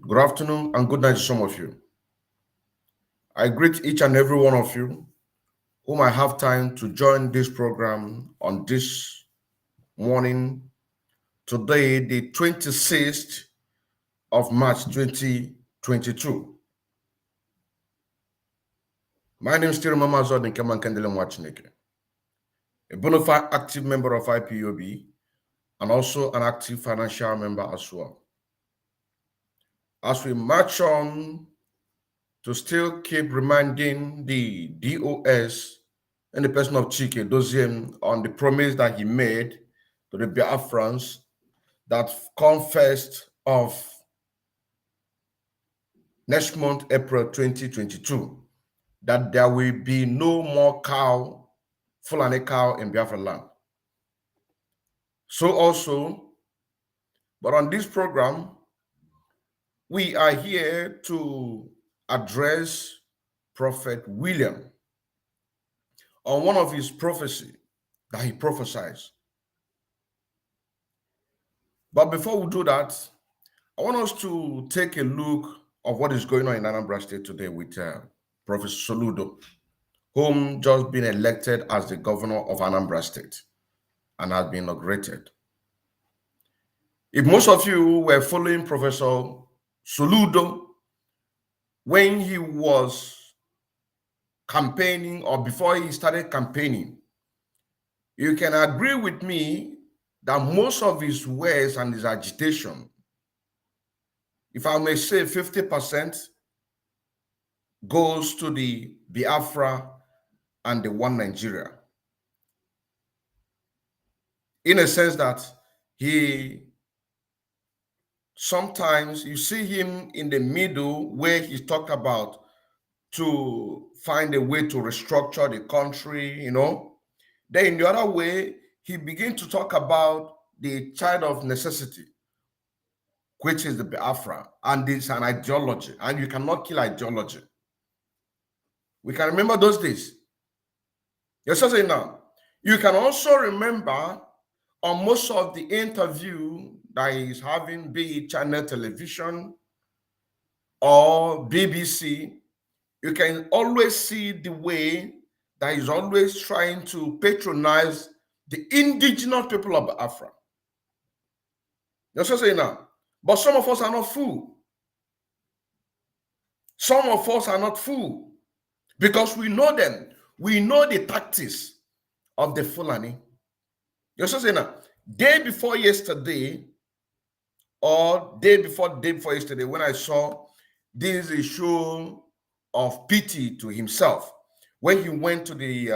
Good afternoon and good night to some of you. I greet each and every one of you whom I have time to join this program on this morning, today, the 26th of March 2022. My name is still Mama Zod Nkeman Kendele Mwachineke, a bona fide active member of IPOB and also an active financial member as well. As we march on to still keep reminding the DOS and the person of Chike Doziem on the promise that he made to the Biafrans that come 1st of next month, April 2022, that there will be no more Fulani cow in Biafra land. So also, but on this program, we are here to address Prophet William on one of his prophecy that he prophesies. But before we do that, I want us to take a look of what is going on in Anambra State today with Professor Soludo, whom just been elected as the governor of Anambra State and has been inaugurated. If most of you were following Professor Soludo when he was campaigning or before he started campaigning, you can agree with me that most of his words and his agitation, if I may say 50%, goes to the Biafra and the One Nigeria. In a sense that he, sometimes you see him in the middle where he talked about to find a way to restructure the country, Then in the other way, he began to talk about the child of necessity, which is the Biafra, and it's an ideology, and you cannot kill ideology. We can remember those days. You're saying now. You can also remember on most of the interview that he's having, be it channel television or BBC, you can always see the way that he's always trying to patronize the indigenous people of Biafra. You're saying now. But some of us are not fools. Some of us are not fools because we know them. We know the tactics of the Fulani. You're saying now, day before yesterday, or day before yesterday, when I saw this is a show of pity to himself when he went to the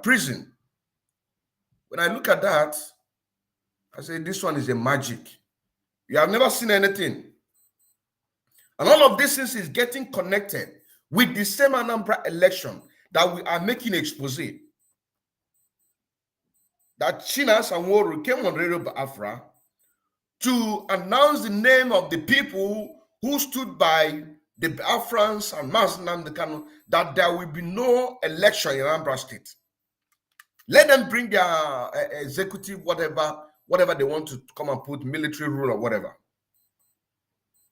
prison. When I look at that, I say, this one is a magic. You have never seen anything. And all of this is getting connected with the same Anambra election that we are making expose. That Chinas and Woru came on Radio Biafra to announce the name of the people who stood by the Biafrans and Mazinam the Kanu, that there will be no election in Anambra State. Let them bring their executive, whatever they want to come and put, military rule or whatever.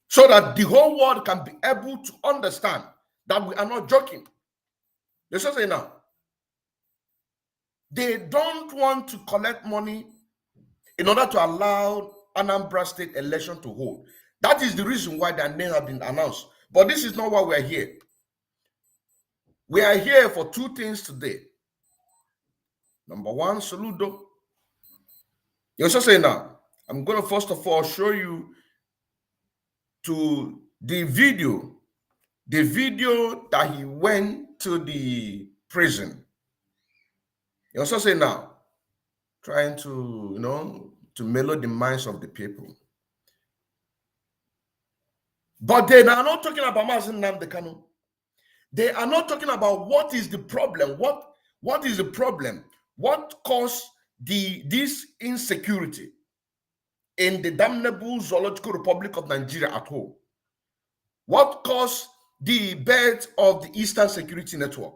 So that the whole world can be able to understand that we are not joking. They say now, they don't want to collect money in order to allow Anambra State election to hold. That is the reason why their name have been announced. But this is not why we are here. We are here for two things today. Number one, Soludo. You also say now, I'm going to first of all show you to the video that he went to the prison. You also say now, trying to, to mellow the minds of the people. But they are not talking about Mazen Nnamdi Kanu. They are not talking about what is the problem. What is the problem? What caused this insecurity in the damnable Zoological Republic of Nigeria at home? What caused the birth of the Eastern Security Network?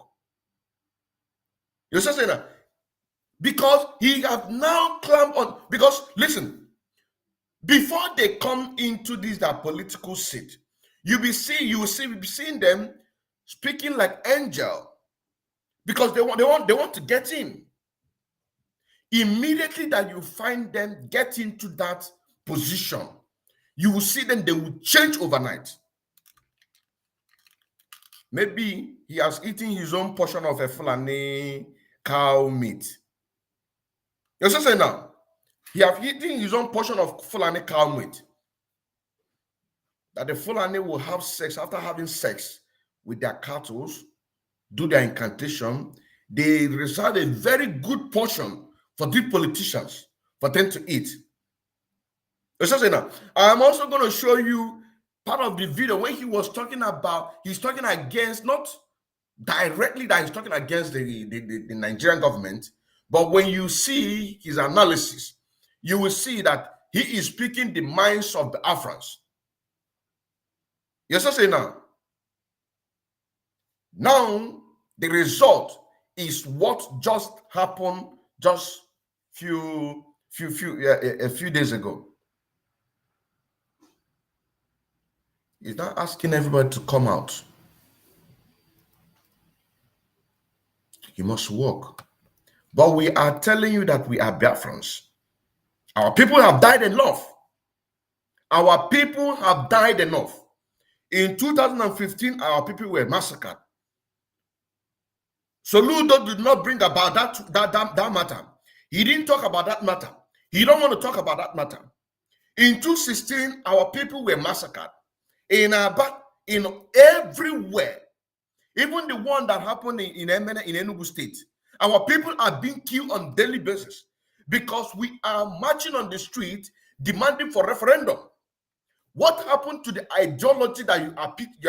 You say that because he have now clamped on. Because listen, before they come into this that political seat, you be seeing them speaking like angel because they want to get in. Immediately that you find them get into that position, you will see them, they will change overnight. Maybe he has eaten his own portion of a Fulani cow meat. You see now, he have eaten his own portion of Fulani cow meat. That the Fulani will have sex. After having sex with their cattle, do their incantation, they reserve a very good portion for the politicians for them to eat. You see now, I'm also going to show you part of the video when he was talking about, he's talking against, not directly that he's talking against the Nigerian government, but when you see his analysis, you will see that he is speaking the minds of the Afrans. Yes, I say now. Now, the result is what just happened just a few days ago. He's not asking everybody to come out. You must walk. But we are telling you that we are Biafrans. Our people have died enough. Our people have died enough. In 2015, our people were massacred. Soludo did not bring about that matter. He didn't talk about that matter. He don't want to talk about that matter. In 2016, our people were massacred. In Aba, in everywhere. Even the one that happened in Enugu State. Our people are being killed on a daily basis because we are marching on the street demanding for referendum. What happened to the ideology that you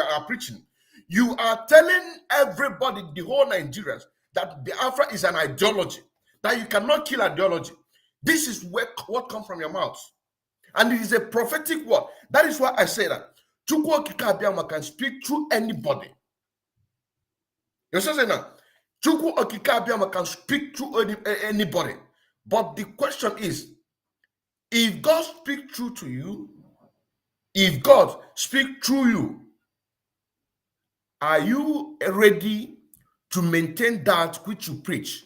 are preaching? You are telling everybody, the whole Nigerians, that Biafra is an ideology, that you cannot kill ideology. This is what comes from your mouth. And it is a prophetic word. That is why I say that Chukwu Okike Abiama can speak through anybody. You see now, Chukwu Okike Abiama can speak through anybody. But the question is, if God speaks through to you, if God speaks through you, are you ready to maintain that which you preach?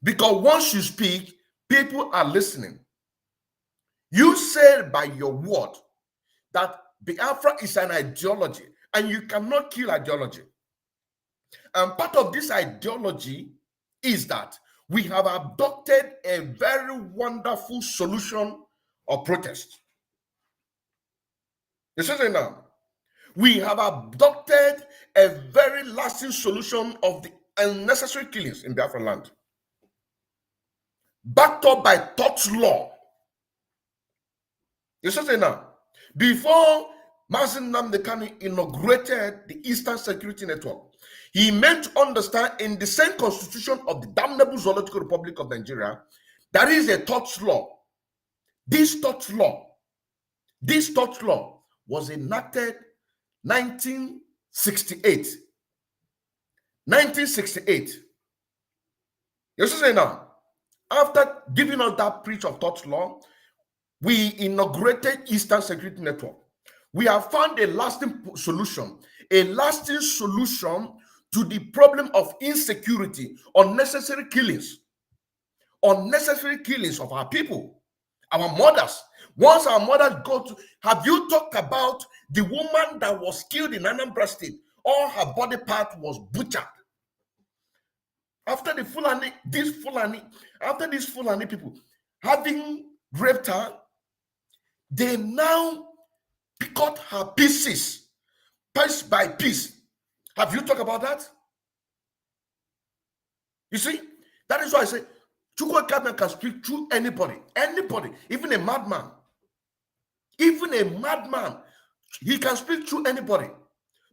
Because once you speak, people are listening. You said by your word that Biafra is an ideology and you cannot kill ideology. And part of this ideology is that we have adopted a very wonderful solution of protest. You see now, we have adopted a very lasting solution of the unnecessary killings in Biafra land, backed up by Touch law. You see now, before Mazi Nnamdi Kanu inaugurated the Eastern Security Network, he meant to understand in the same constitution of the damnable Zoological Republic of Nigeria, there is a Touch law. This Touch law was enacted 1968. 1968. You see now, after giving us that preach of Touch law, we inaugurated Eastern Security Network. We have found a lasting solution to the problem of insecurity, unnecessary killings of our people, our mothers. Once our mothers go to, have you talked about the woman that was killed in Anambra State? All her body part was butchered. After these Fulani people having raped her, they now cut her pieces, piece by piece. Have you talked about that? You see, that is why I say Chukwu Okike can speak through anybody, even a madman. Even a madman, he can speak through anybody.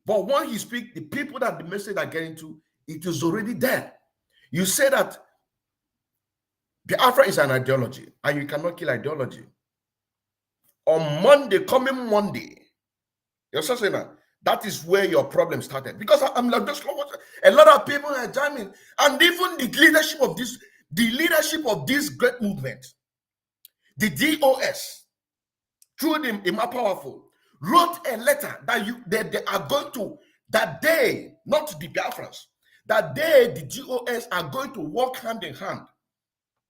But when he speaks, the people that the message are getting to, it is already there. You say that Biafra is an ideology, and you cannot kill ideology. On Monday, coming Monday, you're saying that is where your problem started. Because I'm like, a lot of people are joining, and even the leadership of this great movement, the DOS, through the Ima Powerful, wrote a letter that they are going to, that they, not the Biafrans, that they, the GOS, are going to work hand in hand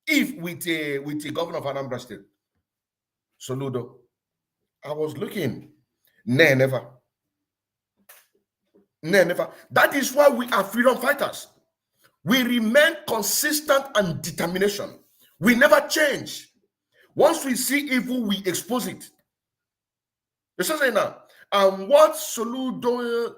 if with the governor of Anambra State. Soludo. I was looking. Nay, never. Nay, never. That is why we are freedom fighters. We remain consistent and determination. We never change. Once we see evil, we expose it. You see now, and what Soludo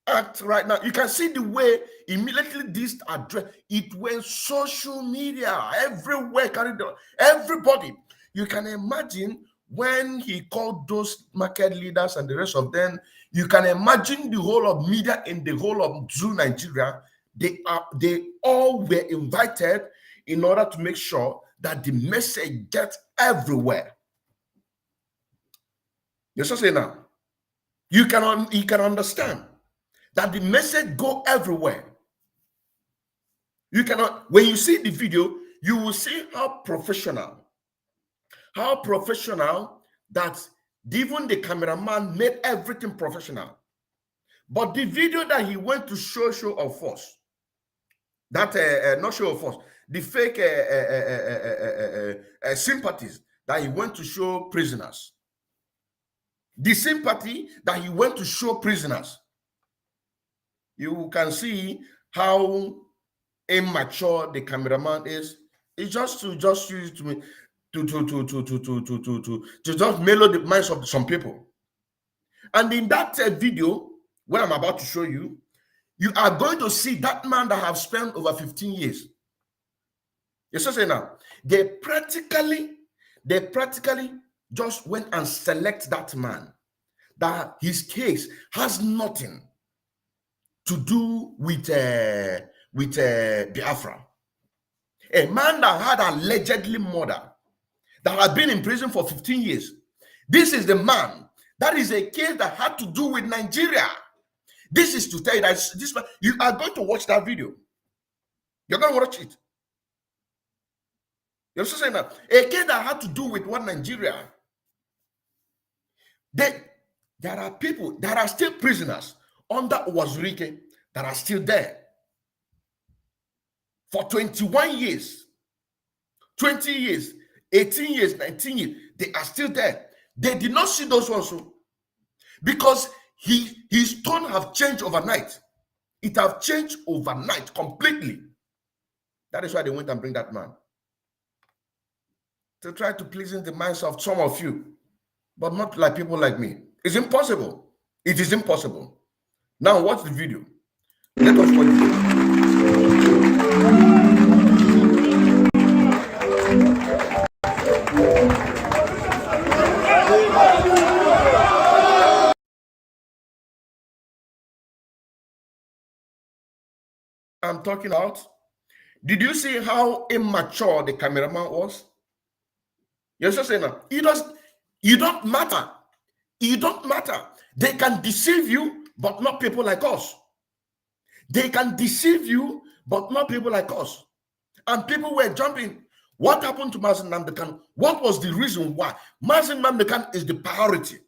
act right now, you can see the way immediately this address, it went social media everywhere, carried on, everybody. You can imagine when he called those market leaders and the rest of them, you can imagine the whole of media in the whole of Zoo Nigeria. They all were invited in order to make sure that the message gets everywhere. You see now, you can understand that the message go everywhere. You cannot, when you see the video, you will see how professional that even the cameraman made everything professional. But the video that he went to show of force, that not show of force, the fake sympathies that he went to show prisoners, the sympathy that he went to show prisoners, you can see how immature the cameraman is. It's just use to just mellow the minds of some people. And in that video, what I'm about to show you, you are going to see that man that have spent over 15 years. Yes, I say now, they practically just went and select that man, that his case has nothing to do with Biafra. A man that had allegedly murdered, that had been in prison for 15 years. This is the man. That is a case that had to do with Nigeria. This is to tell you that this man, you are going to watch that video. You're going to watch it. You're also saying that a case that had to do with what Nigeria. There are people that are still prisoners under Wazurike that are still there for 21 years, 20 years, 18 years, 19 years. They are still there. They did not see those ones because his tone have changed overnight. It have changed overnight completely. That is why they went and bring that man to try to please in the minds of some of you, but not like people like me. It's impossible. It is impossible. Now watch the video. Let us watch the video. I'm talking about. Did you see how immature the cameraman was? You're just saying now, you don't matter. You don't matter. They can deceive you, but not people like us. They can deceive you, but not people like us. And people were jumping. What happened to Mazi Nnamdi Kanu? What was the reason why? Mazi Nnamdi Kanu is the priority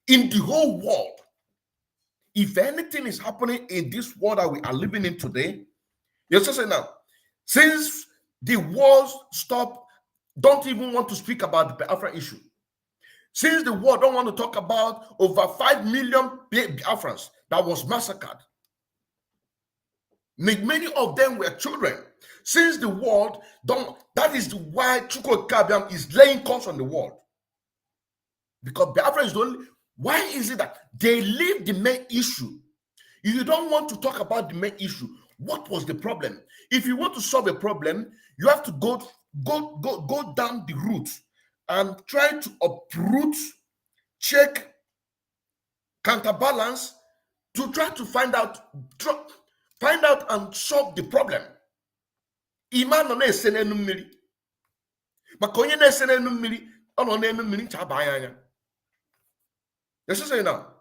in the whole world. If anything is happening in this world that we are living in today, you're just saying now, since the wars stop, don't even want to speak about the Biafra issue. Since the world don't want to talk about over 5 million Biafrans that was massacred. Many of them were children. Since the world don't, that is why Chukwu Kabiam is laying curse on the world. Because Biafra is the only, why is it that they leave the main issue? If you don't want to talk about the main issue, what was the problem? If you want to solve a problem, you have to go down the route and try to uproot, check, counterbalance to try to find out and solve the problem. Iman no na-ese n'enu mmiri. Maka onye na-ese n'enu mmiri, ọ nọ n'enu mmiri ncha aba anya. Let's just say now.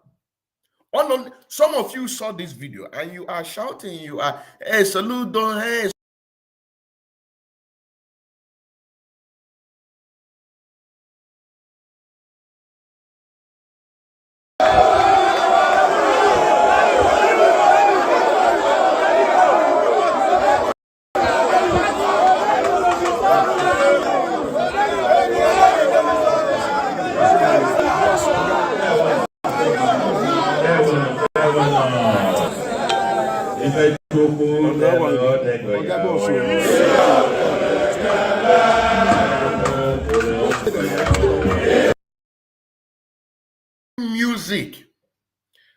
Some of you saw this video and you are shouting, you are, hey, Soludo, hey. Music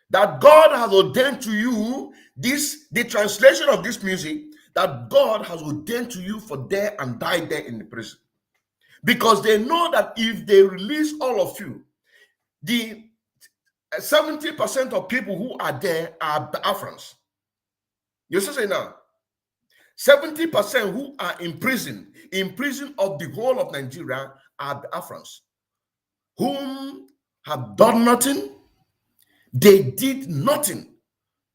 that God has ordained to you, the translation of this music that God has ordained to you for there and die there in the prison. Because they know that if they release all of you, the 70% of people who are there are Biafrans. You see now, 70% who are in prison of the whole of Nigeria are Biafrans, whom have done nothing. They did nothing.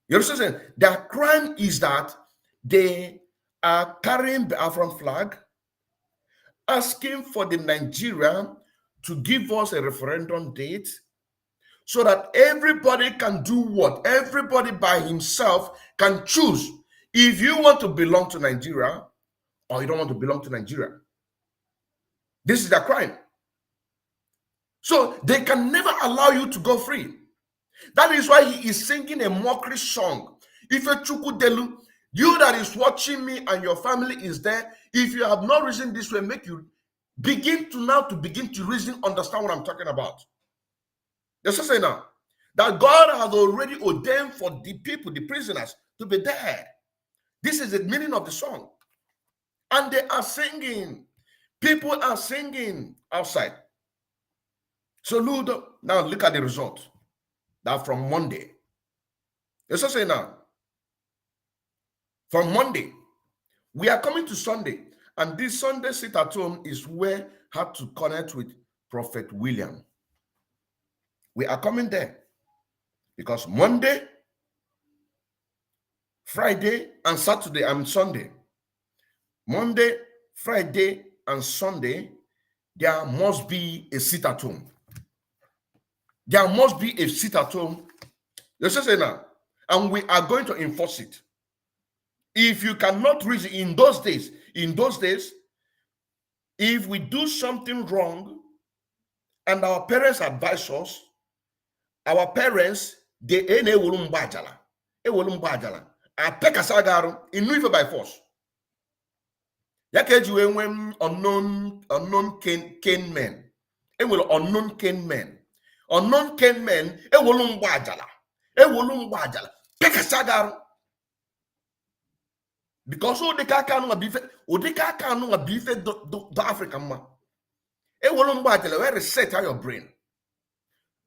You understand? Their crime is that they are carrying the Biafran flag, asking for the Nigeria to give us a referendum date so that everybody can do what? Everybody by himself can choose if you want to belong to Nigeria or you don't want to belong to Nigeria. This is their crime. So they can never allow you to go free. That is why he is singing a mockery song. If a Chukudelu, you that is watching me and your family is there, if you have not reasoned this way, make you begin to reason, understand what I'm talking about. Just say now that God has already ordained for the people, the prisoners, to be there. This is the meaning of the song. And they are singing. People are singing outside. So now look at the result. That from Monday. Let's say now. From Monday, we are coming to Sunday. And this Sunday sit at home is where I had to connect with Prophet William. We are coming there. Because Monday, Friday, and Saturday and Sunday. Monday, Friday, and Sunday, there must be a sit at home. There must be a sit at home. Let's just say now. And we are going to enforce it. If you cannot reach in those days, if we do something wrong and our parents advise us, our parents, they ewolu mgbajala. Apekasagaru inu by force. Yake jiwe when unknown cane men. It will unknown cane men. Unknown cane men, ewolu mgbajala. Pekasagaru. Because odeka kanu nga bife do Africa ma. Ewolu mgbajala, where reset your brain.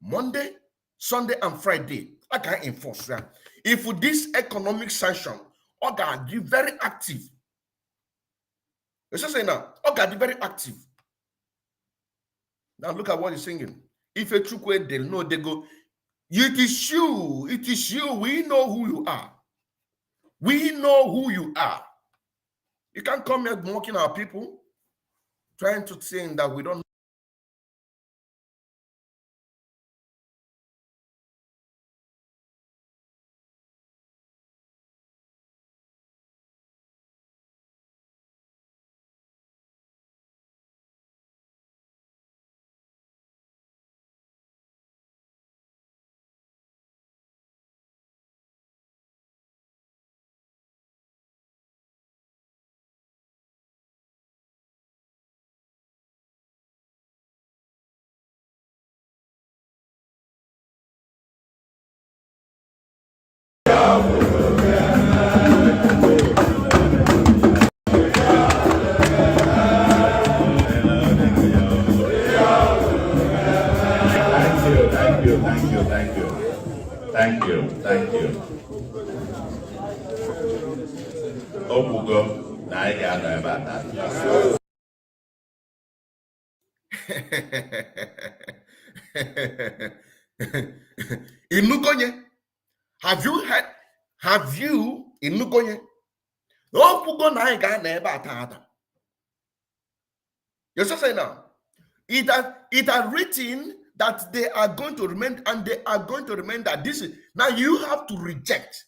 Monday, Sunday, and Friday, I can enforce that. If with this economic sanction, Oga be very active. Let's just say now, Oga be very active. Now look at what he's singing. If a chukwe they'll know they go, it is you, we know who you are. We know who you are. You can't come here mocking our people, trying to think that we don't know. Thank you. Obugo na I ga-anọ ebe a Inugonye, have you Inugonye? Obugo na I ga-anọ ebe a tata. You say now, it had written that they are going to remain, and they are going to remain that this is, now you have to reject.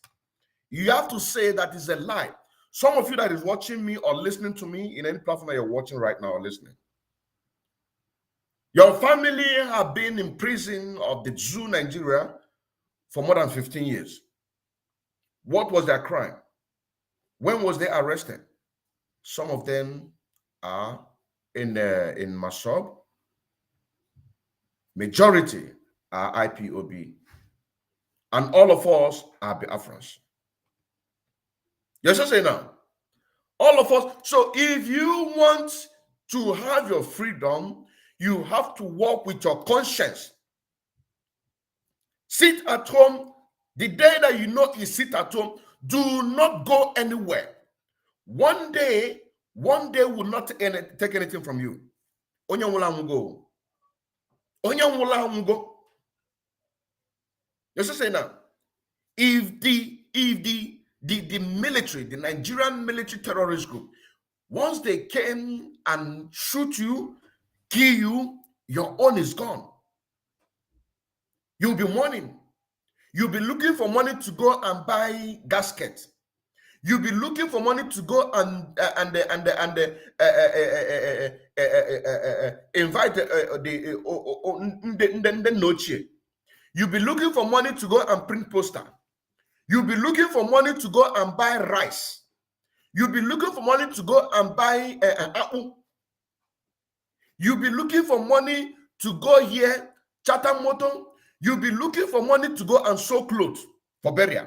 You have to say that is a lie. Some of you that is watching me or listening to me in any platform that you're watching right now or listening, your family have been in prison of the zoo Nigeria for more than 15 years. What was their crime? When was they arrested? Some of them are in Masob. Majority are IPOB. And all of us are Biafrans. Yes, I say now. All of us. So if you want to have your freedom, you have to walk with your conscience. Sit at home. The day that you know you sit at home, do not go anywhere. One day will not take anything from you. Onyanwula go. Let's just say now, if the military, the Nigerian military terrorist group, once they came and shoot you, kill you, your own is gone. You'll be mourning. You'll be looking for money to go and buy gasket. You'll be looking for money to go and invite the noche. You'll be looking for money to go and print poster. You'll be looking for money to go and buy rice. You'll be looking for money to go and buy apple. You'll be looking for money to go here, Chatham Motor. You'll be looking for money to go and sew clothes for burial.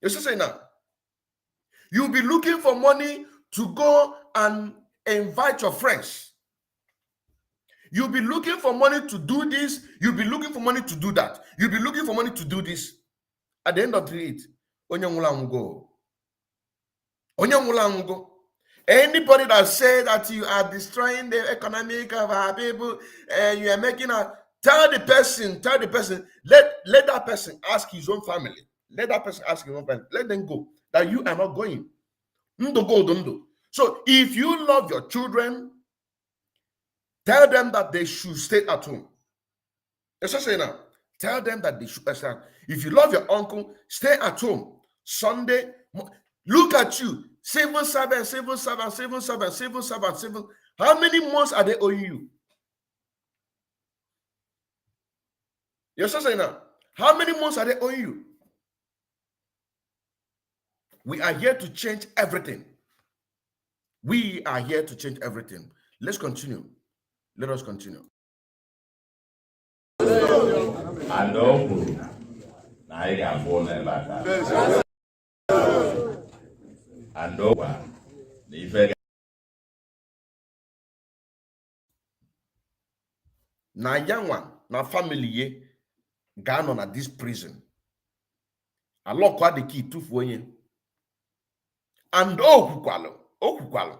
You see, say now. You'll be looking for money to go and invite your friends. You'll be looking for money to do this. You'll be looking for money to do that. You'll be looking for money to do this. At the end of the day, Onyanwula. Anybody that say that you are destroying the economic of our people and you are making a tell the person, let that person ask his own family. Let that person ask his own family. Let them go. That you are not going. So if you love your children, tell them that they should stay at home. Let's just say now. Tell them that they should stay. If you love your uncle, stay at home. Sunday, look at you. Civil servant. How many months are they owing you? You're just saying now. How many months are they owing you? We are here to change everything. We are here to change everything. Let's continue. Let us continue. I know. Now you got more than that. I know. Na yanwa na family ye gano na this prison. Alokwa the key tufu onye. And okukwalo.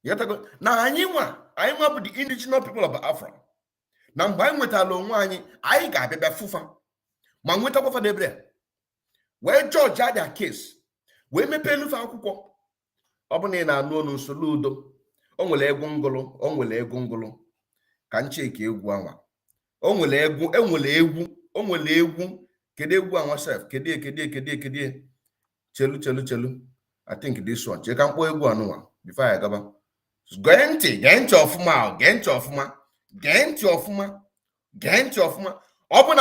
Yatago na anyị nwa bụ the indigenous people of Africa. Na mgbe anyị nwetala onwe anyị ga-abịa fufa. Ma nweta kwafa debre. Wee judge their case. Wee mepee lufa akwụkwọ. Ọ bụ na na-anụ onu nsolo udo. O nwere egwu ngụlụ. Ka ncheke egwu anwa. O nwere egwu. Kedu egwu anwa sef? Kedu. Chelu. I think this one. Cheka mkpọ egwu anụnwa before I gaba. Gee ntị ọfụma. Ọ bụ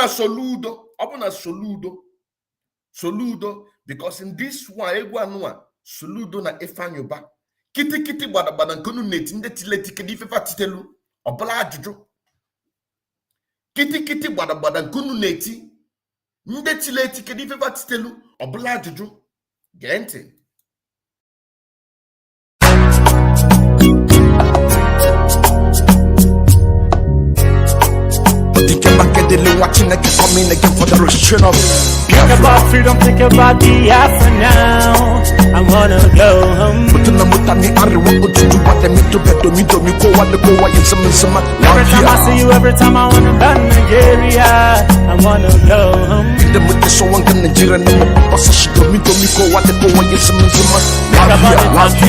na soludo because in this one egwu anụnwa soludo na Ifeanyụba kiti gbadagbada nkunu neti ndị tileti kedu ifefa titelu ọbụla ajụjụ kiti gbadagbada nkunu neti ndị tileti kedu ifefa titelu ọbụla ajụjụ. Gee ntị. Watching again, coming again for the restriction of think about freedom, think about the after now. I wanna go home. Every time I see you, every time I wanna back Nigeria, I wanna go home. Think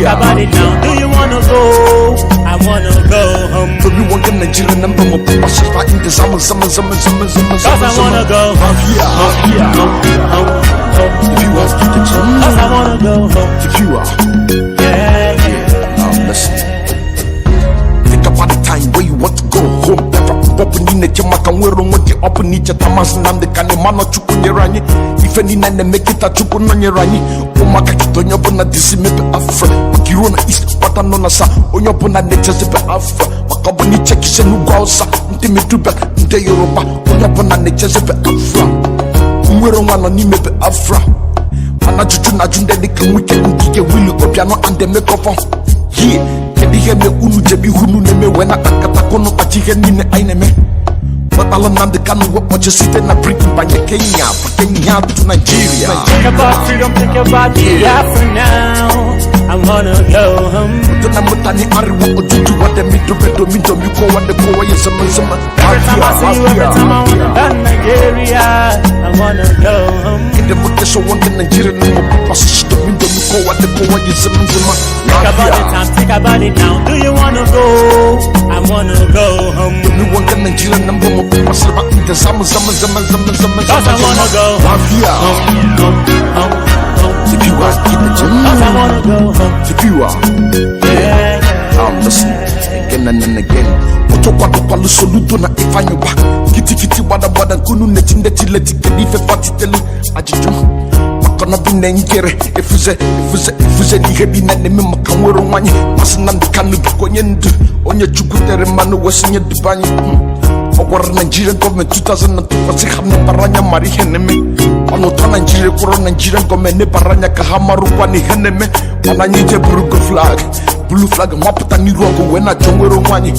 about it now. Do you wanna go? I wanna go home. Cause I wanna go home. If you want to get home. Cause I wanna go home. If you are. Yeah. Now listen. Think about the time where you want to go home. nine chemaka nwero nwoke ọpụ n'iche tamasị na ndị ka manọ chukwu nyere anyị ife niile na-eme kịta chukwu nọ nyere anyị ụmụaka kịta onye ọbụla dịsi mepe afra maka iruo na east kpata nọ na sa onye ọbụla na-echezibe afra maka ọ bụ n'iche kise n'ugwu Hausa ndị meduba ndị Yoruba onye ọbụla na-echezibe afra nwere nwa nọ n'imepe afra mana juju na junde dịka nwike ndị ga-ewili obianọ and emekọfọ yie kedu ihe me unu jebi hunu na-eme wee na akatakụnụ kpachi ihe niile anyị na-eme kpọtalụ na ndị Kanu wekpọchi site na Britain banye Kenya to Nigeria. Think about freedom, think about the Afro now. I wanna go home. Tuna mutani ariwo ojuju wade mido miko wade kowa ye zama. Every time I see you, every time I wanna go Nigeria. I wanna go home. Kende mute so wande Nigeria no mo pasi shido miko wade kowa ye zama. Think about the time, think about it now. Do you wanna go? I wanna go home. Don't you want the Nigerian number mo pasi ba inde zama. Cause I wanna go home. If you are keep it Cause I wanna go home. if you are Yeah. listen again and again otokwa lusoludo na ifanyuba kiti wada nkunu neti leti kedife fatitelu ajiju makana bine nkere efuze n'ihe bi na neme maka nwere nwanyị masị na ndị Kanu konye ndu onye chukwu tere mmanụ wesinye dubanye ọ gwara Nigerian gọọmenti 2002 ha nebara anya mara ihe na-eme ọnụ ụtọ Naijiria kwụrụ Nigerian gọọmenti nebara anya ka ha marụkwa na ihe na-eme mana anyị je burugo blue flag mapụta n'iru ọgụ wee na-achọ nwere onwe anyị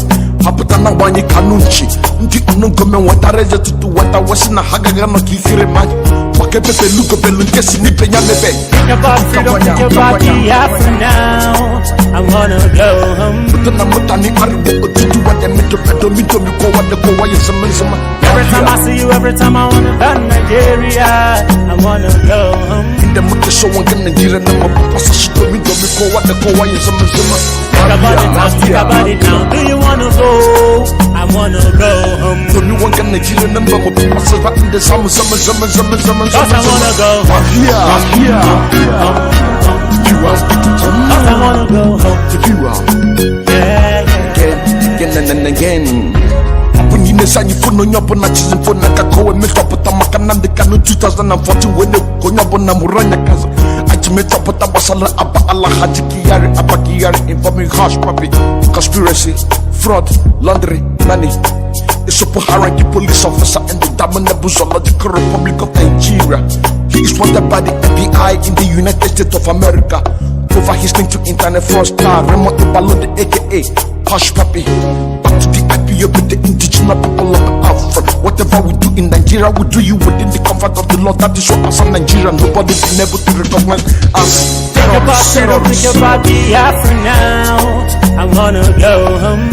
hapụta na nwanyị Kanu nchi ndị ọnụ gọọmenti nwetara eze tutu weta wesị na ha gaghị anọ ka ifere manya maka ebebelugobelu nke si n'ibe ya mebe. Think about freedom, think about the Afro now. I wanna go home. Tuna mutani ariwo ojuju wade mido miko wade kowa ye zama. Every time I see you, every time I wanna go Nigeria. I wanna go home. Inde mute so wande Nigeria na mo pasi shido miko wade kowa ye zama. Think about it now, think about it now. Do you wanna go? I wanna go home. Don't you want Nigeria na mo pasi ba inde zama. Cause I wanna go home. If you are Cause I wanna go home. if you are Yeah. again and again. When you say you phone on your phone, choosing phone like a co make up with a Makana the Kanu 2014 when you go on Namuranya Kaza. I to make up with a Basala Abba Allah Hajikiyari Abakiyari informing harsh puppy, conspiracy, fraud, laundry, money. A super hierarchy police officer in the Damanabuzological Republic of Nigeria. He is wanted by the FBI in the United States of America over his link to internet fraudster Remo Ibalode aka Hush Puppy. Back to the IPO with the indigenous people of Africa. Whatever we do in Nigeria, we do you within the comfort of the law. That is what as a Nigerian, nobody been able to recognize us. Think about freedom, think about the Afro now. I wanna go home.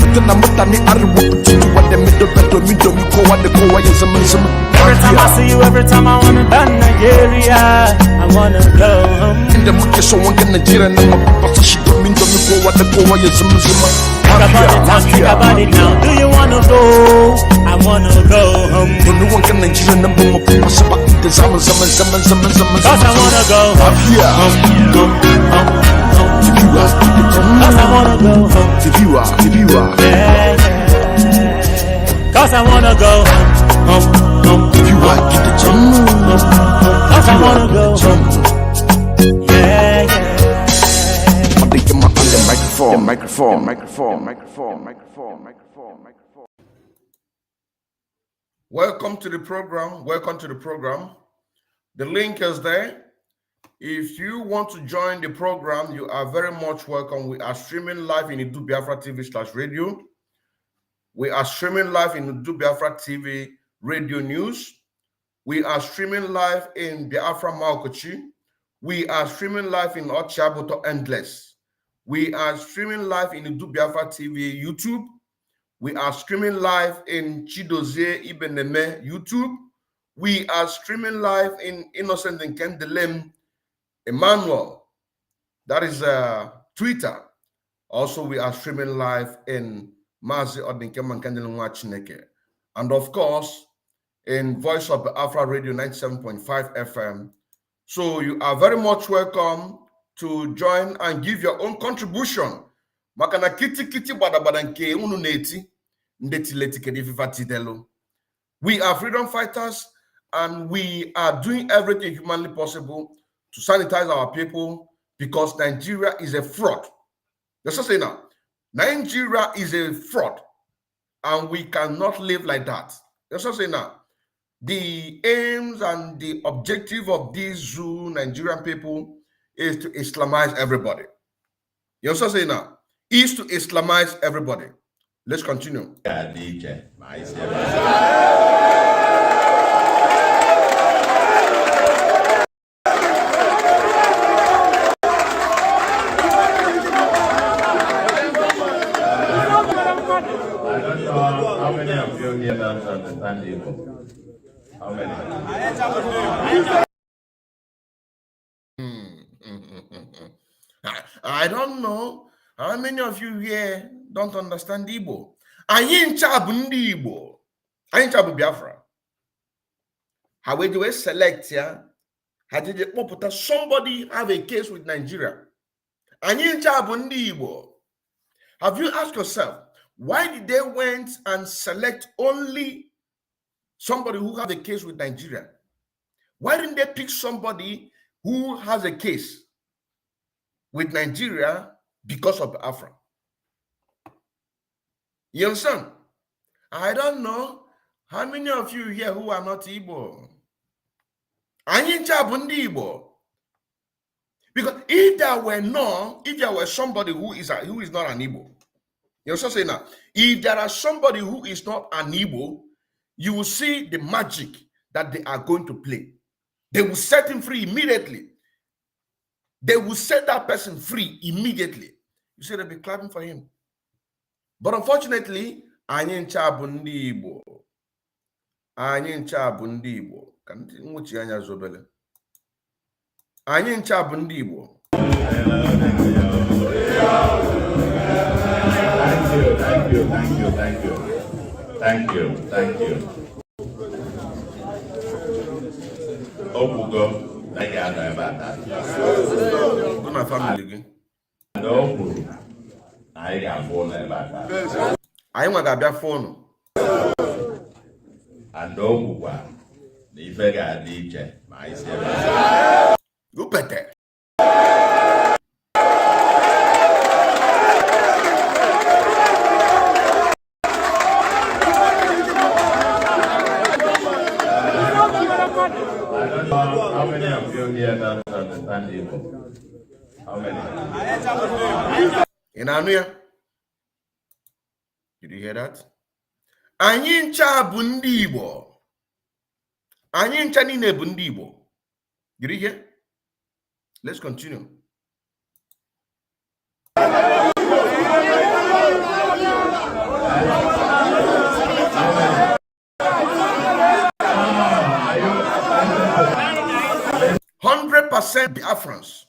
Every time I see you, every time I wanna go Nigeria. I wanna go home. In the market, so one can Nigeria, and my papa, she don't mean to go what the go away. Think about it now, think about it now. Do you wanna go? I wanna go home. Don't you want Nigeria, and my papa, so back in the summer. Cause I wanna go home. If you are, Cause I wanna go home. if you are, Yeah. Cause I wanna go home. if you are, get the jump. Cause I wanna go home. Yeah. I think I'm on the microphone. Welcome to the program. The link is there. If you want to join the program, you are very much welcome. We are streaming live in Idu Biafra TV/radio. We are streaming live in Idu Biafra TV radio news. We are streaming live in Biafra Maokochi. We are streaming live in Ochaboto Endless. We are streaming live in Idu Biafra TV YouTube. We are streaming live in Chidozie Ibeneme YouTube. We are streaming live in Innocent and Kendelem Emmanuel. That is Twitter. Also, we are streaming live in Mazi Odinkem and Kendelem Chineke. And of course, in Voice of Biafra Radio 97.5 FM. So you are very much welcome to join and give your own contribution. Makana kiti bada nke unu neti We are freedom fighters, and we are doing everything humanly possible to sanitize our people, because Nigeria is a fraud. Let's just say now, Nigeria is a fraud, and we cannot live like that. Let's just say now, the aims and the objective of these zoo Nigerian people is to Islamize everybody. You also say now, is to Islamize everybody. Let's continue. How many of you here don't understand Igbo? How many? I don't know how many of you here don't understand Igbo. Anyị ncha bụ ndị Igbo. Anyị ncha bụ Biafra. How we do select here? How did they put somebody have a case with Nigeria? Anyị ncha bụ ndị Igbo. Have you asked yourself, why did they went and select only somebody who has a case with Nigeria? Why didn't they pick somebody who has a case with Nigeria because of Biafra? You understand? I don't know how many of you here who are not Igbo. Anyị ncha bụ ndị Igbo. Because if there were somebody who is not an Igbo, you also say now, if there are somebody who is not an Igbo, you will see the magic that they are going to play. They will set him free immediately. They will set that person free immediately. You see, they'll be clapping for him. But unfortunately, anyị ncha bụ ndị Igbo. Anyị ncha bụ ndị Igbo. Ka ndị nwuchi anya zobele. Anyị ncha bụ ndị Igbo. Thank you. Obugo, na ya no ebe ata. Go na family gị. No kwuru na anyị ga-afụ na ebe ata. Anyị nwa ga-abịa fonu. And okwukwa na ife ga-adị iche ma anyị si ebe ata. Upete. 100 understand Igbo. How many? In Anuya. Did you hear that? Anyị ncha bụ ndị Igbo. Anyị ncha niile bụ ndị Igbo. Did you hear? Let's continue. %100% Biafrans.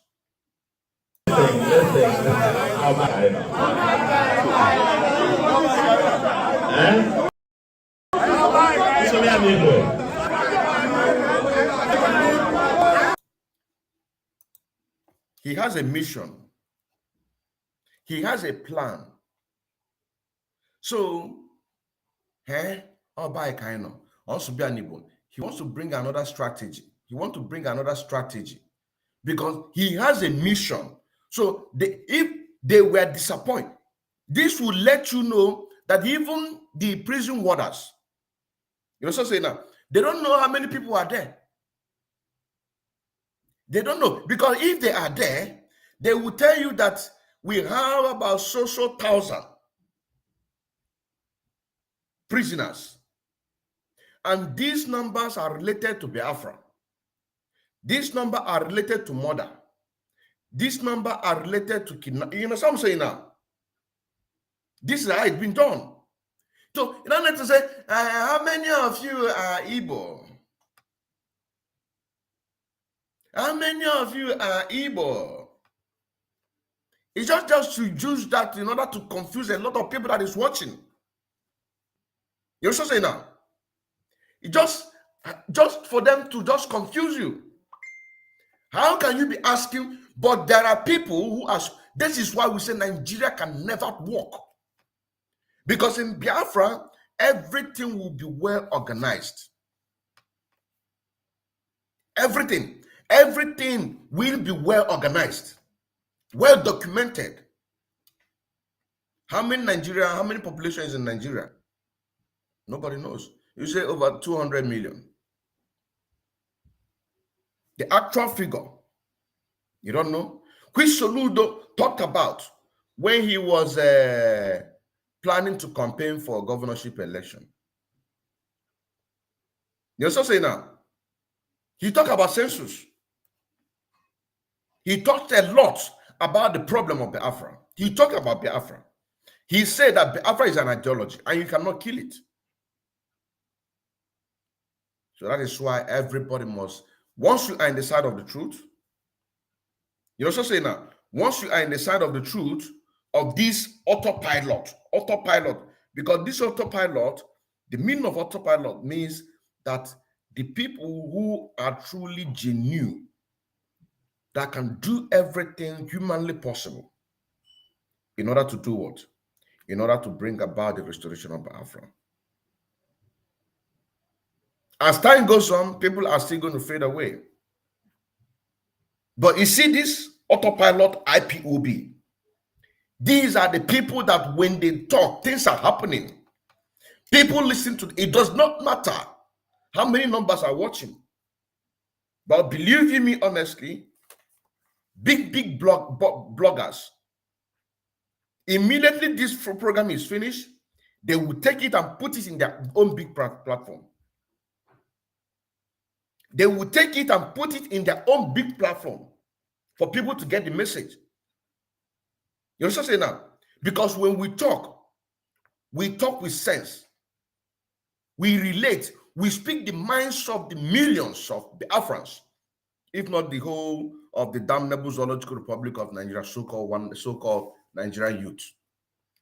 He has a mission. He has a plan. So, also be an Igbo. He wants to bring another strategy. He wants to bring another strategy because he has a mission. So if they were disappointed, this will let you know that even the prison warders, you know, so say now, they don't know how many people are there. They don't know, because if they are there, they will tell you that we have about so 1,000 prisoners. And these numbers are related to Biafra. These numbers are related to murder. These numbers are related to kidnapping. You know what I'm saying now? This is how it's been done. So you don't need to say, how many of you are Igbo? How many of you are Igbo? It's just to use that in order to confuse a lot of people that is watching. You know what I'm saying now? It just for them to just confuse you. How can you be asking? But there are people who ask. This is why we say Nigeria can never work. Because in Biafra, everything will be well organized. Everything will be well organized, well documented. How many population is in Nigeria? Nobody knows. You say over 200 million. The actual figure, you don't know. Which Soludo talked about when he was planning to campaign for governorship election. You also say now, he talked about census. He talked a lot about the problem of Biafra. He talked about Biafra. He said that Biafra is an ideology and you cannot kill it. So that is why everybody must, once you are in the side of the truth, you also say now, once you are in the side of the truth of this autopilot, because this autopilot, the meaning of autopilot means that the people who are truly genuine, that can do everything humanly possible in order to do what? In order to bring about the restoration of Biafra. As time goes on, people are still going to fade away. But you see this autopilot IPOB. These are the people that when they talk, things are happening. People listen to it. Does not matter how many numbers are watching. But believe you me, honestly, big bloggers, immediately this program is finished, they will take it and put it in their own big platform. They will take it and put it in their own big platform for people to get the message. You also say now, because when we talk with sense. We relate, we speak the minds of the millions of Biafrans, if not the whole of the damnable Zoological Republic of Nigeria, so-called Nigerian youth.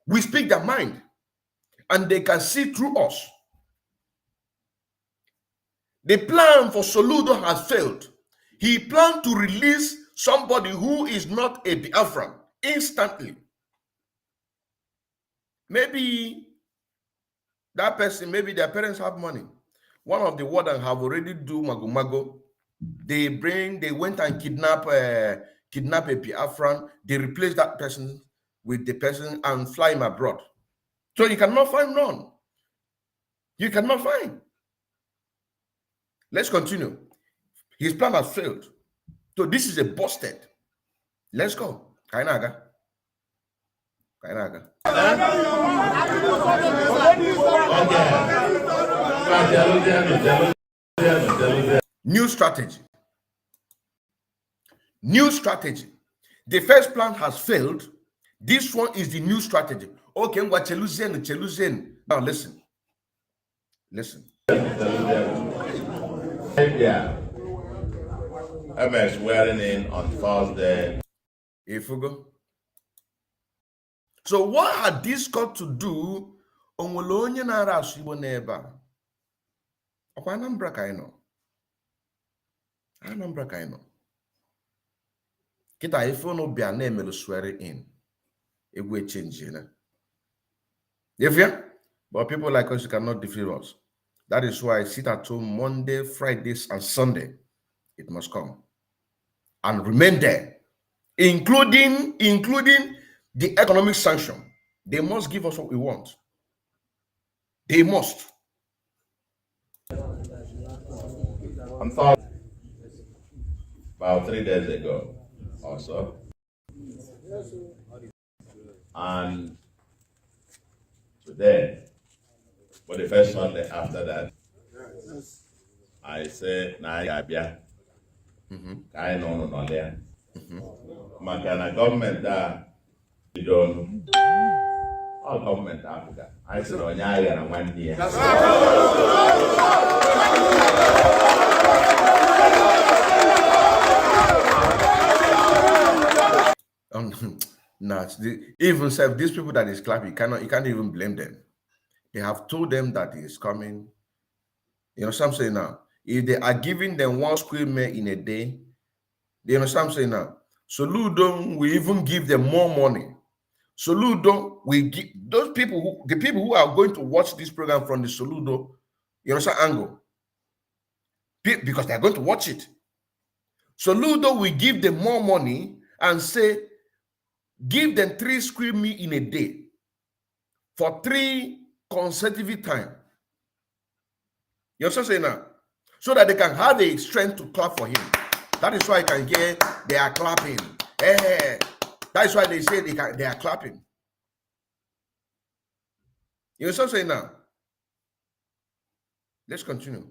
We speak their mind, and they can see through us. The plan for Soludo has failed. He planned to release somebody who is not a Biafran instantly. Maybe that person, maybe their parents have money. One of the warden have already do mago. They went and kidnap a Biafran. They replace that person with the person and fly him abroad. So you cannot find none. You cannot find. Let's continue. His plan has failed. So this is a busted. Let's go. Kainaga. New strategy. New strategy. The first plan has failed. This one is the new strategy. Okay, Cheluzen. Now listen. Yeah. I'm swearing in on Thursday. Ifugo. So what had this got to do on Wolonye Nara Shibo neighbor? Anambra Kaino. Kita ifo no bia na emelu swearing in. Egwe change na. But people like us cannot defeat us. That is why I sit at home Monday, Fridays, and Sunday. It must come and remain there, including the economic sanction. They must give us what we want. They must. I'm sorry. About 3 days ago, also, and today, for the first Sunday after that, I say, "Na yabia, I know no there." Makana government that you don't, all government Africa. I said, "Oh yeah, and 1 year." Even self, these people that is clapping, you can't even blame them. They have told them that it is coming. You know what I'm saying now? If they are giving them 1 square meal in a day, you know what I'm saying now? Soludo will even give them more money. Soludo will give those people the people who are going to watch this program from the Soludo, you understand, angle, because they're going to watch it. Soludo will give them more money and say, give them 3 square meal in a day for 3 consecutive time. You understand saying now? So that they can have the strength to clap for him. That is why you can hear they are clapping. Hey, that is why they say they are clapping. You understand saying now? Let's continue.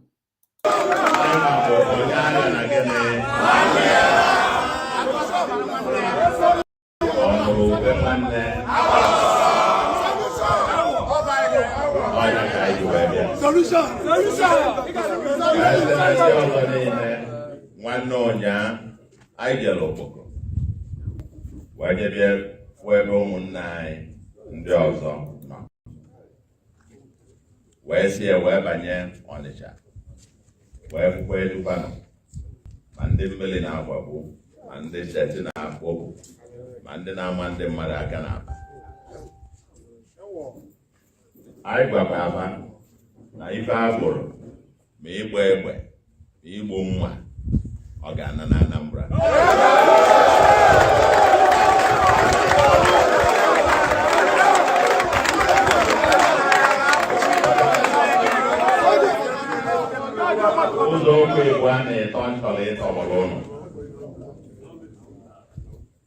One no, I get a where they be fuego nine, and the also no. Where's here, where Banyan on the chat? Where to Pano? And the million hour, and they set in our book, and then I'm on the Maracana. I go Papa, Naifa Boro, me where, me woman, Organa Nambra.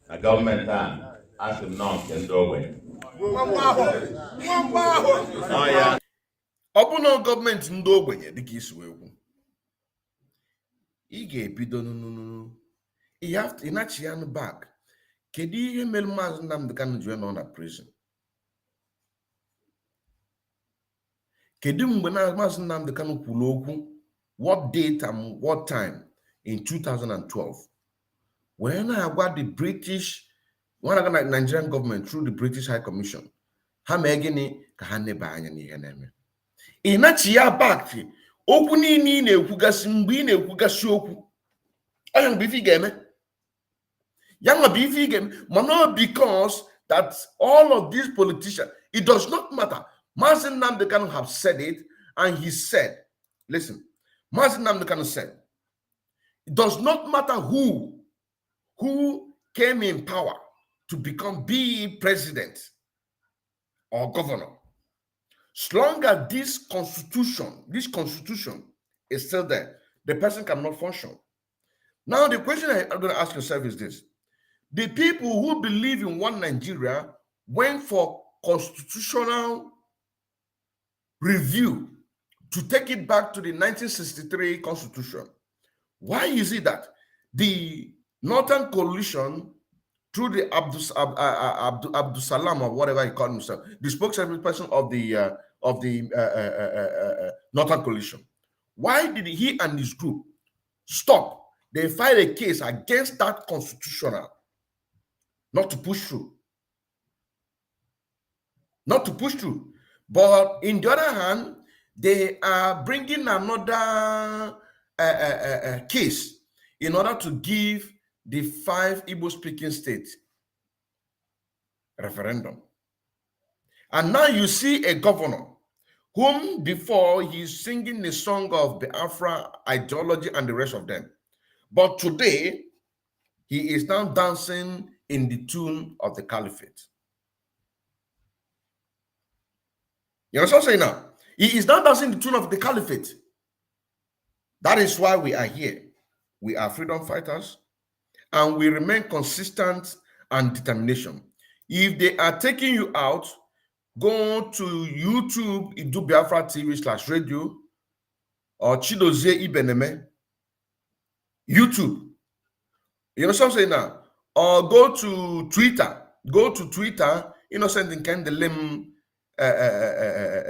A government as him not can do it. Oh yeah. Open government ndo ogbenye dịka isi wee kwu. Ị ga-ebido nunu. You have to inachi ya back. Kedu ihe mere Maazị Nnamdi Kanu ji nọ na prison? Kedu mgbe Maazị Nnamdi Kanu kwuru okwu? What date and what time in 2012? When I got the British, when I got Nigerian government through the British High Commission, ha mee gịnị ka ha neba anya n'ihe na-eme. Ịnachi ya back. Okwu niile ị na-ekwugasị mgbe ị na-ekwugasị okwu. Onye mgbe ife ị ga-eme. Ya nwa bụ ife ị ga-eme. Mana because that all of these politicians, it does not matter. Maazị Nnamdi Kanu have said it, and he said, listen, Maazị Nnamdi Kanu said, it does not matter who came in power to become president or governor. As long as this constitution is still there, the person cannot function. Now, the question I'm going to ask yourself is this. The people who believe in one Nigeria went for constitutional review to take it back to the 1963 constitution. Why is it that the Northern Coalition, through the Abdul Salam or whatever he called himself, the spokesperson of the Northern Coalition, why did he and his group stop? They filed a case against that constitutional, not to push through. Not to push through. But in the other hand, they are bringing another case in order to give the 5 Igbo-speaking states referendum. And now you see a governor whom before he's singing the song of the Biafra ideology and the rest of them. But today, he is now dancing in the tune of the caliphate. You know what I'm saying now? He is now dancing the tune of the caliphate. That is why we are here. We are freedom fighters, and we remain consistent and determination. If they are taking you out, go to YouTube, Idu Biafra TV/radio, or Chidozie Ibeneme, YouTube. You know what I'm saying now? Or go to Twitter. Go to Twitter, Innocent in Kendelem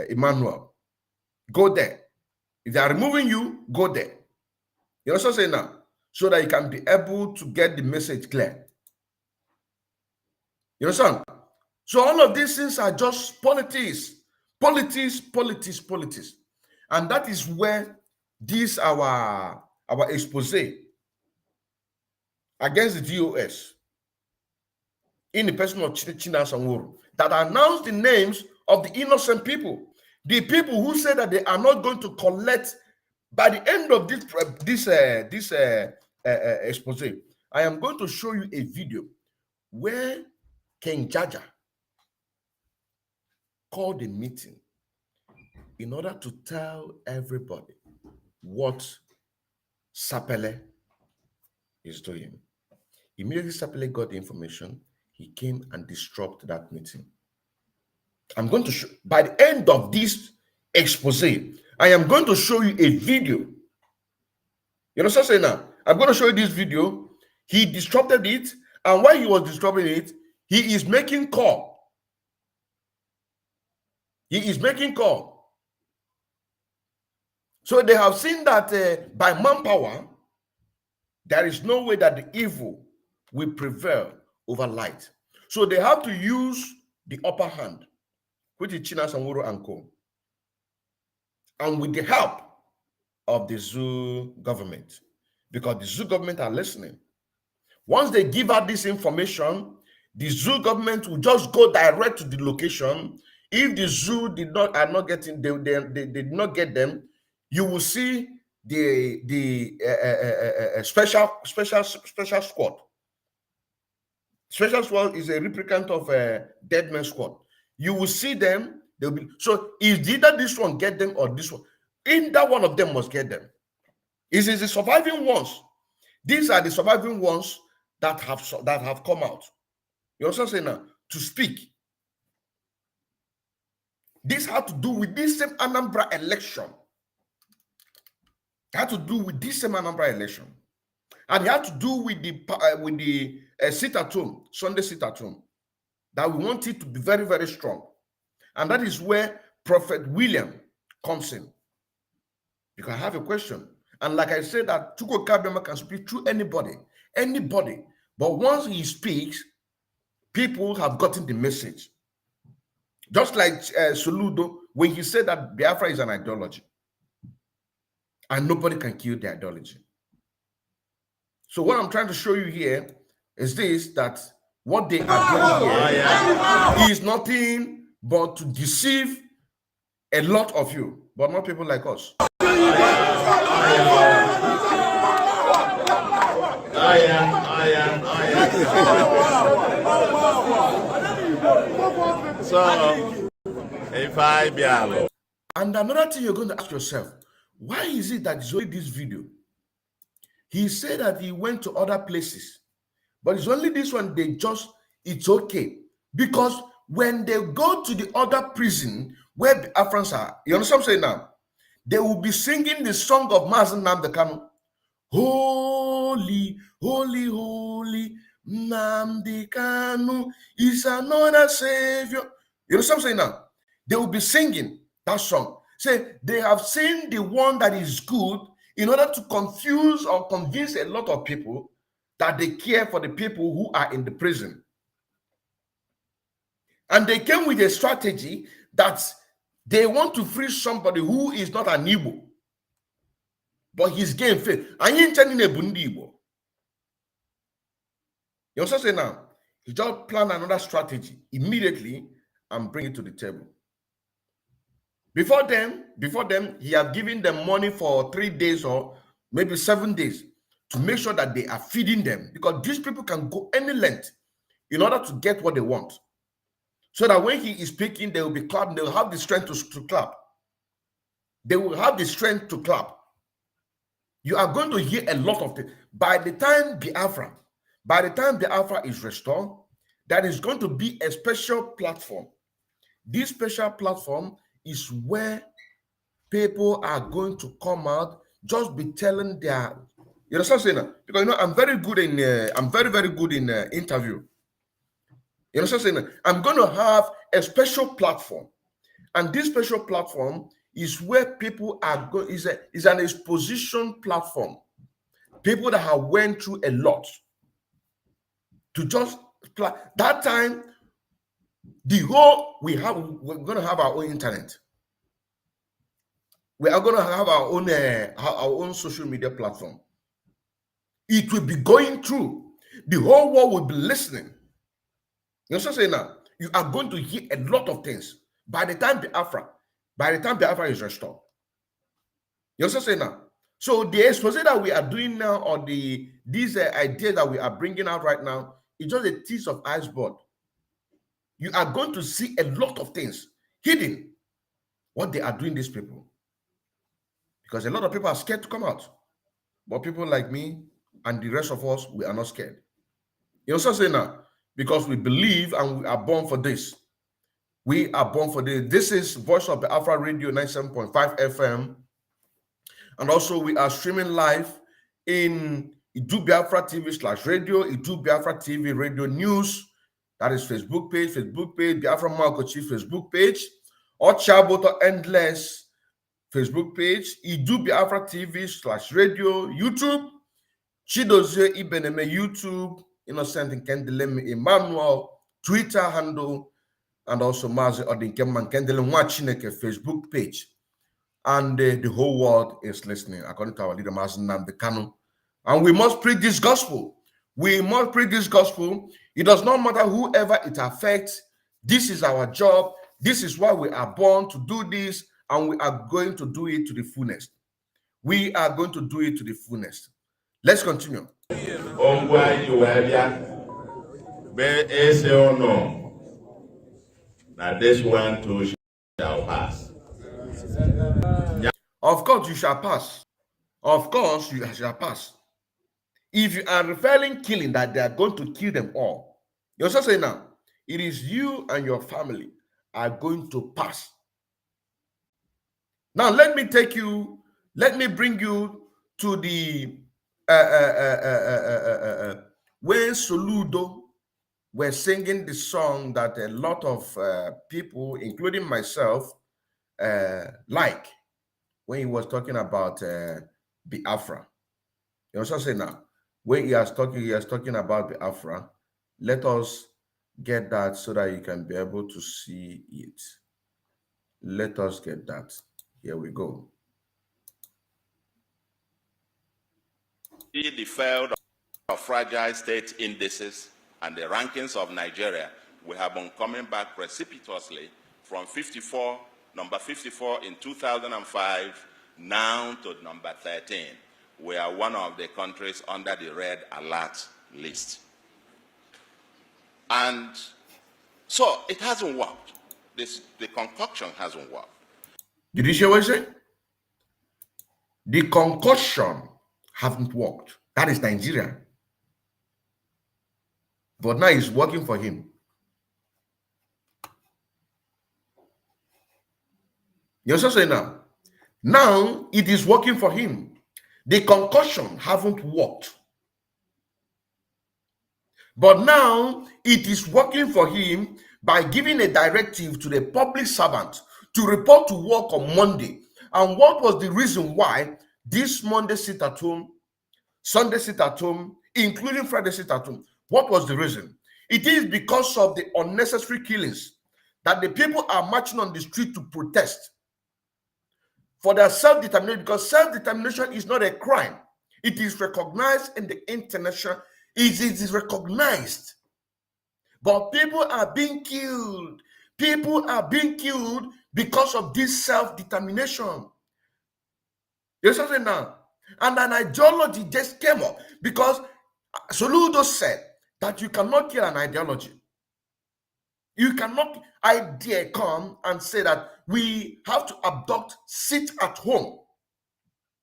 Emmanuel. Go there. If they are removing you, go there. You know what I'm saying now? So that you can be able to get the message clear. You understand? So all of these things are just politics. Politics, politics, politics. And that is where this our expose against the DOS in the person of China Sanwuru. that announced the names of the innocent people, the people who said that they are not going to collect by the end of this expose. I am going to show you a video where King Jaja called a meeting in order to tell everybody what Sapele is doing. Immediately Sapele got the information, he came and disrupted that meeting. I'm going to show, by the end of this expose, I am going to show you a video. You know what I'm saying now? I'm going to show you this video. He disrupted it, and while he was disrupting it, he is making call. He is making call. So they have seen that by manpower, there is no way that the evil will prevail over light. So they have to use the upper hand, which is China Sanguro and Co. And with the help of the zoo government, because the zoo government are listening. Once they give out this information, the zoo government will just go direct to the location. If the zoo they did not get them, you will see the special squad. Special squad is a replicant of a dead man squad. You will see them. They'll be so. If either this one get them or this one, either one of them must get them. It is the surviving ones. These are the surviving ones that have come out. You also say now to speak. This had to do with this same Anambra election. It had to do with this same Anambra election, and it had to do with the sit at home, Sunday sit at home, that we want it to be very, very strong, and that is where Prophet William comes in. Because I have a question, and like I said, that Chuko Kabema can speak to anybody, but once he speaks, people have gotten the message. Just like Soludo, when he said that Biafra is an ideology, and nobody can kill the ideology. So what I'm trying to show you here is this, that what they are doing here is nothing but to deceive a lot of you, but not people like us. So, if I be alone. And another thing you're going to ask yourself, why is it that it's only this video? He said that he went to other places, but it's only this one. It's okay. Because when they go to the other prison where the Afrans are, you understand what I'm saying now? They will be singing the song of Mazen Nnamdi Kanu. Holy, holy, holy, Nnamdi Kanu is another savior. You know what I'm saying now? They will be singing that song. Say they have seen the one that is good in order to confuse or convince a lot of people that they care for the people who are in the prison. And they came with a strategy that they want to free somebody who is not an Igbo, but he's getting faith. And you intending a Bundi Igbo. You also say now, he just plan another strategy immediately and bring it to the table. Before them, he have given them money for 3 days or maybe 7 days to make sure that they are feeding them, because these people can go any length in order to get what they want. So that when he is speaking, they will be clapping, they will have the strength to clap. They will have the strength to clap. You are going to hear a lot of things. By the time Biafra is restored, there is going to be a special platform. This special platform is where people are going to come out, just be telling their, you know what I'm saying? Because I'm very good in very good in interview. You know what I'm saying? I'm going to have a special platform, and this special platform is where people are going. Is an exposition platform. People that have went through a lot to just that time. We're going to have our own internet. We are going to have our own social media platform. It will be going through. The whole world will be listening. You know what I'm saying now? You are going to hear a lot of things by the time Biafra is restored. You also say now. So the exposé that we are doing now, or these ideas that we are bringing out right now, is just a tip of iceberg. You are going to see a lot of things hidden, what they are doing, these people. Because a lot of people are scared to come out. But people like me and the rest of us, we are not scared. You also say now, because we believe and we are born for this. We are born for this. This is Voice of the Alpha Radio 97.5 FM. And also we are streaming live in Itu Biafra TV /radio, Itu Biafra TV Radio News. That is Facebook page, Biafra Malkochi Facebook page, or Chaboto Endless Facebook page, Itu Biafra TV /radio, YouTube, Chidozie Ibeneme YouTube, Innocent Nkendeleme Emmanuel Twitter handle, and also Mazi Odinkemman Kendele Mwachineke Facebook page. And the whole world is listening, according to our leader, Mazi Nnamdi Kanu. And we must preach this gospel. We must preach this gospel. It does not matter whoever it affects. This is our job. This is why we are born to do this, and we are going to do it to the fullness. We are going to do it to the fullness. Let's continue. Now this one too shall pass. Of course you shall pass. Of course you shall pass. If you are referring killing, that they are going to kill them all, you also say now, it is you and your family are going to pass. Now let me bring you to the when Soludo were singing the song that a lot of people, including myself, like, when he was talking about Biafra. You also say now, when he is talking about Biafra. Let us get that so that you can be able to see it. Let us get that. Here we go. The failed of fragile state indices and the rankings of Nigeria, we have been coming back precipitously from number 54 in 2005, now to number 13. We are one of the countries under the red alert list. And so it hasn't worked. The concoction hasn't worked. Did you hear what I said? The concoction haven't worked. That is Nigeria. But now it's working for him. You also say now. Now it is working for him. The concoction haven't worked. But now it is working for him by giving a directive to the public servant to report to work on Monday. And what was the reason why this Monday sit at home, Sunday sit at home, including Friday sit at home? What was the reason? It is because of the unnecessary killings that the people are marching on the street to protest for their self-determination, because self-determination is not a crime. It is recognized in the international, it is recognized. But people are being killed. People are being killed because of this self-determination. There's something now. And an ideology just came up because Soludo said that you cannot kill an ideology. You cannot idea come and say that we have to adopt sit at home.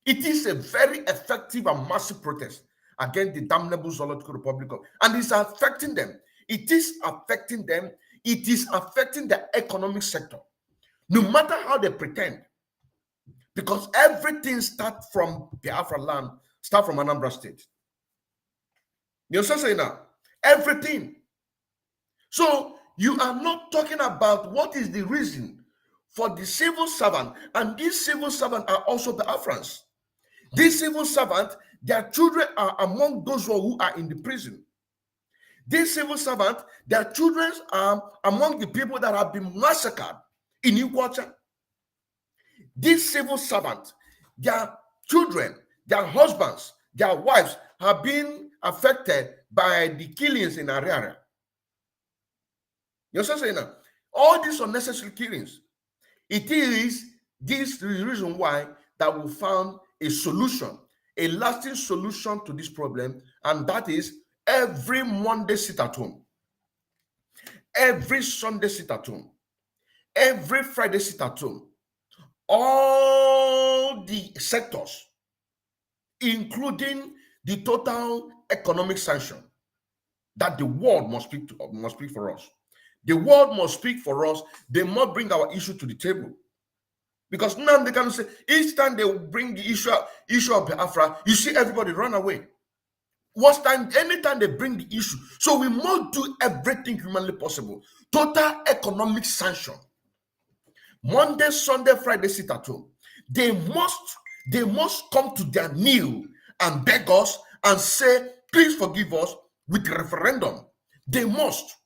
It is a very effective and massive protest against the damnable Zoological Republic and it's affecting them. It is affecting them. It is affecting the economic sector. No matter how they pretend. Because everything starts from Biafra land, start from Anambra State. You also say now, everything. So you are not talking about what is the reason for the civil servant, and these civil servants are also Biafrans. These civil servants, their children are among those who are in the prison. These civil servants, their children are among the people that have been massacred in Iguacha. These civil servants, their children, their husbands, their wives have been affected by the killings in Ariara. You understand saying now? All these unnecessary killings. It is this reason why that we found a solution, a lasting solution to this problem, and that is every Monday sit at home, every Sunday sit at home, every Friday sit at home. All the sectors, including the total economic sanction, that the world must speak for us. The world must speak for us. They must bring our issue to the table. Because now they can say, each time they bring the issue of Biafra, you see everybody run away. Anytime they bring the issue. So we must do everything humanly possible. Total economic sanction. Monday, Sunday, Friday, sit at home. They must come to their knee and beg us and say, please forgive us with referendum. They must.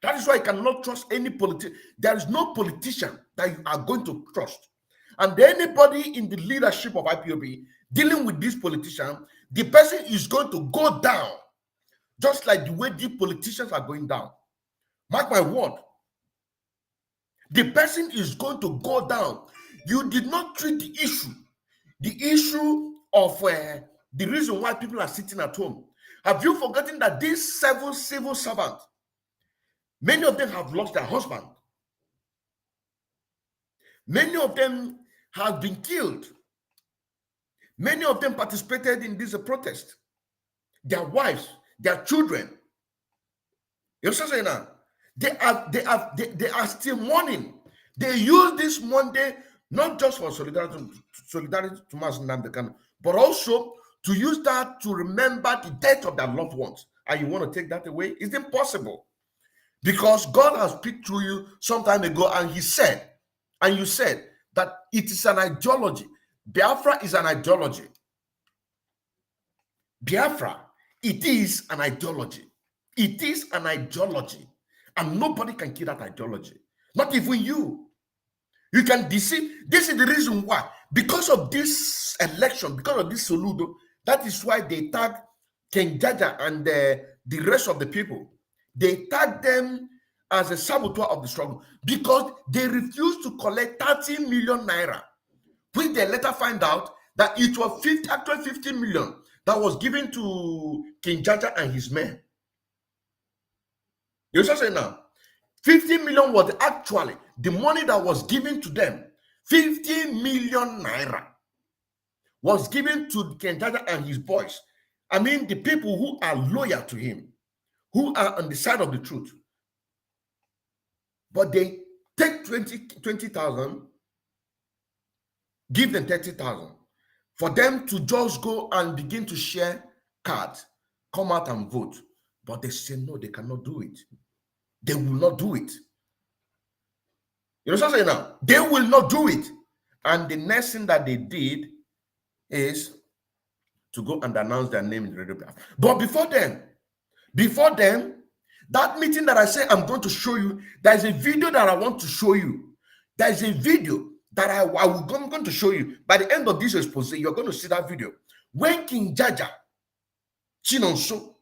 That is why you cannot trust any politician. There is no politician that you are going to trust. And anybody in the leadership of IPOB dealing with this politician, the person is going to go down, just like the way the politicians are going down. Mark my word. The person is going to go down. You did not treat the issue of the reason why people are sitting at home. Have you forgotten that these 7 civil servants, many of them have lost their husband? Many of them have been killed. Many of them participated in this protest. Their wives, their children. You understand saying now? They are still mourning. They use this Monday not just for solidarity to Mass Nnamdi Kanu, but also to use that to remember the death of their loved ones. And you want to take that away? It's impossible. Because God has speak through you some time ago, and you said that it is an ideology. Biafra is an ideology. Biafra, it is an ideology. It is an ideology. And nobody can kill that ideology. Not even you. You can deceive. This is the reason why. Because of this election, because of this Soludo, that is why they tag King Jaja and the rest of the people. They tag them as a saboteur of the struggle because they refused to collect 30 million naira, which they later find out that it was 50 million that was given to King Jaja and his men. You understand now? 50 million was actually the money that was given to them. 50 million naira was given to King Jaja and his boys. I mean, the people who are loyal to him, who are on the side of the truth. But they take 20,000, give them 30,000 for them to just go and begin to share cards, come out and vote. But they say no, they cannot do it. They will not do it. You know what I'm saying now? They will not do it. And the next thing that they did is to go and announce their name in the radio. But before then, that meeting that I say I'm going to show you, there's a video that I want to show you. There's a video that I'm going to show you. By the end of this expose, you're going to see that video. When King Jaja Chinonso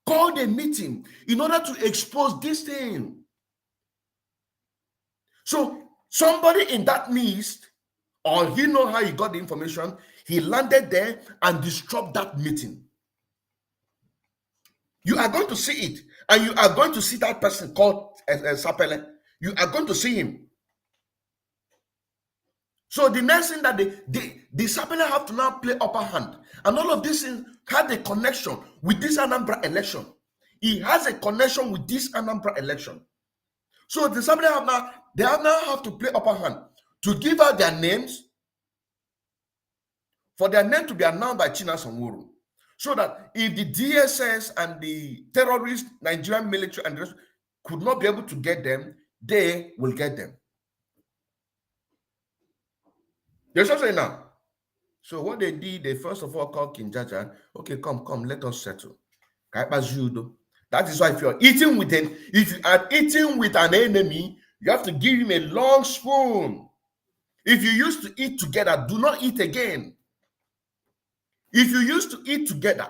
called a meeting in order to expose this thing. So somebody in that midst, or he know how he got the information, he landed there and disrupted that meeting. You are going to see it, and you are going to see that person called Sapele. You are going to see him. So the next thing that the Sapele have to now play upper hand, and all of this had a connection with this Anambra election. He has a connection with this Anambra election. So the Sapele have to play upper hand to give out their names, for their name to be announced by China Sanwo-Olu. So that if the DSS and the terrorist Nigerian military and the rest could not be able to get them, they will get them. There's something now. So what they did, they first of all called King Jaja. Okay, come, let us settle. That is why if you are eating with an enemy, you have to give him a long spoon. If you used to eat together, do not eat again. If you used to eat together,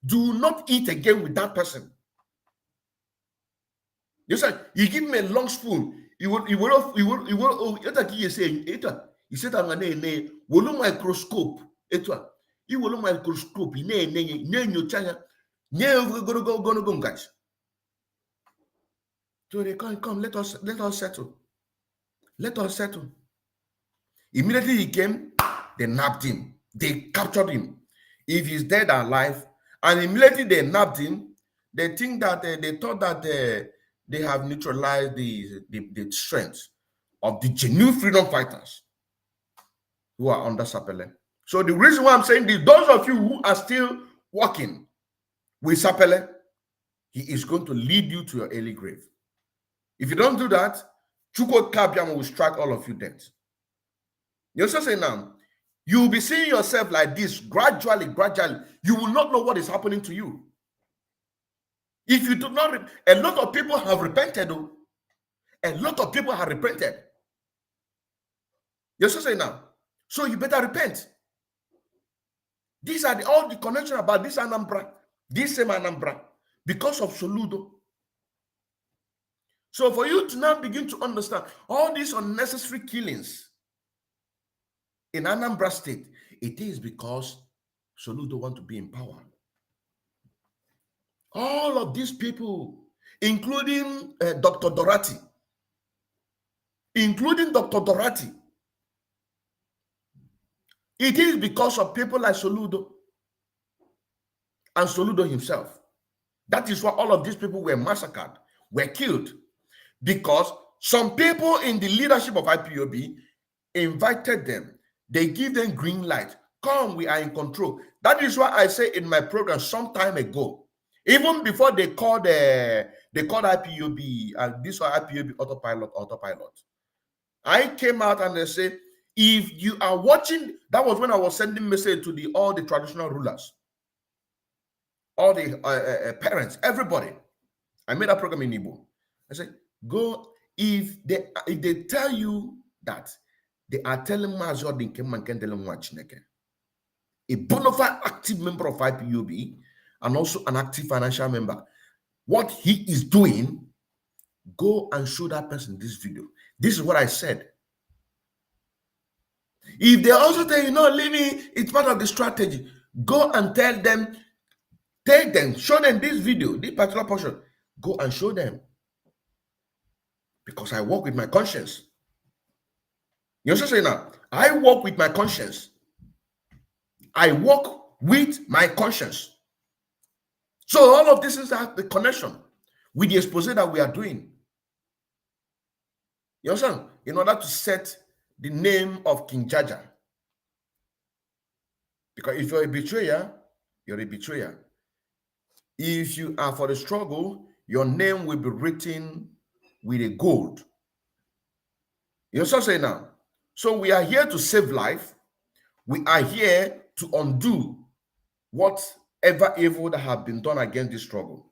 do not eat again with that person. You say you give me a long spoon. You will. Oh, you take you say it. You said I'm gonna ne. Wolu microscope. Etwa. You wolu microscope. Ne nyochanya. Ne go guys. So they come. Let us settle. Let us settle. Immediately he came, they nabbed him. They captured him. If he's dead or alive, and immediately they nabbed him, they think that they thought that they have neutralized the strength of the genuine freedom fighters who are under Sapele. So the reason why I'm saying this, those of you who are still working with Sapele, he is going to lead you to your early grave. If you don't do that, Chuko Kabiama will strike all of you dead. You also say now, you will be seeing yourself like this gradually. You will not know what is happening to you. If you do not, a lot of people have repented. Though. A lot of people have repented. You also say now, so you better repent. These are all the connection about this Anambra, this same Anambra, because of Soludo. So for you to now begin to understand all these unnecessary killings in Anambra State, it is because Soludo want to be in power. All of these people, including Dr. Dorati, it is because of people like Soludo and Soludo himself. That is why all of these people were massacred, were killed, because some people in the leadership of IPOB invited them. They give them green light. Come, we are in control. That is why I say in my program some time ago, even before they called IPOB, and this was IPOB autopilot. I came out and they say, if you are watching, that was when I was sending message to all the traditional rulers, all the parents, everybody. I made a program in Igbo. I said, go, if they tell you that they are telling Mazio Dinkem can tell them what a bona fide active member of IPOB and also an active financial member, what he is doing, go and show that person this video. This is what I said. If they also tell you, no, leave me, it's part of the strategy, go and tell them, take them, show them this video, this particular portion, go and show them. Because I work with my conscience. You also say now, I work with my conscience. I work with my conscience. So all of this is the connection with the expose that we are doing. You understand? In order to set the name of King Jaja. Because if you're a betrayer, you're a betrayer. If you are for the struggle, your name will be written with a gold. You also say now, so we are here to save life. We are here to undo whatever evil that have been done against this struggle.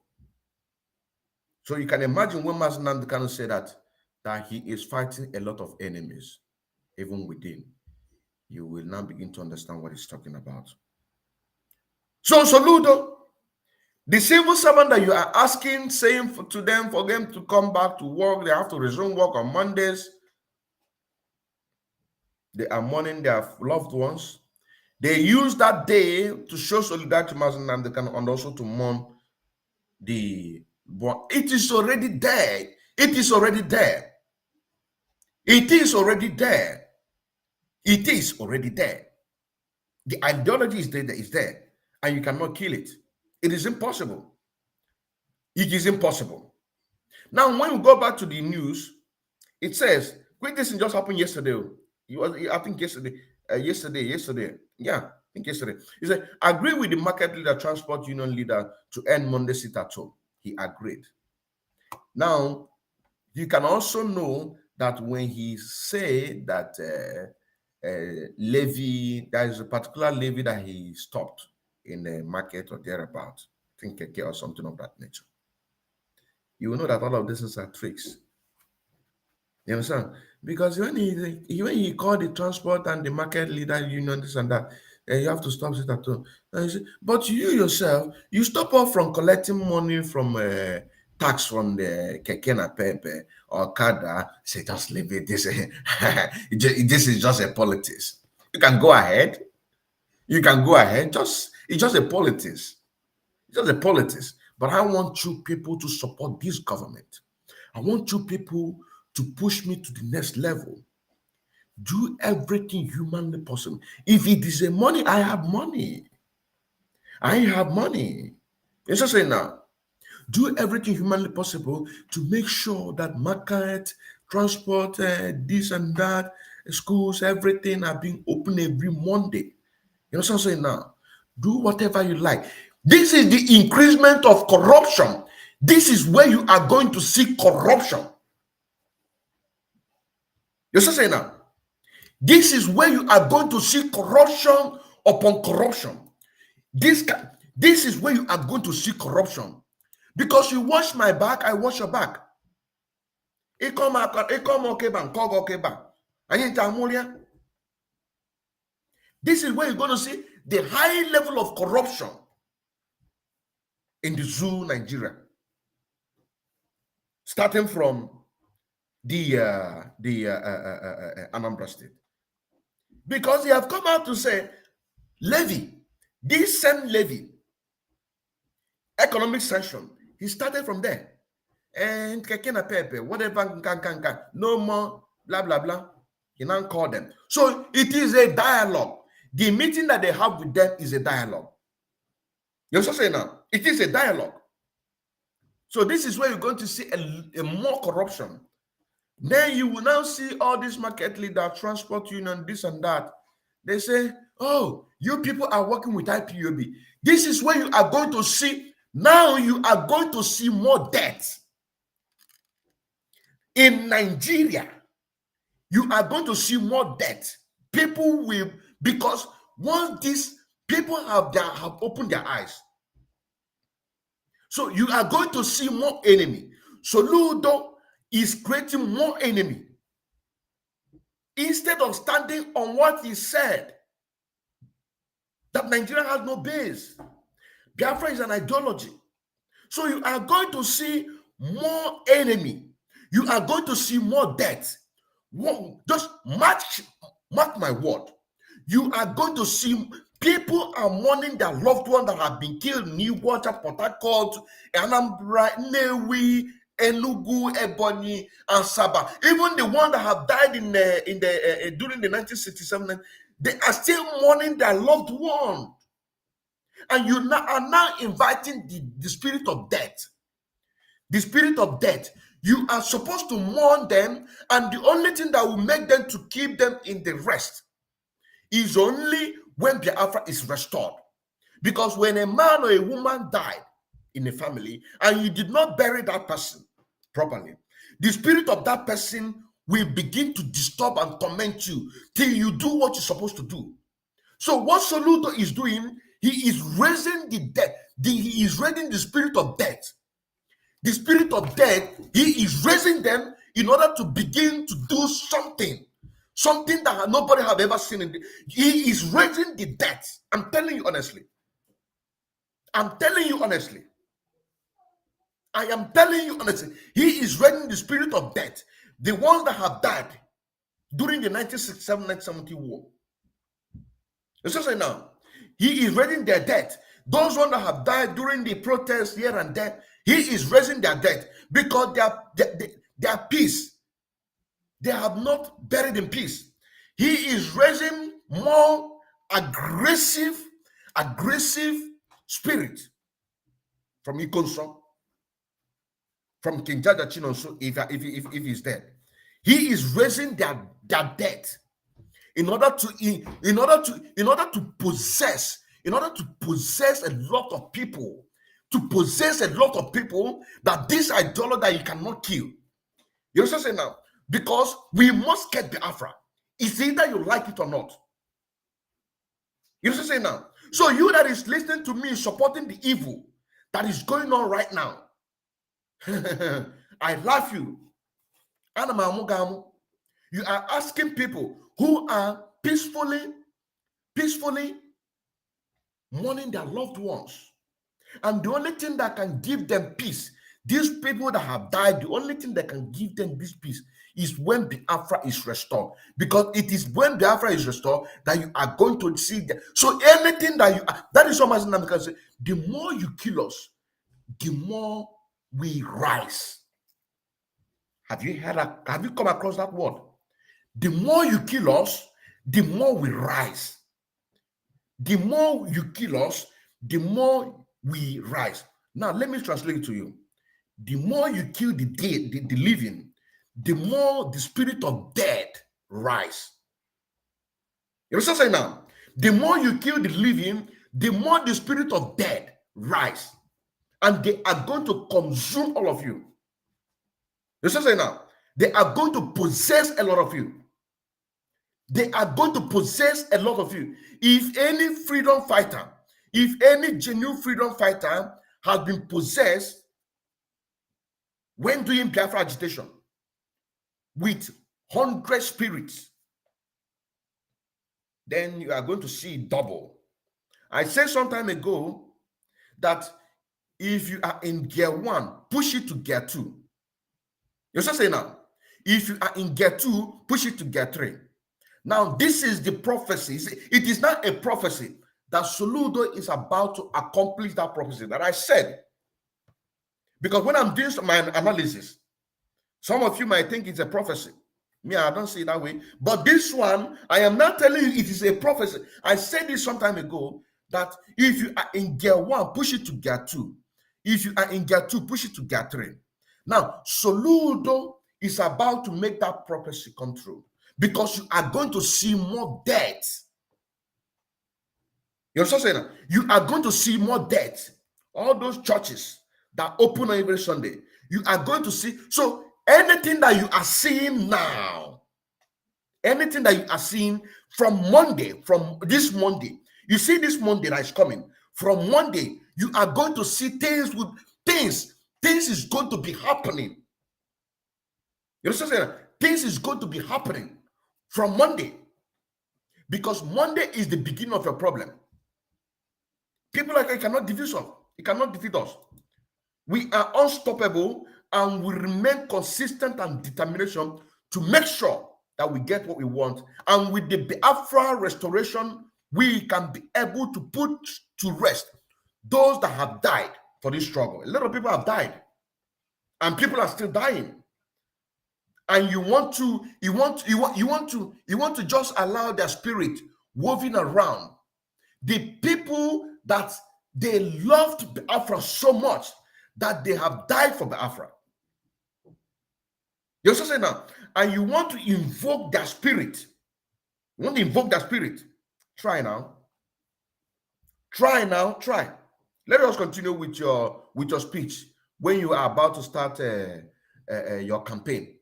So you can imagine when Master Nnamdi say that he is fighting a lot of enemies, even within. You will now begin to understand what he's talking about. So Soludo, the civil servant that you are asking, saying to them for them to come back to work, they have to resume work on Mondays. They are mourning their loved ones. They use that day to show solidarity to Master Nnamdi and also to mourn the one. It is already there. It is already there. It is already there. It is already there. The ideology is there, and you cannot kill it. It is impossible. It is impossible. Now, when we go back to the news, it says, quick, this just happened yesterday. I think yesterday. Yeah, I think yesterday. He said, agree with the market leader, transport union leader to end Monday sit at home. He agreed. Now, you can also know that when he say that levy, there is a particular levy that he stopped in the market or thereabout, I think Keke or something of that nature. You will know that all of this is a tricks. You understand? Because when he called the transport and the market leader union, this and that, you have to stop it at home. And you say, but you yourself, you stop off from collecting money from tax from the Kekena Pepe or Kada, say just leave it. This, this is just a politics. You can go ahead. You can go ahead. It's just a politics. It's just a politics. But I want you people to support this government. I want you people to push me to the next level. Do everything humanly possible. If it is a money, I have money. I have money. It's just saying now. Do everything humanly possible to make sure that market, transport, this and that, schools, everything are being open every Monday. You know what I'm saying now? Do whatever you like. This is the increasement of corruption. This is where you are going to see corruption. You know what I'm saying now? This is where you are going to see corruption upon corruption. This is where you are going to see corruption. Because you wash my back, I wash your back. This is where you're going to see the high level of corruption in the zoo, Nigeria. Starting from the Anambra State. Because they have come out to say, levy, this same levy, economic sanction, he started from there. And Kekena Pepe, whatever, no more, blah, blah, blah. He now called them. So it is a dialogue. The meeting that they have with them is a dialogue. You also say now, it is a dialogue. So this is where you're going to see a more corruption. Then you will now see all these market leaders, transport union, this and that. They say, oh, you people are working with IPOB. This is where you are going to see, now you are going to see more debt. In Nigeria, you are going to see more debt. People will, because once these people have opened their eyes, so you are going to see more enemy. So Ludo is creating more enemy. Instead of standing on what he said, that Nigeria has no base. Biafra is an ideology. So you are going to see more enemy. You are going to see more death. Just mark my word. You are going to see people are mourning their loved ones that have been killed in New Water, Port Harcourt, Anambra, Newi, Enugu, Ebonyi, and Sabah. Even the ones that have died during the 1967, they are still mourning their loved one. And you are now inviting the spirit of death. The spirit of death. You are supposed to mourn them, and the only thing that will make them to keep them in the rest is only when Biafra is restored. Because when a man or a woman died in a family and you did not bury that person properly, the spirit of that person will begin to disturb and torment you till you do what you're supposed to do. So what Soludo is doing, he is raising the dead. He is raising the spirit of death. The spirit of death, he is raising them in order to begin to do something that nobody have ever seen. He is raising the dead. I'm telling you honestly. I'm telling you honestly. I am telling you honestly. He is raising the spirit of death. The ones that have died during the 1967-1970 war. Let's just say now, he is raising their death. Those ones that have died during the protests here and there, he is raising their death because they are peace. They have not buried in peace. He is raising more aggressive spirit from Ikonso, from King Jaja Chinonso, if he's dead. He is raising their death in order to possess a lot of people, that this idol that you cannot kill. You understand saying now? Because we must get Biafra. It's either you like it or not. You understand saying now? So you that is listening to me supporting the evil that is going on right now, I love you. You are asking people who are peacefully mourning their loved ones. And the only thing that can give them peace, These people that have died, the only thing that can give them this peace is when Biafra is restored. Because it is when Biafra is restored that you are going to see them. So anything that you that is what I'm going to say. The more you kill us, the more we rise. Have you come across that word? The more you kill us, the more we rise. The more you kill us, the more we rise. Now, let me translate it to you. The more you kill the dead, the living, the more the spirit of death rise. You understand what I'm saying now? The more you kill the living, the more the spirit of death rise. And they are going to consume all of you. You understand what I'm saying now? They are going to possess a lot of you. They are going to possess a lot of you. If any freedom fighter, if any genuine freedom fighter has been possessed when doing Biafra agitation with 100 spirits, then you are going to see double. I said some time ago that if you are in gear 1, push it to gear 2. You just say now, if you are in gear 2, push it to gear 3. Now, this is the prophecy. It is not a prophecy that Soludo is about to accomplish that prophecy that I said. Because when I'm doing my analysis, some of you might think it's a prophecy. Me, I don't see it that way. But this one, I am not telling you it is a prophecy. I said this some time ago that if you are in gear 1, push it to gear 2. If you are in gear 2, push it to gear 3. Now, Soludo is about to make that prophecy come true because you are going to see more death. You understand what I'm saying? You are going to see more death. All those churches that open on every Sunday, you are going to see. So anything that you are seeing now, anything that you are seeing from Monday, from this Monday, you see this Monday that is coming. From Monday, you are going to see things with things. Things is going to be happening. You understand what I'm saying? Things is going to be happening from Monday. Because Monday is the beginning of your problem. People like you cannot defeat us. You cannot defeat us. We are unstoppable and we remain consistent and determination to make sure that we get what we want. And with the Biafra restoration, we can be able to put to rest those that have died for this struggle. A lot of people have died, and people are still dying. And you want to just allow their spirit woven around the people that they loved Biafra so much that they have died for Biafra. You also say now, and you want to invoke their spirit. You want to invoke their spirit. Try now. Try now. Try. Let us continue with your speech when you are about to start your campaign.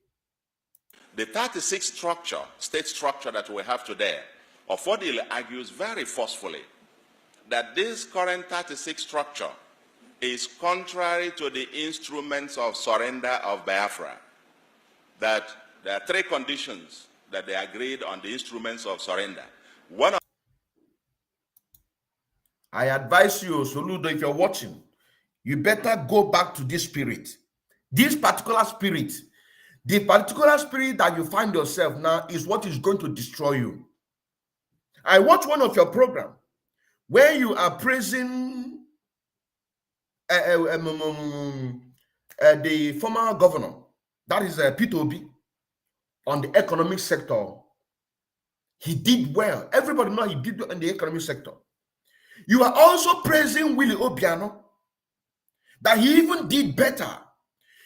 The 36 structure, state structure that we have today, Ofodile argues very forcefully that this current 36 structure is contrary to the instruments of surrender of Biafra, that there are 3 conditions that they agreed on the instruments of surrender. One of I advise you, Soludo, if you're watching, you better go back to this spirit. This particular spirit, the particular spirit that you find yourself now is what is going to destroy you. I watched one of your programs where you are praising the former governor, that is Peter Obi, on the economic sector. He did well. Everybody knows he did well in the economic sector. You are also praising Willie Obiano, that he even did better.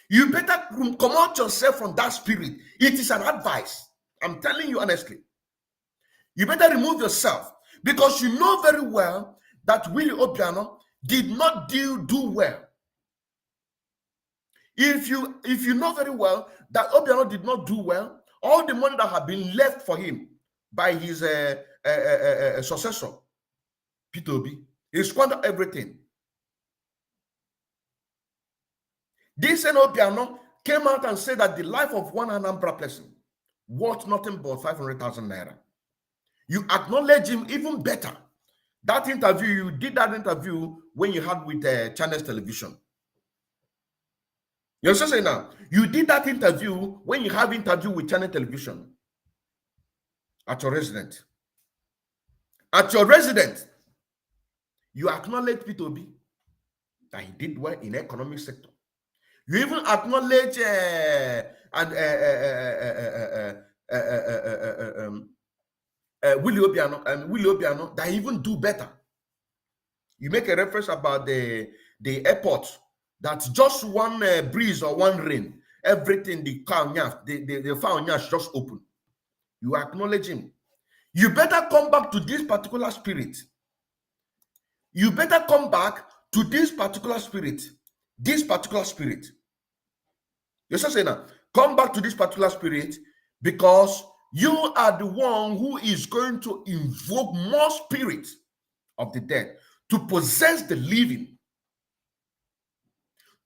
You better come out yourself from that spirit. It is an advice. I'm telling you honestly. You better remove yourself because you know very well that Willie Obiano did not do well. If you know very well that Obiano did not do well, all the money that had been left for him by his successor, Peter Obi, he squandered everything. This Obiano came out and said that the life of one Anambra person worth nothing but 500,000 naira. You acknowledge him even better. That interview, you did that interview when you had with Channels Television. You understand saying now? You did that interview when you have interview with channel television at your resident. At your resident, you acknowledge P2B that he did well in the economic sector. You even acknowledge Willie Obiano that he even do better. You make a reference about the airport that just one breeze or one rain, everything the fire just open. You acknowledge him. You better come back to this particular spirit. You better come back to this particular spirit. This particular spirit. You're just saying now, come back to this particular spirit because you are the one who is going to invoke more spirits of the dead to possess the living.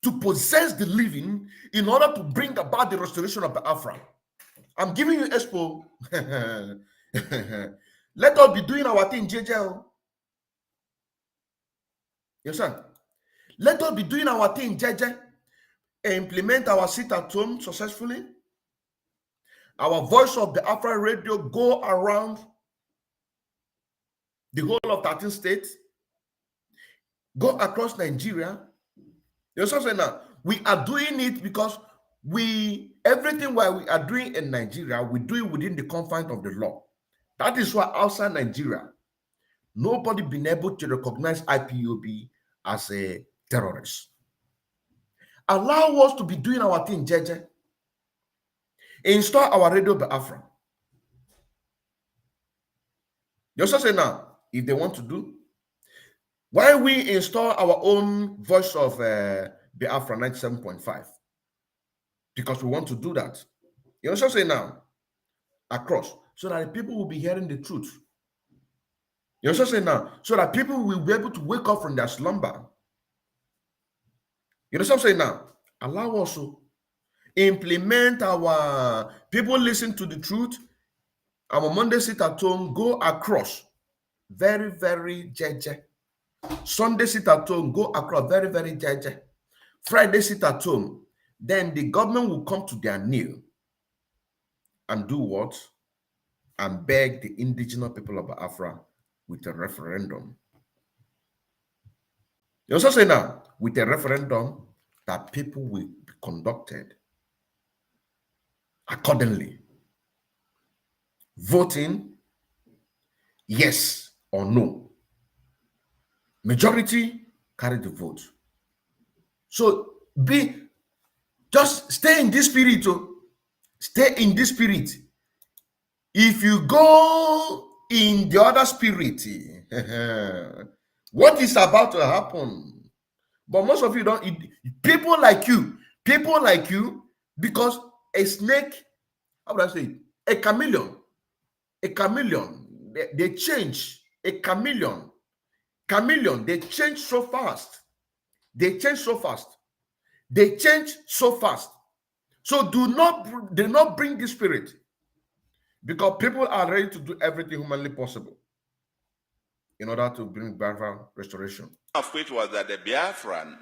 To possess the living in order to bring about the restoration of Biafra. I'm giving you expo. Let us be doing our thing, JJ. You understand? Let us be doing our thing, JJ. Implement our sit at home successfully. Our voice of the Afro radio go around the whole of 13 states, go across Nigeria. You understand now? We are doing it because everything while we are doing in Nigeria, we do it within the confines of the law. That is why outside Nigeria, nobody been able to recognize IPOB as a terrorist. Allow us to be doing our thing, JJ. Install our radio Biafra. You also say now, if they want to do, why we install our own voice of Biafra 97.5? Because we want to do that. You also say now, across, so that people will be hearing the truth. You also say now, so that people will be able to wake up from their slumber. You know what I'm saying now? Allow us to implement our people listen to the truth. Our Monday sit at home, go across. Very, very jeje. Sunday sit at home, go across. Very, very jeje. Friday sit at home. Then the government will come to their knee and do what? And beg the indigenous people of Biafra with a referendum. You also say now, with a referendum, that people will be conducted accordingly. Voting yes or no. Majority carry the vote. So just stay in this spirit. Stay in this spirit. If you go in the other spirit, what is about to happen? But most of you don't. People like you, because a snake, how would I say it? A chameleon, they change. A chameleon, they change so fast. They change so fast. So do not bring the spirit, because people are ready to do everything humanly possible in order to bring Biafra restoration. Of which was that the Biafrans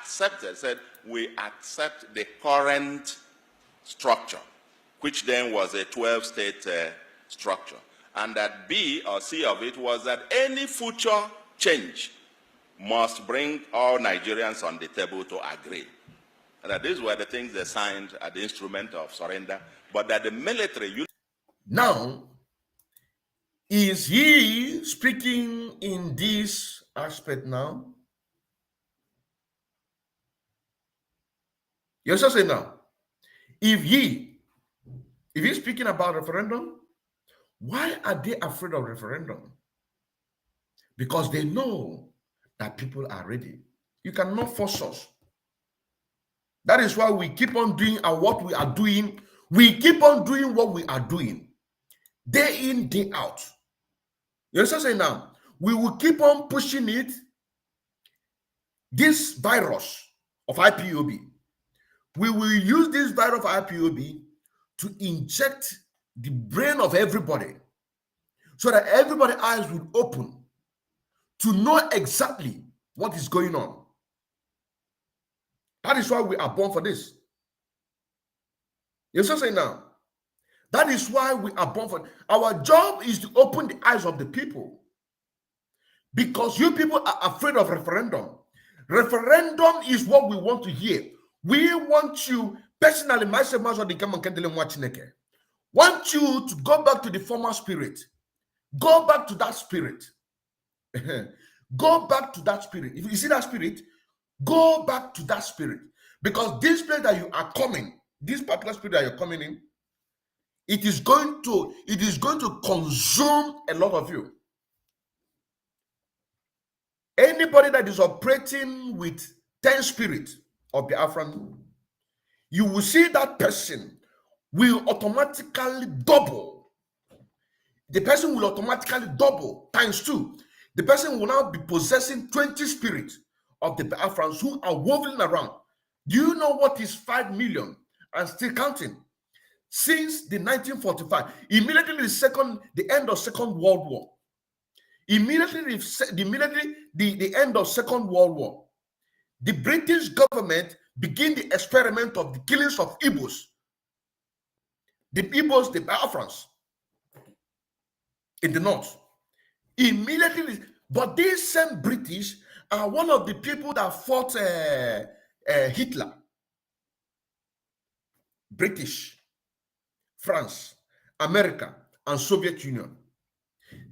said, we accept the current structure, which then was a 12-state structure. And that B or C of it was that any future change must bring all Nigerians on the table to agree. And that these were the things they signed at the instrument of surrender, but that the military... Now, is he speaking in this aspect now? You also say now, if he's speaking about referendum, why are they afraid of referendum? Because they know that people are ready. You cannot force us. That is why we keep on doing what we are doing. We keep on doing what we are doing, day in, day out. You understand saying now? We will keep on pushing it. This virus of IPOB, we will use this virus of IPOB to inject the brain of everybody, so that everybody's eyes will open to know exactly what is going on. That is why we are born for this. You see now? That is why we are born for. Our job is to open the eyes of the people. Because you people are afraid of referendum. Referendum is what we want to hear. We want you, personally, myself, want you to go back to the former spirit. Go back to that spirit. Go back to that spirit. If you see that spirit, go back to that spirit. Because this place that you are coming, this particular spirit that you're coming in, it is going to consume a lot of you. Anybody that is operating with 10 spirit of the Biafran, you will see that person will automatically double. The person will automatically double times 2. The person will now be possessing 20 spirits of the Biafrans who are woven around. Do you know what is 5 million and still counting? Since the 1945, immediately the end of Second World War, immediately the end of Second World War, the British government began the experiment of the killings of Igbos. The Igbos, the Biafrans in the north. Immediately, but these same British are one of the people that fought Hitler. British, France, America, and Soviet Union.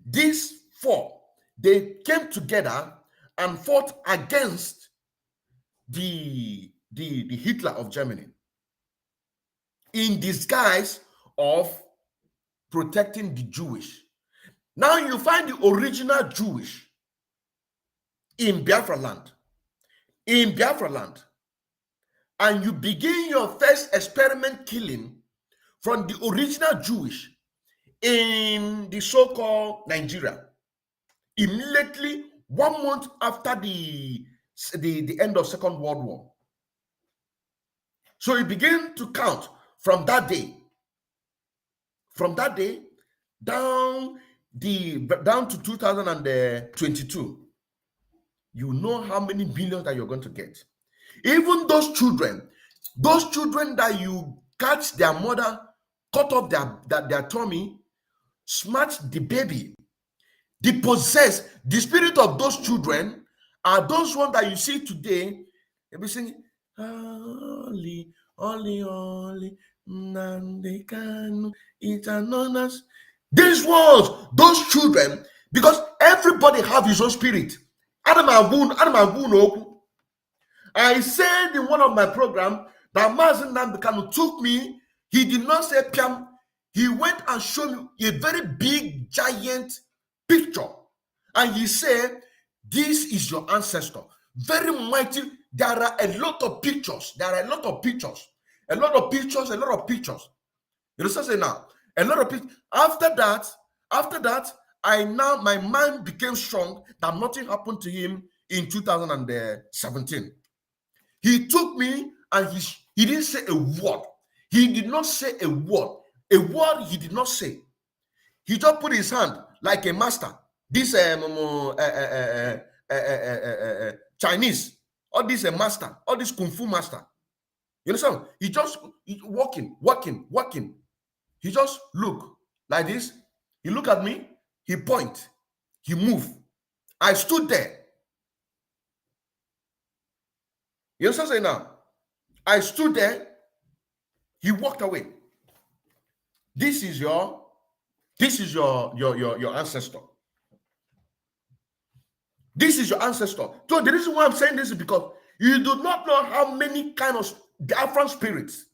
These 4, they came together and fought against the Hitler of Germany in disguise of protecting the Jewish. Now you find the original Jewish in Biafra land. In Biafra land. And you begin your first experiment killing from the original Jewish in the so-called Nigeria. Immediately 1 month after the end of Second World War. So you begin to count from that day. From that day down to 2022. You know how many billions that you're going to get. Even those children that you catch their mother, cut off their tummy, smash the baby, the spirit of those children are those ones that you see today. They'll be singing, Oli, Oli, Oli, Nandekanu, Itanonas. These ones, those children, because everybody have his own spirit. I said in one of my programs that Mazen Nambekanu took me, he did not say Piam, he went and showed me a very big, giant picture. And he said, this is your ancestor. Very mighty. There are a lot of pictures. A lot of pictures. You know what I'm saying now? A lot of pictures. After that, my mind became strong that nothing happened to him in 2017. He took me and he didn't say a word. He did not say a word. A word he did not say. He just put his hand like a master. This Chinese, all this master, all this kung fu master. You understand? He just walking. He just look like this. He look at me. He point. He move. I stood there. You understand? Say now. I stood there. He walked away. This is your ancestor. This is your ancestor. So the reason why I'm saying this is because you do not know how many kind of different spirits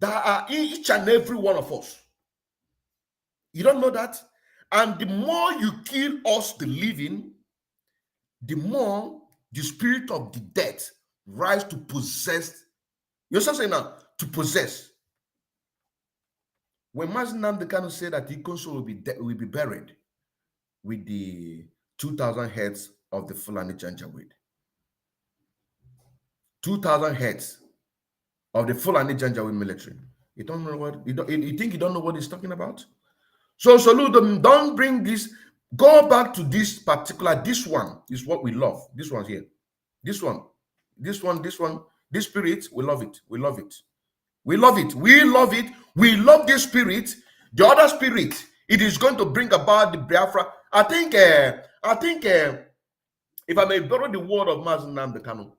that are in each and every one of us. You don't know that? And the more you kill us, the living, the more the spirit of the dead rise to possess. You're saying now, to possess. When Mazen Namdekanu said that Ikonso will be buried with the 2,000 heads of the Fulani Janjaweed. 2,000 heads of the Fulani Janjaweed military. You don't know what you think you don't know what he's talking about? So Salud, don't bring this. Go back to this particular. This one is what we love. This one here. This one. This spirit, we love it. We love it. We love it. We love it. We love this spirit. The other spirit, it is going to bring about the Biafra. I think, if I may borrow the word of Mazen Nambekano,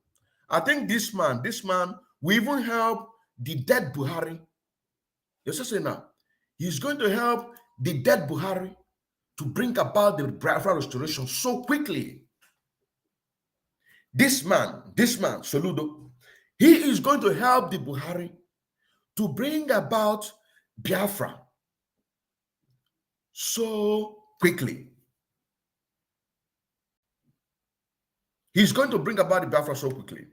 I think this man will even help the dead Buhari. You see now, he's going to help the dead Buhari to bring about the Biafra restoration so quickly. This man, Soludo, he is going to help the Buhari to bring about Biafra so quickly. He's going to bring about the Biafra so quickly.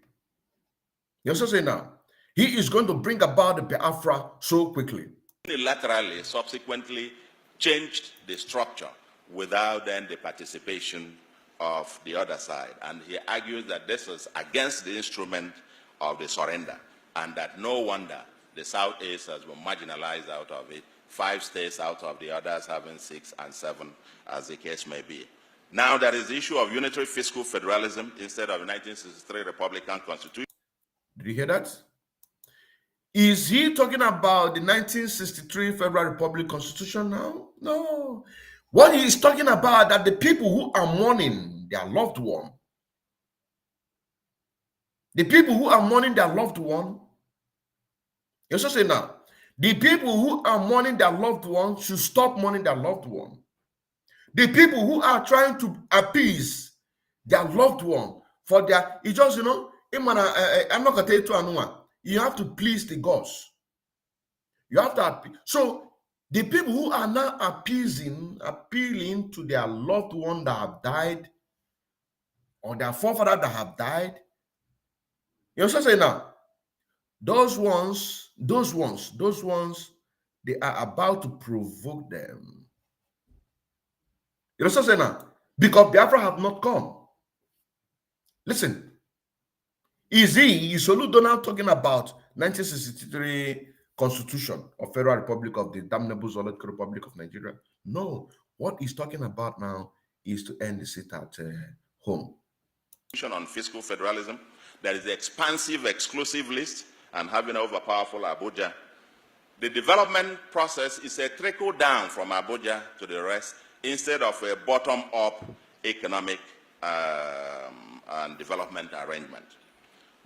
You also say now, he is going to bring about the Biafra so quickly. Unilaterally, subsequently changed the structure without then the participation of the other side. And he argues that this is against the instrument of the surrender, and that no wonder the Southeast has been marginalized out of it, 5 states out of the others having 6 and 7, as the case may be. Now there is the issue of unitary fiscal federalism instead of the 1963 Republican Constitution. Did you hear that? Is he talking about the 1963 Federal Republic Constitution now? No. What he is talking about, that the people who are mourning their loved one, the people who are mourning their loved one, you also say now, the people who are mourning their loved one should stop mourning their loved one. The people who are trying to appease their loved one for their, it's just, I'm not going to tell you to anyone. You have to please the gods. You have to appeal. So the people who are now appealing to their loved one that have died, or their forefather that have died, you also say now, those ones, they are about to provoke them. You also say now, because Biafra have not come. Listen, is Soludo now talking about 1963 Constitution of Federal Republic of the Damnable Zoological Republic of Nigeria? No. What he's talking about now is to end the sit at home. On fiscal federalism, there is the expansive exclusive list and having overpowerful Abuja. The development process is a trickle down from Abuja to the rest instead of a bottom-up economic and development arrangement.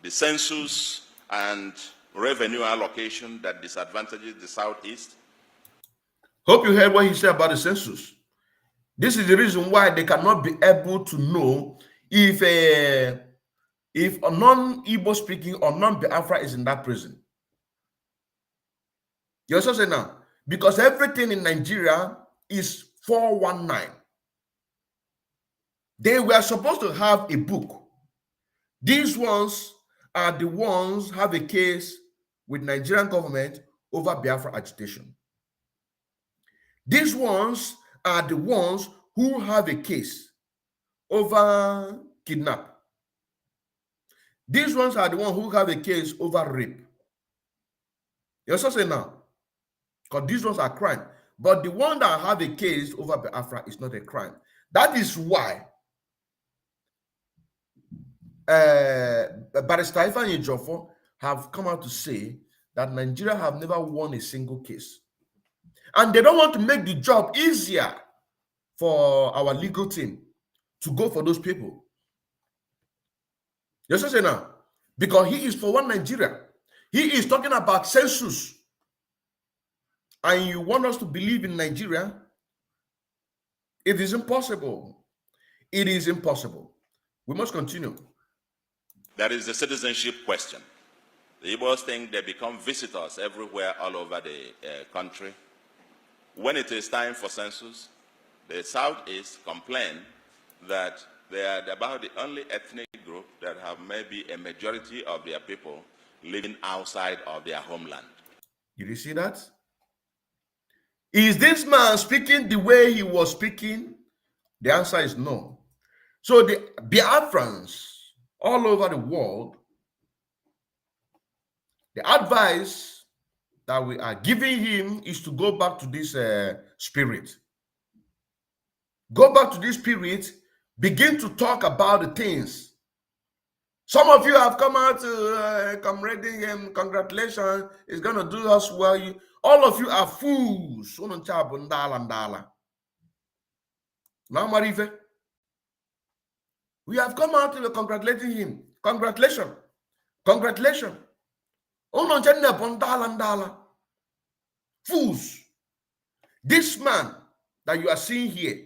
The census and revenue allocation that disadvantages the Southeast. Hope you heard what he said about the census. This is the reason why they cannot be able to know if a non-Igbo speaking or non-Biafra is in that prison. You also say now, because everything in Nigeria is 419. They were supposed to have a book. These ones are the ones have a case with Nigerian government over Biafra agitation. These ones are the ones who have a case over kidnap. These ones are the ones who have a case over rape. You also say now, because these ones are crime. But the one that have a case over Biafra is not a crime. That is why Barrister Ifeanyi Ejiofor have come out to say that Nigeria have never won a single case. And they don't want to make the job easier for our legal team to go for those people. You say now, because he is for one Nigeria. He is talking about census. And you want us to believe in Nigeria? It is impossible. It is impossible. We must continue. There is the citizenship question. The Igbos think they become visitors everywhere all over the country. When it is time for census, the Southeast complain that they are about the only ethnic group that have maybe a majority of their people living outside of their homeland. Did you see that? Is this man speaking the way he was speaking? The answer is no. So the Biafrans all over the world, the advice that we are giving him is to go back to this spirit. Go back to this spirit, begin to talk about the things Some of you have come out to comrading him. Congratulations. It's going to do us well. All of you are fools. Now, Marife, we have come out to congratulating him. Congratulations. Congratulations. Fools. This man that you are seeing here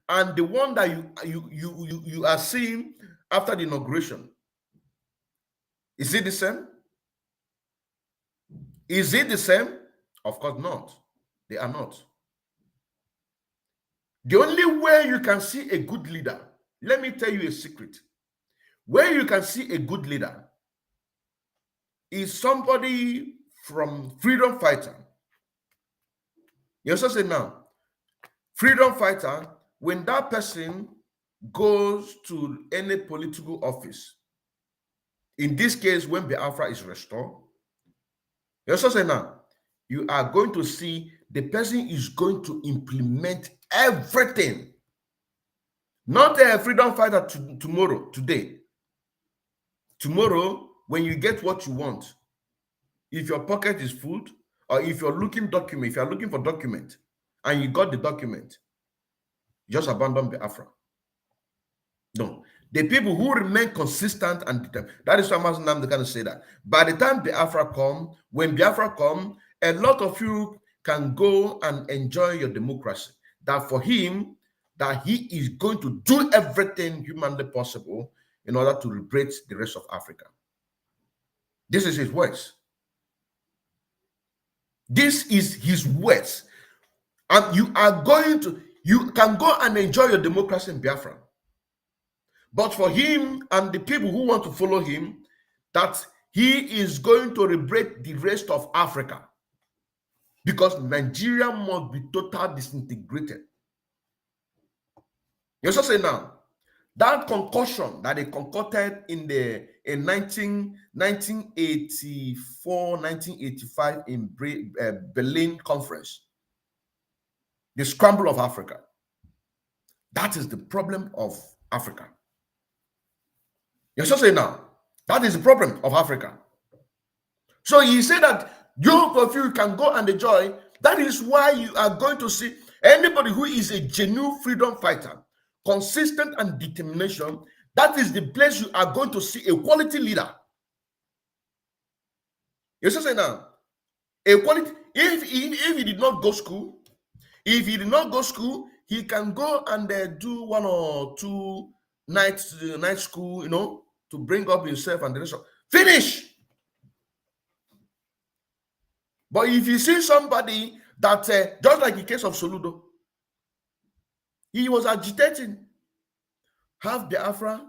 and the one that you are seeing after the inauguration, is it the same? Is it the same? Of course not. They are not. The only way you can see a good leader, let me tell you a secret. Where you can see a good leader is somebody from freedom fighter. You also say now, freedom fighter, when that person goes to any political office, in this case, when Biafra is restored, you also say now, you are going to see the person is going to implement everything. Not a freedom fighter today. Tomorrow, when you get what you want, if your pocket is full, or if you're looking for document, and you got the document, just abandon Biafra. No. The people who remain consistent and determined, that is why I'm going to say that. By the time Biafra come, when Biafra come, a lot of you can go and enjoy your democracy. That for him, that he is going to do everything humanly possible in order to liberate the rest of Africa. This is his words. This is his words. And you can go and enjoy your democracy in Biafra. But for him and the people who want to follow him, that he is going to liberate the rest of Africa. Because Nigeria must be totally disintegrated. You also say now, that concussion that they concocted in 1984, 1985 in Berlin conference, the scramble of Africa, that is the problem of Africa. You also say now, that is the problem of Africa. So he said that you of you can go and enjoy. That is why you are going to see anybody who is a genuine freedom fighter, consistent and determination. That is the place you are going to see a quality leader. You say now, a quality. If he did not go school, he can go and do 1 or 2 night school, to bring up himself and the rest of finish. But if you see somebody that, just like the case of Soludo, he was agitating, half Biafra,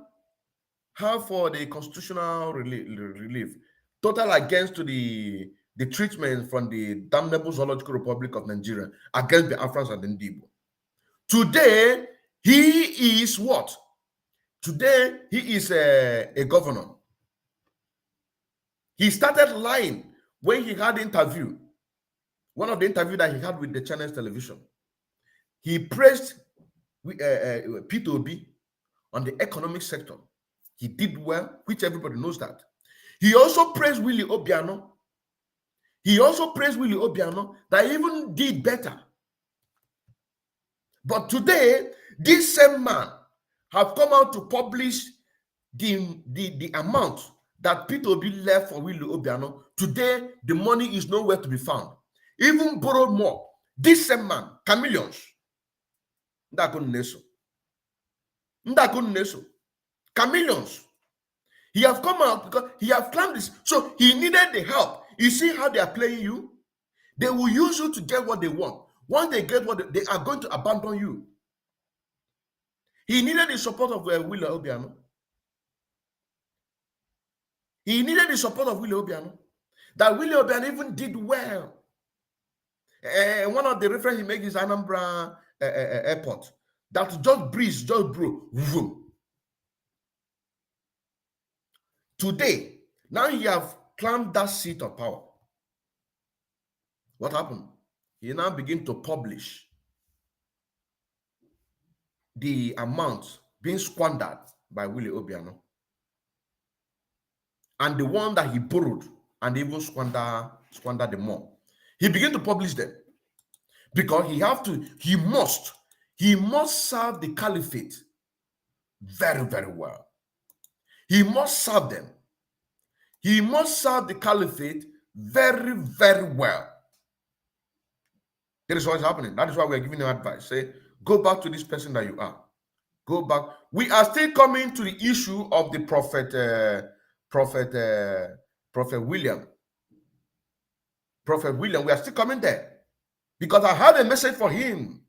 half for the constitutional relief, total against to the treatment from the damnable Zoological Republic of Nigeria against the Biafrans and the Ndibo. Today, he is what? Today, he is a governor. He started lying when he had interview. One of the interviews that he had with the Chinese television. He praised P2B on the economic sector. He did well, which everybody knows that. He also praised Willie Obiano. That even did better. But today, this same man have come out to publish the amount that P2B left for Willie Obiano. Today, the money is nowhere to be found. Even borrowed more. This same man, chameleons. Chameleons. He have come out because he have claimed this. So he needed the help. You see how they are playing you? They will use you to get what they want. Once they get what they are going to abandon you. He needed the support of Willie Obiano. That Willie Obiano even did well. One of the reference he makes is Anambra airport. That just broke. Today, now he have claimed that seat of power. What happened? He now begin to publish the amount being squandered by Willie Obiano. and the one that he borrowed and even squander the more. He began to publish them because he must serve the caliphate very, very well. He must serve them. He must serve the caliphate very, very well. That is what is happening. That is why we are giving you advice. Say, go back to this person that you are. Go back. We are still coming to the issue of the Prophet William. Prophet William, we are still coming there because I have a message for him.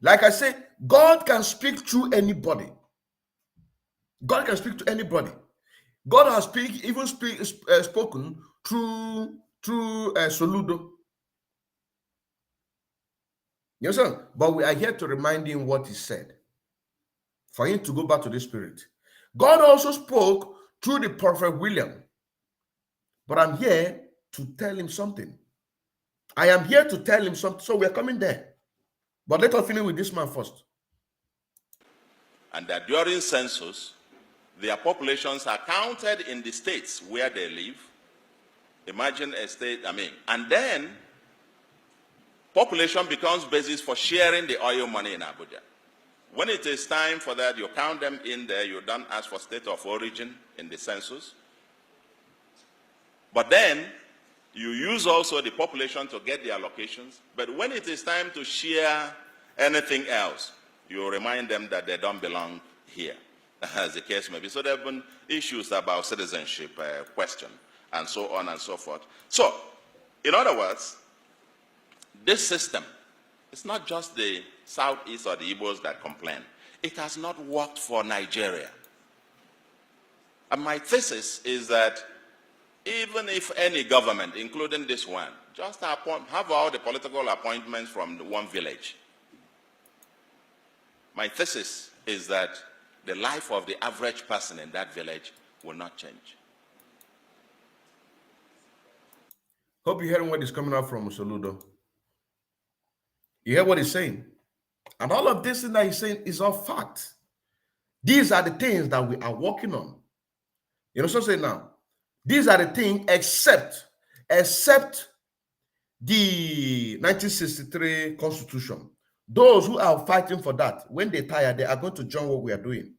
Like I said, God can speak through anybody. God can speak to anybody. God has spoken through Soludo. You understand? But we are here to remind him what he said, for him to go back to the Spirit. God also spoke through the Prophet William, but I'm here to tell him something. I am here to tell him something. So we're coming there. But let us finish with this man first. And that during census, their populations are counted in the states where they live. Imagine a state, and then population becomes basis for sharing the oil money in Abuja. When it is time for that, you count them in there. You don't ask for state of origin in the census. But then you use also the population to get the allocations. But when it is time to share anything else, you remind them that they don't belong here, as the case may be. So there have been issues about citizenship question and so on and so forth. So, in other words, this system, it's not just the Southeast or the Igbos that complain. It has not worked for Nigeria. And my thesis is that even if any government, including this one, just have all the political appointments from one village, my thesis is that the life of the average person in that village will not change. Hope you're hearing what is coming out from Soludo. You hear what he's saying? And all of this thing that he's saying is all fact. These are the things that we are working on. You know, so say now, these are the things except the 1963 Constitution. Those who are fighting for that, when they tire, they are going to join what we are doing.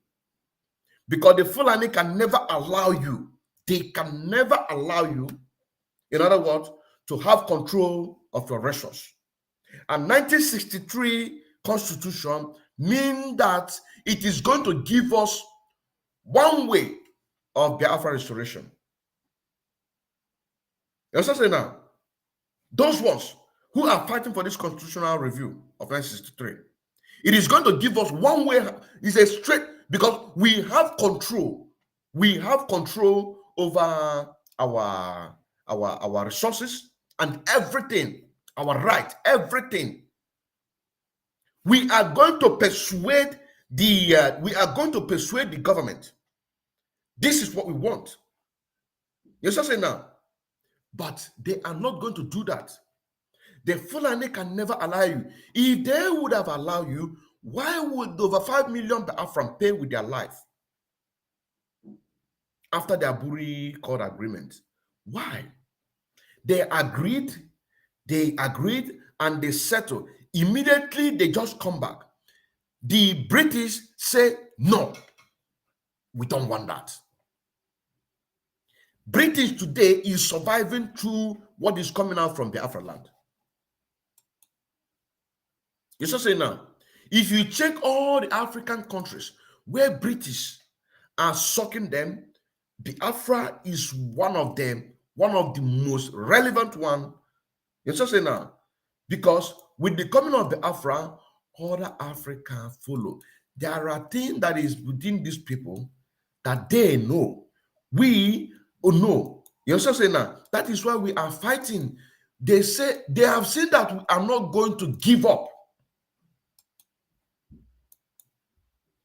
Because the Fulani can never allow you, they can never allow you, in other words, to have control of your resource. And 1963 Constitution means that it is going to give us one way of Biafra restoration. You understand now? Those ones who are fighting for this constitutional review of 1963, it is going to give us one way. It's a straight, because we have control. We have control over our resources and everything, our right, everything. We are going to persuade the government. This is what we want. You understand now? But they are not going to do that. The Fulani can never allow you. If they would have allowed you, why would over 5 million Biafran pay with their life after the Aburi Court agreement? Why? They agreed, and they settled. Immediately, they just come back. The British say, no, we don't want that. British today is surviving through what is coming out from the Biafra land. You should say now, if you check all the African countries where British are sucking them, Biafra is one of them, one of the most relevant one. You should say now, because with the coming of Biafra, other Africa follow. There are things that is within these people that they know. We know. You should say now, that is why we are fighting. They say they have said that we are not going to give up.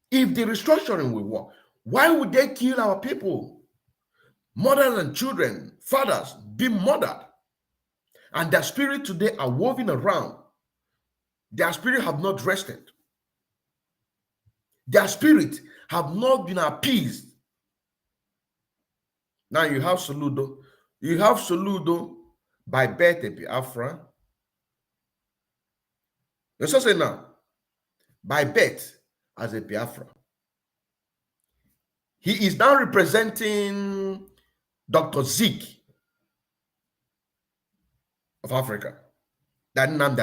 If the restructuring will work, why would they kill our people? Mothers and children, fathers being murdered. And their spirit today are woven around. Their spirit have not rested. Their spirit have not been appeased. Now you have Soludo. You have Soludo by birth a Biafra. You also say now, by birth as a Biafra. He is now representing Dr. Zeke of Africa. That Nnamdi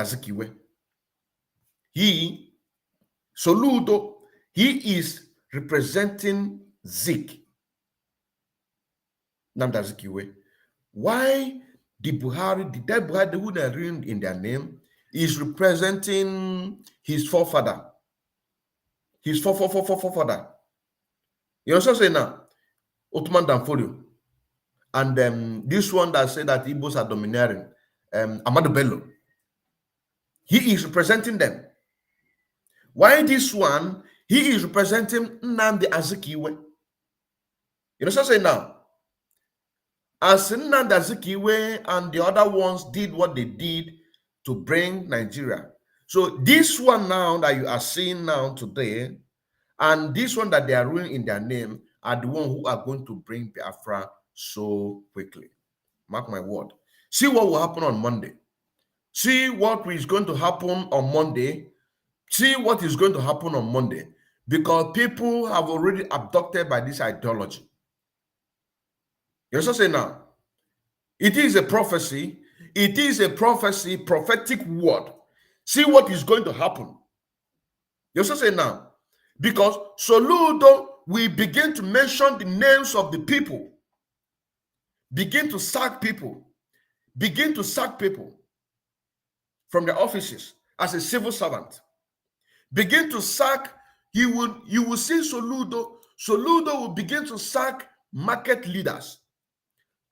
Azikiwe. Soludo, he is representing Zeke. Nnamdi Azikiwe. Why the dead Buhari who they are in their name is representing his forefather. His forefather. You also say now, Ottoman Danfodio. And this one that said that Igbos are domineering, Amadu Bello. He is representing them. Why this one? He is representing Nnamdi Azikiwe. You know, so say now, as Nnamdi Azikiwe and the other ones did what they did to bring Nigeria. So this one now that you are seeing now today, and this one that they are ruining in their name, are the one who are going to bring Biafra so quickly. Mark my word. See what will happen on Monday. See what is going to happen on Monday. See what is going to happen on Monday. Because people have already abducted by this ideology. You also say now, it is a prophecy. It is a prophecy, prophetic word. See what is going to happen. You also say now, because Soludo will begin to mention the names of the people, begin to sack people from their offices as a civil servant. Begin to sack, you will see Soludo will begin to sack market leaders,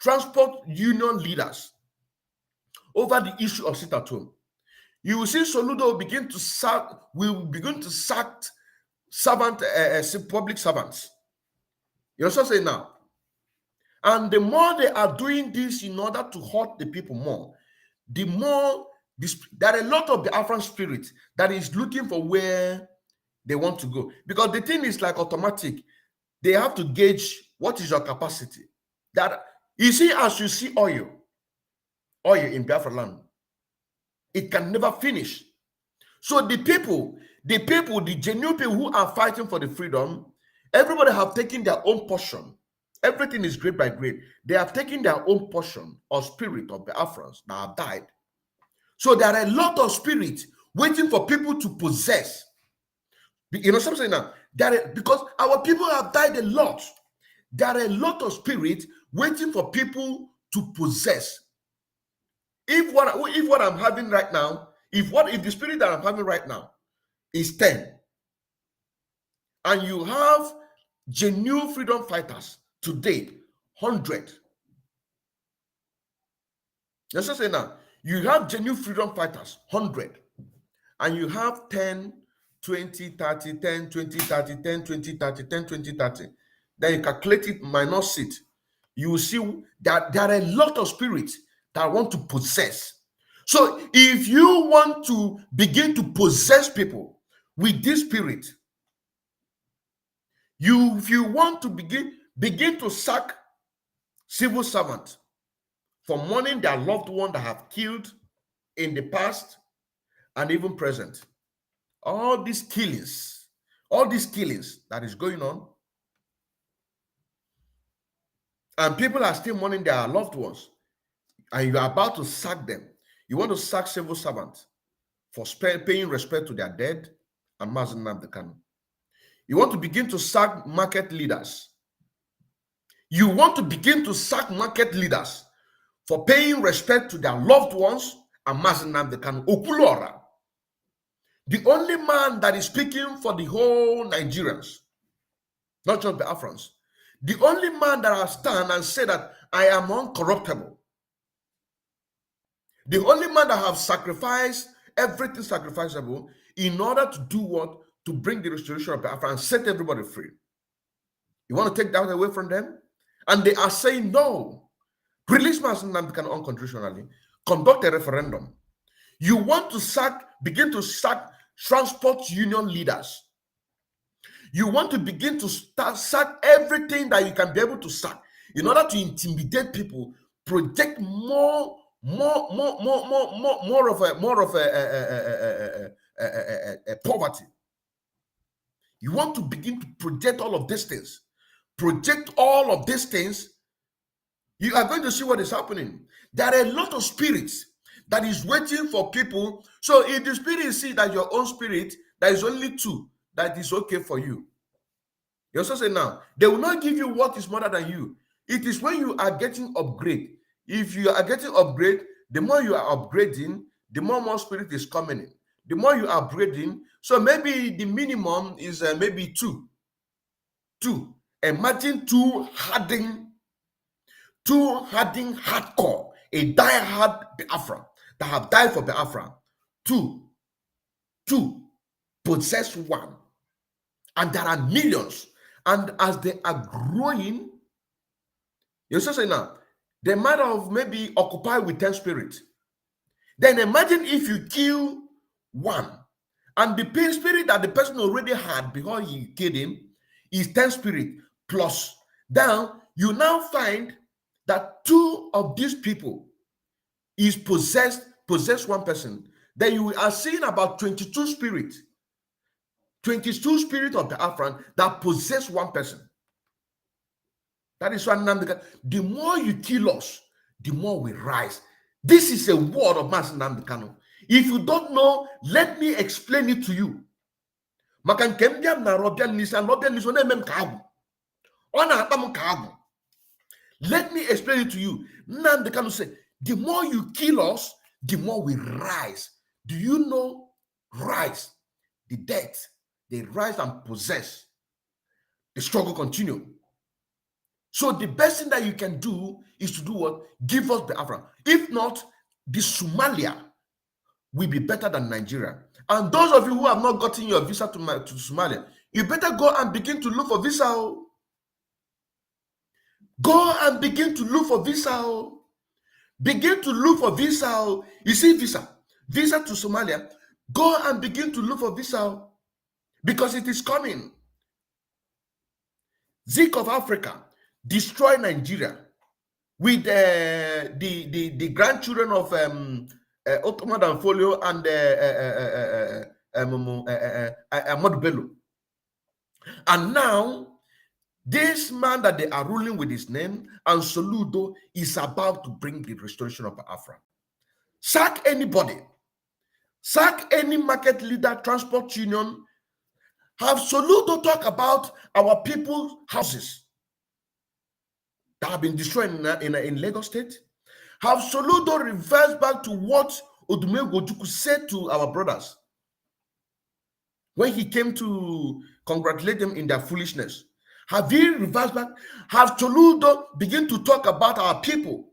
transport union leaders over the issue of sit-at-home. You will see Soludo will begin to sack public servants. You also say now. And the more they are doing this in order to hurt the people more, the more there are a lot of the Afran spirit that is looking for where they want to go. Because the thing is like automatic. They have to gauge what is your capacity. That you see, as you see oil in Biafra land, it can never finish. So the genuine people who are fighting for the freedom, everybody have taken their own portion. Everything is grade by grade. They have taken their own portion of spirit of the Biafrans that have died. So there are a lot of spirits waiting for people to possess. You know something now? Because our people have died a lot. There are a lot of spirits waiting for people to possess. If what I'm having right now, if the spirit that I'm having right now is 10, and you have genuine freedom fighters today, 100. Let's just say now, you have genuine freedom fighters, 100, and you have 10, 20, 30, 10, 20, 30, 10, 20, 30, 10, 20, 30. Then you calculate it minus it. You will see that there are a lot of spirits that want to possess. So if you want to begin to possess people with this spirit, if you want to begin to sack civil servants for mourning their loved one that have killed in the past and even present. All these killings that is going on, and people are still mourning their loved ones, and you are about to sack them. You want to sack civil servants for paying respect to their dead and Mazi Nnamdi Kanu. You want to begin to sack market leaders. You want to begin to sack market leaders for paying respect to their loved ones and Mazi Nnamdi Kanu. Okulora, the only man that is speaking for the whole Nigerians, not just the Afrans, the only man that has stand and said that I am uncorruptible, the only man that have sacrificed everything sacrificable in order to do what? To bring the restoration of Biafra and set everybody free. You want to take that away from them? And they are saying no. Release Mazi Nnamdi Kanu unconditionally. Conduct a referendum. You want to begin to sack transport union leaders. You want to begin to sack everything that you can be able to sack. in order to intimidate people, project more of a poverty. You want to begin to project all of these things. Project all of these things. You are going to see what is happening. There are a lot of spirits that is waiting for people. So if the spirit see that your own spirit, there is only two that is okay for you. You also say now, they will not give you what is more than you. It is when you are getting upgrade. If you are getting upgrade, the more you are upgrading, the more spirit is coming in. The more you are upgrading, so maybe the minimum is maybe two. Imagine two hardened hardcore, a die-hard Biafra that have died for Biafra. Two possess one. And there are millions. And as they are growing, you say now, they might have maybe occupied with 10 spirits. Then imagine if you kill one, and the pain spirit that the person already had before he killed him is 10 spirit plus. Then you now find that two of these people is possess one person. Then you are seeing about 22 spirits. 22 spirits of the Afran that possess one person. That is why the more you kill us, the more we rise. This is a word of Master Nnamdi Kanu. If you don't know, let me explain it to you. Let me explain it to you. Nnamdi Kanu said, the more you kill us, the more we rise. Do you know rise? The death, they rise and possess. The struggle continue. So the best thing that you can do is to do what? Give us Biafra. If not, the Somalia will be better than Nigeria. And those of you who have not gotten your visa to Somalia, you better go and begin to look for visa. Go and begin to look for visa. Begin to look for visa. You see visa to Somalia. Go and begin to look for visa because it is coming. Zik of Africa destroy Nigeria with the grandchildren of Ottoman Danfolio and Ahmadu Bello. And now, this man that they are ruling with his name, and Soludo, is about to bring the restoration of Biafra. Sack anybody. Sack any market leader, transport union. Have Soludo talk about our people's houses that have been destroyed in Lagos State. Have Soludo reverse back to what Odumegwu Ojukwu said to our brothers when he came to congratulate them in their foolishness. Have he reversed back? Have Soludo begin to talk about our people?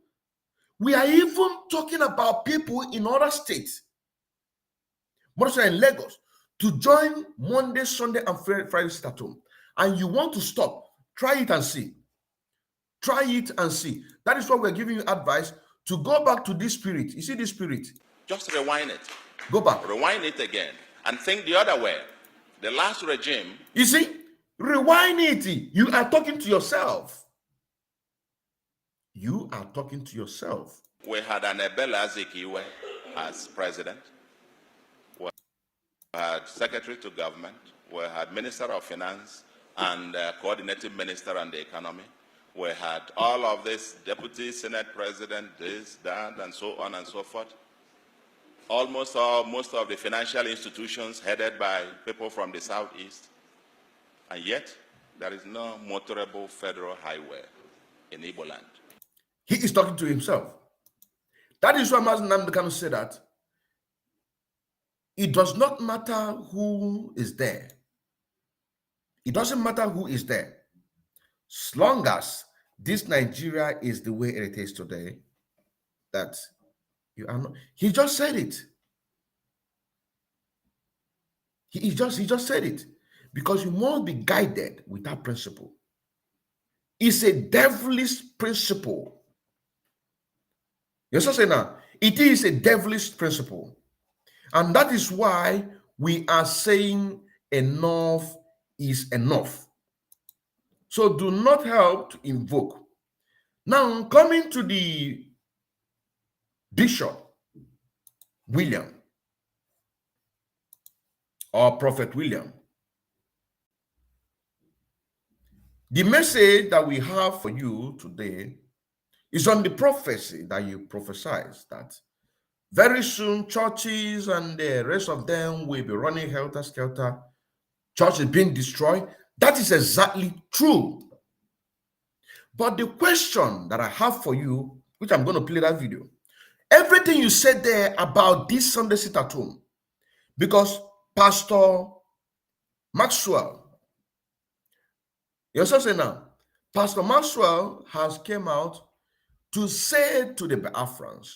We are even talking about people in other states, more so in Lagos, to join Monday, Sunday, and Friday sit at home. And you want to stop, try it and see. Try it and see. That is why we're giving you advice to go back to this spirit. You see this spirit? Just rewind it. Go back. Rewind it again and think the other way. The last regime. You see? Rewind it. You are talking to yourself. You are talking to yourself. We had an Ebele Azikiwe as president. We had secretary to government. We had minister of finance and coordinating minister on the economy. We had all of this deputy senate president, this, that, and so on and so forth. Most of the financial institutions headed by people from the southeast. And yet, there is no motorable federal highway in Igbo land. He is talking to himself. That is why Master Nnamdi Kanu said that it does not matter who is there. It doesn't matter who is there. As long as this Nigeria is the way it is today, that you are not. He just said it. He just said it. Because you must be guided with that principle. It's a devilish principle. You're saying now, it is a devilish principle. And that is why we are saying enough is enough. So do not help to invoke. Now, coming to the Bishop William or Prophet William, the message that we have for you today is on the prophecy that you prophesied that very soon churches and the rest of them will be running helter-skelter. Church is being destroyed. That is exactly true. But the question that I have for you, which I'm going to play that video, everything you said there about this Sunday sit at home, because Pastor Maxwell, you also say now, Pastor Maxwell has came out to say to the Biafrans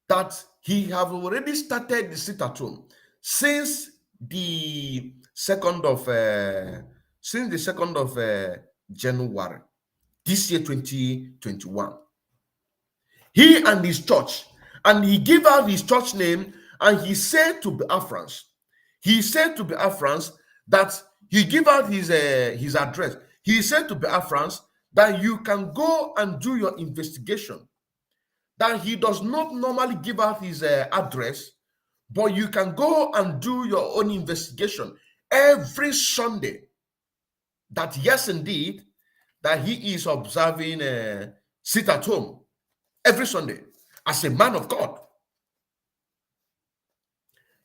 that he have already started the sit at home since the 2nd of January this year 2021. He and his church, and he gave out his church name, and he said to Biafrans, that he gave out his address. He said to Biafrans that you can go and do your investigation. That he does not normally give out his address, but you can go and do your own investigation every Sunday. That yes, indeed, that he is observing sit at home every Sunday as a man of God.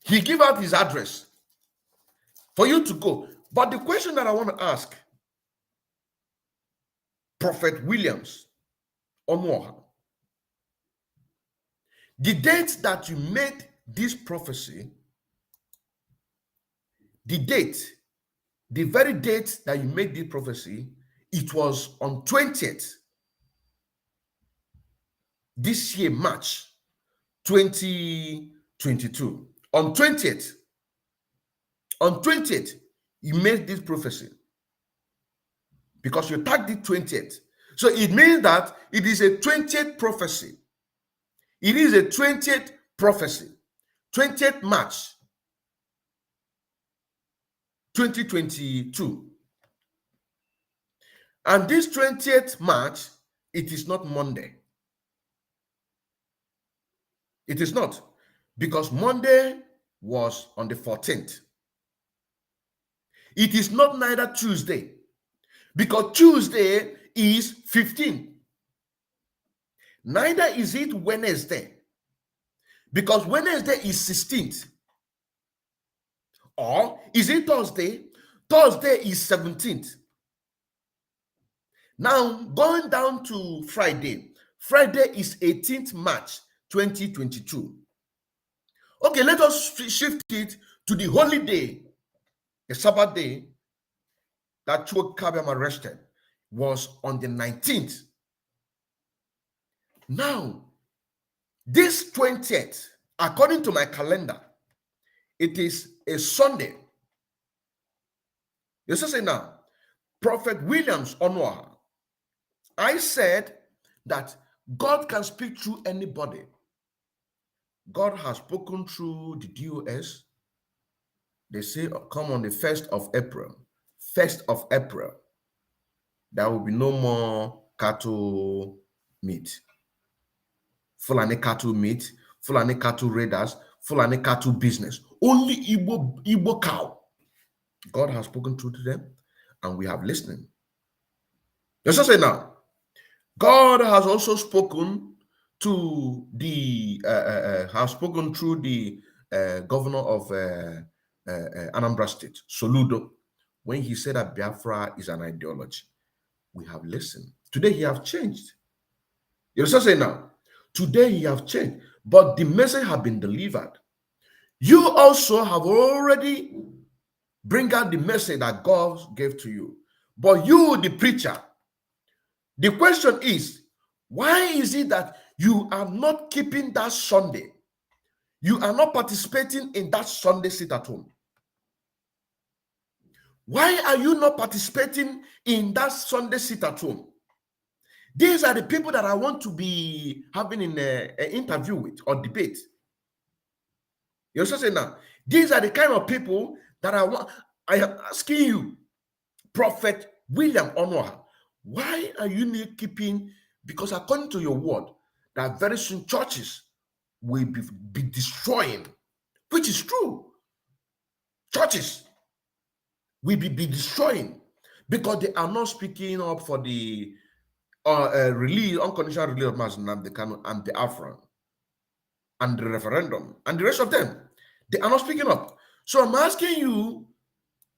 He gave out his address for you to go. But the question that I want to ask Prophet Williams Onuoha, the date that you made this prophecy, the very date that you made this prophecy, it was on 20th this year, March 2022. On 20th, you made this prophecy because you tagged it 20th. So it means that it is a 20th prophecy. It is a 20th prophecy, 20th March 2022. And this 20th March, it is not Monday. It is not, because Monday was on the 14th. It is not neither Tuesday, because Tuesday is 15. Neither is it Wednesday, because Wednesday is 16th. Or is it Thursday? Thursday is 17th. Now, going down to Friday. Friday is 18th March 2022. Okay, let us shift it to the holy day, the Sabbath day that Chukwukabiam arrested was on the 19th. Now, this 20th, according to my calendar, it is a Sunday. You say now, Prophet Williams Onuoha, I said that God can speak through anybody. God has spoken through the DOS. They say, come on the 1st of April. 1st of April, there will be no more cattle meat. Fulani cattle meat, Fulani cattle raiders, Fulani cattle business. Only Igbo cow. God has spoken through to them, and we have listened. Let's just say now, God has also spoken to the through the governor of Anambra State, Soludo, when he said that Biafra is an ideology. We have listened. Today he have changed. You just say now, today he have changed, but the message have been delivered. You also have already bring out the message that God gave to you. But you, the preacher, the question is, why is it that you are not keeping that Sunday? You are not participating in that Sunday sit at home. Why are you not participating in that Sunday sit at home? These are the people that I want to be having in an interview with or debate. You also say now, these are the kind of people that I am asking you, Prophet William Onuoha, Why are you not keeping? Because according to your word, that very soon churches will be destroying, which is true. Churches will be destroying because they are not speaking up for the unconditional release of Mazi Nnamdi Kanu and the Afran and the referendum and the rest of them. They are not speaking up. So I'm asking you,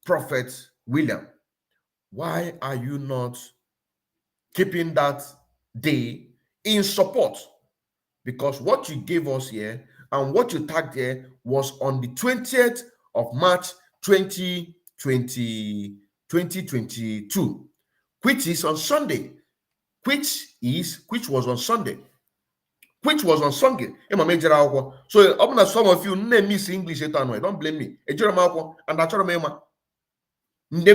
Prophet William, why are you not keeping that day in support? Because what you gave us here and what you tagged here was on the 20th of March 2022, which is on Sunday, which was on Sunday. So some of you miss English, don't blame me. And I told me, and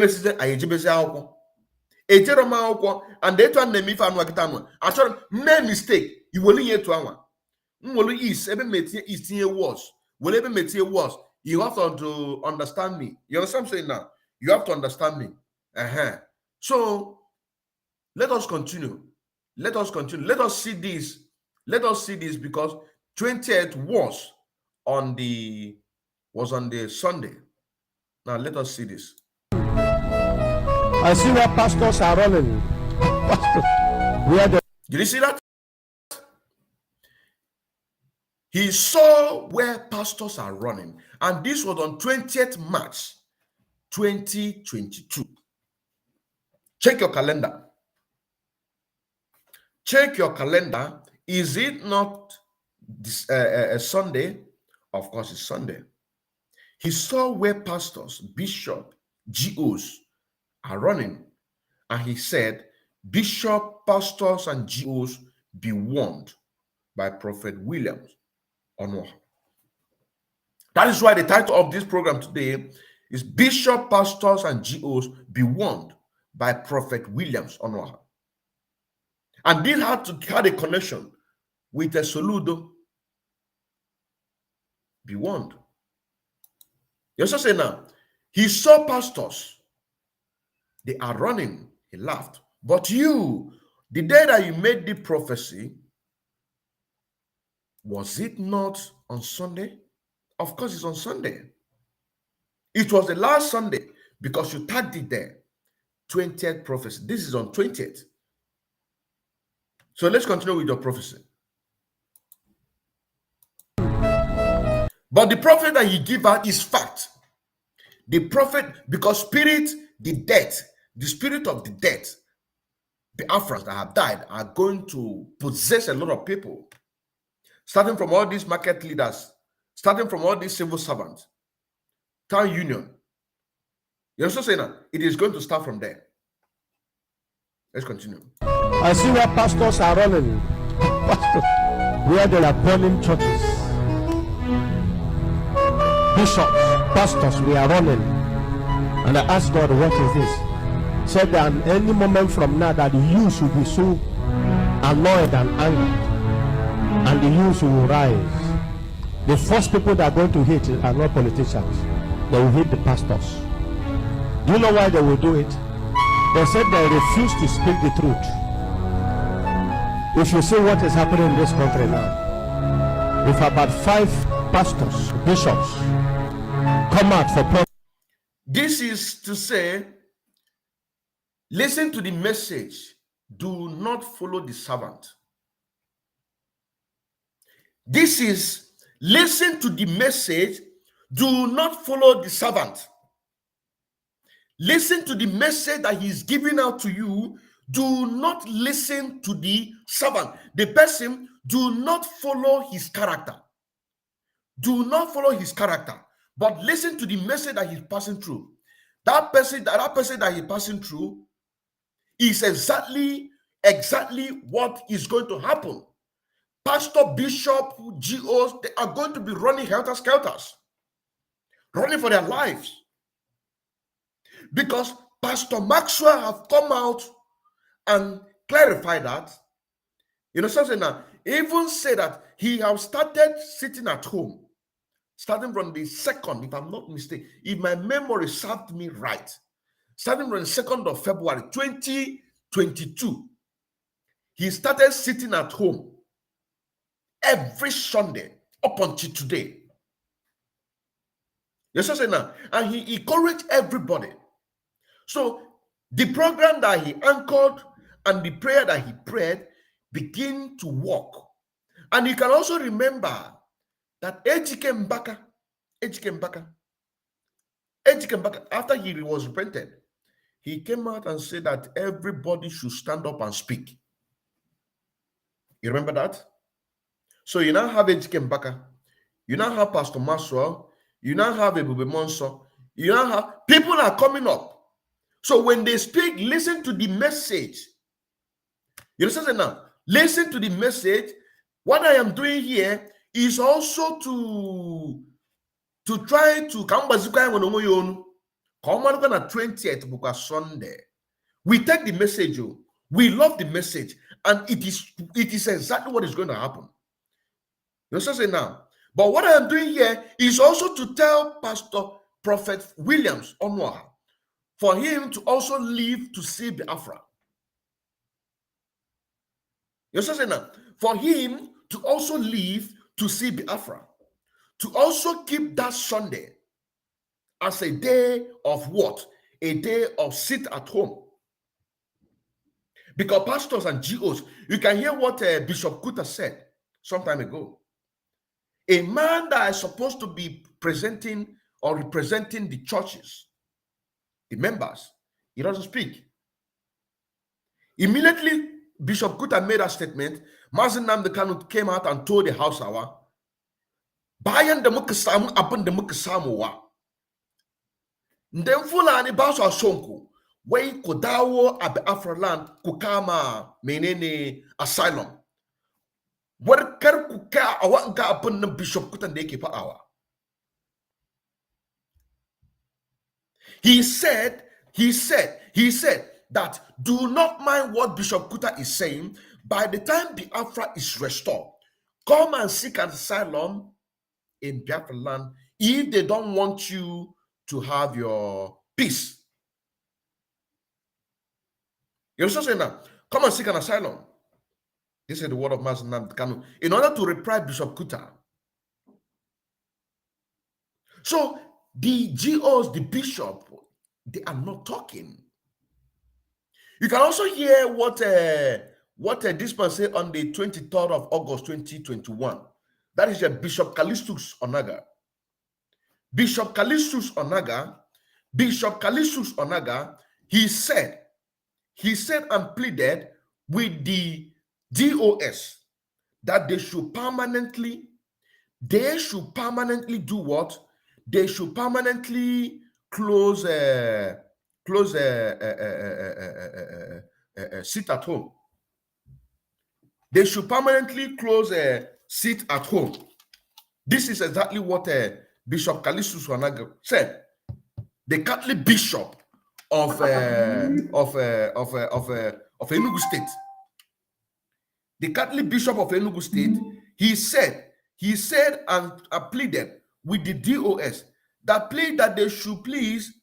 they name if I told no mistake. You will hear to one. Is even worse. Will even make it worse. You have to understand me. You understand what I'm saying now? You have to understand me. So let us continue. Let us continue. Let us see this. Let us see this because 20th was on the Sunday. Now let us see this. I see where pastors are running. Did you see that? He saw where pastors are running, and this was on 20th March 2022. Check your calendar. Check your calendar. Is it not this, a Sunday? Of course, it's Sunday. He saw where pastors, bishops, GOs are running, and he said, Bishop, pastors, and GOs be warned by Prophet Williams. Onuoha. That is why the title of this program today is Bishop, Pastors, and GOs be warned by Prophet Williams Onuoha. And this had a connection with a Soludo. Be warned. You also say now, he saw pastors, they are running. He laughed. But you, the day that you made the prophecy, was it not on Sunday? Of course, it's on Sunday. It was the last Sunday because you tagged it there. 20th prophecy. This is on 20th. So let's continue with your prophecy. But the prophet that you give out is fact. The prophet, because spirit, the death, the spirit of the dead, the Africans that have died are going to possess a lot of people. Starting from all these market leaders, starting from all these civil servants, town union. You're also saying that it is going to start from there. Let's continue. I see where pastors are running. Where they are burning churches. Bishops, pastors, we are running. And I asked God, what is this? Said that any moment from now that the youth will be so annoyed and angry. And the youth will rise. The first people that are going to hate are not politicians. They will hate the pastors. Do you know why they will do it? They said they refuse to speak the truth. If you see what is happening in this country now, if about 5 pastors, bishops, come out for this is to say, listen to the message. Do not follow the servant. This is, listen to the message. Do not follow the servant. Listen to the message that he's giving out to you. Do not listen to the servant. The person, do not follow his character. Do not follow his character. But listen to the message that he's passing through. That person that he's passing through is exactly what is going to happen. Pastor, bishop, GOs, they are going to be running helter-skelters, running for their lives. Because Pastor Maxwell have come out and clarified that. You know something now? Even say that he have started sitting at home, starting from the 2nd, if I'm not mistaken, if my memory served me right, starting from the 2nd of February 2022, 2022, he started sitting at home every Sunday up until today. Yes, I say now. And he encouraged everybody. So the program that he anchored and the prayer that he prayed begin to work. And you can also remember that Ejike Mbaka, after he was repented, he came out and said that everybody should stand up and speak. You remember that? So you now have Ejike Mbaka, you now have Pastor Maswell, you now have Ebube Monso, you now have people are coming up. So when they speak, listen to the message. You understand now? Listen to the message. What I am doing here is also to try to come back on 20th book Sunday. We take the message, we love the message, and it is exactly what is going to happen. You understand now? But what I am doing here is also to tell Pastor Prophet Williams Onuoha for him to also live to see Biafra. You understand now? For him to also live to see Biafra. To also keep that Sunday as a day of what? A day of sit at home. Because pastors and GOs, you can hear what Bishop Kuta said some time ago. A man that is supposed to be presenting or representing the churches, the members, he doesn't speak. Immediately, Bishop Kuta made a statement. Mazen Nnamdi Kanu came out and told the House Hour, bayan da muka samu abin da muka samu wa, ndem Fulani ba su sonku, wai ku dawo a Biafra land ku kama menene asylum. Warkar ku ka a wa'anga abin nan Bishop Kuta da yake fa'awa. He said that do not mind what Bishop Kuta is saying. By the time Biafra is restored, come and seek an asylum in Biafra land if they don't want you to have your peace. You understand now? Come and seek an asylum. This is the word of Master Nnamdi Kanu in order to reply Bishop Kuta. So the GOs, the bishop, they are not talking. You can also hear what this man said on the 23rd of August 2021. That is Bishop Callistus Onaga. Bishop Callistus Onaga, he said and pleaded with the DOS that they should permanently do what? They should permanently close sit at home. They should permanently close sit at home. This is exactly what Bishop Callistus Wanaga said. The Catholic bishop of Enugu State. The Catholic bishop of Enugu State, he said and pleaded with the DOS that they should please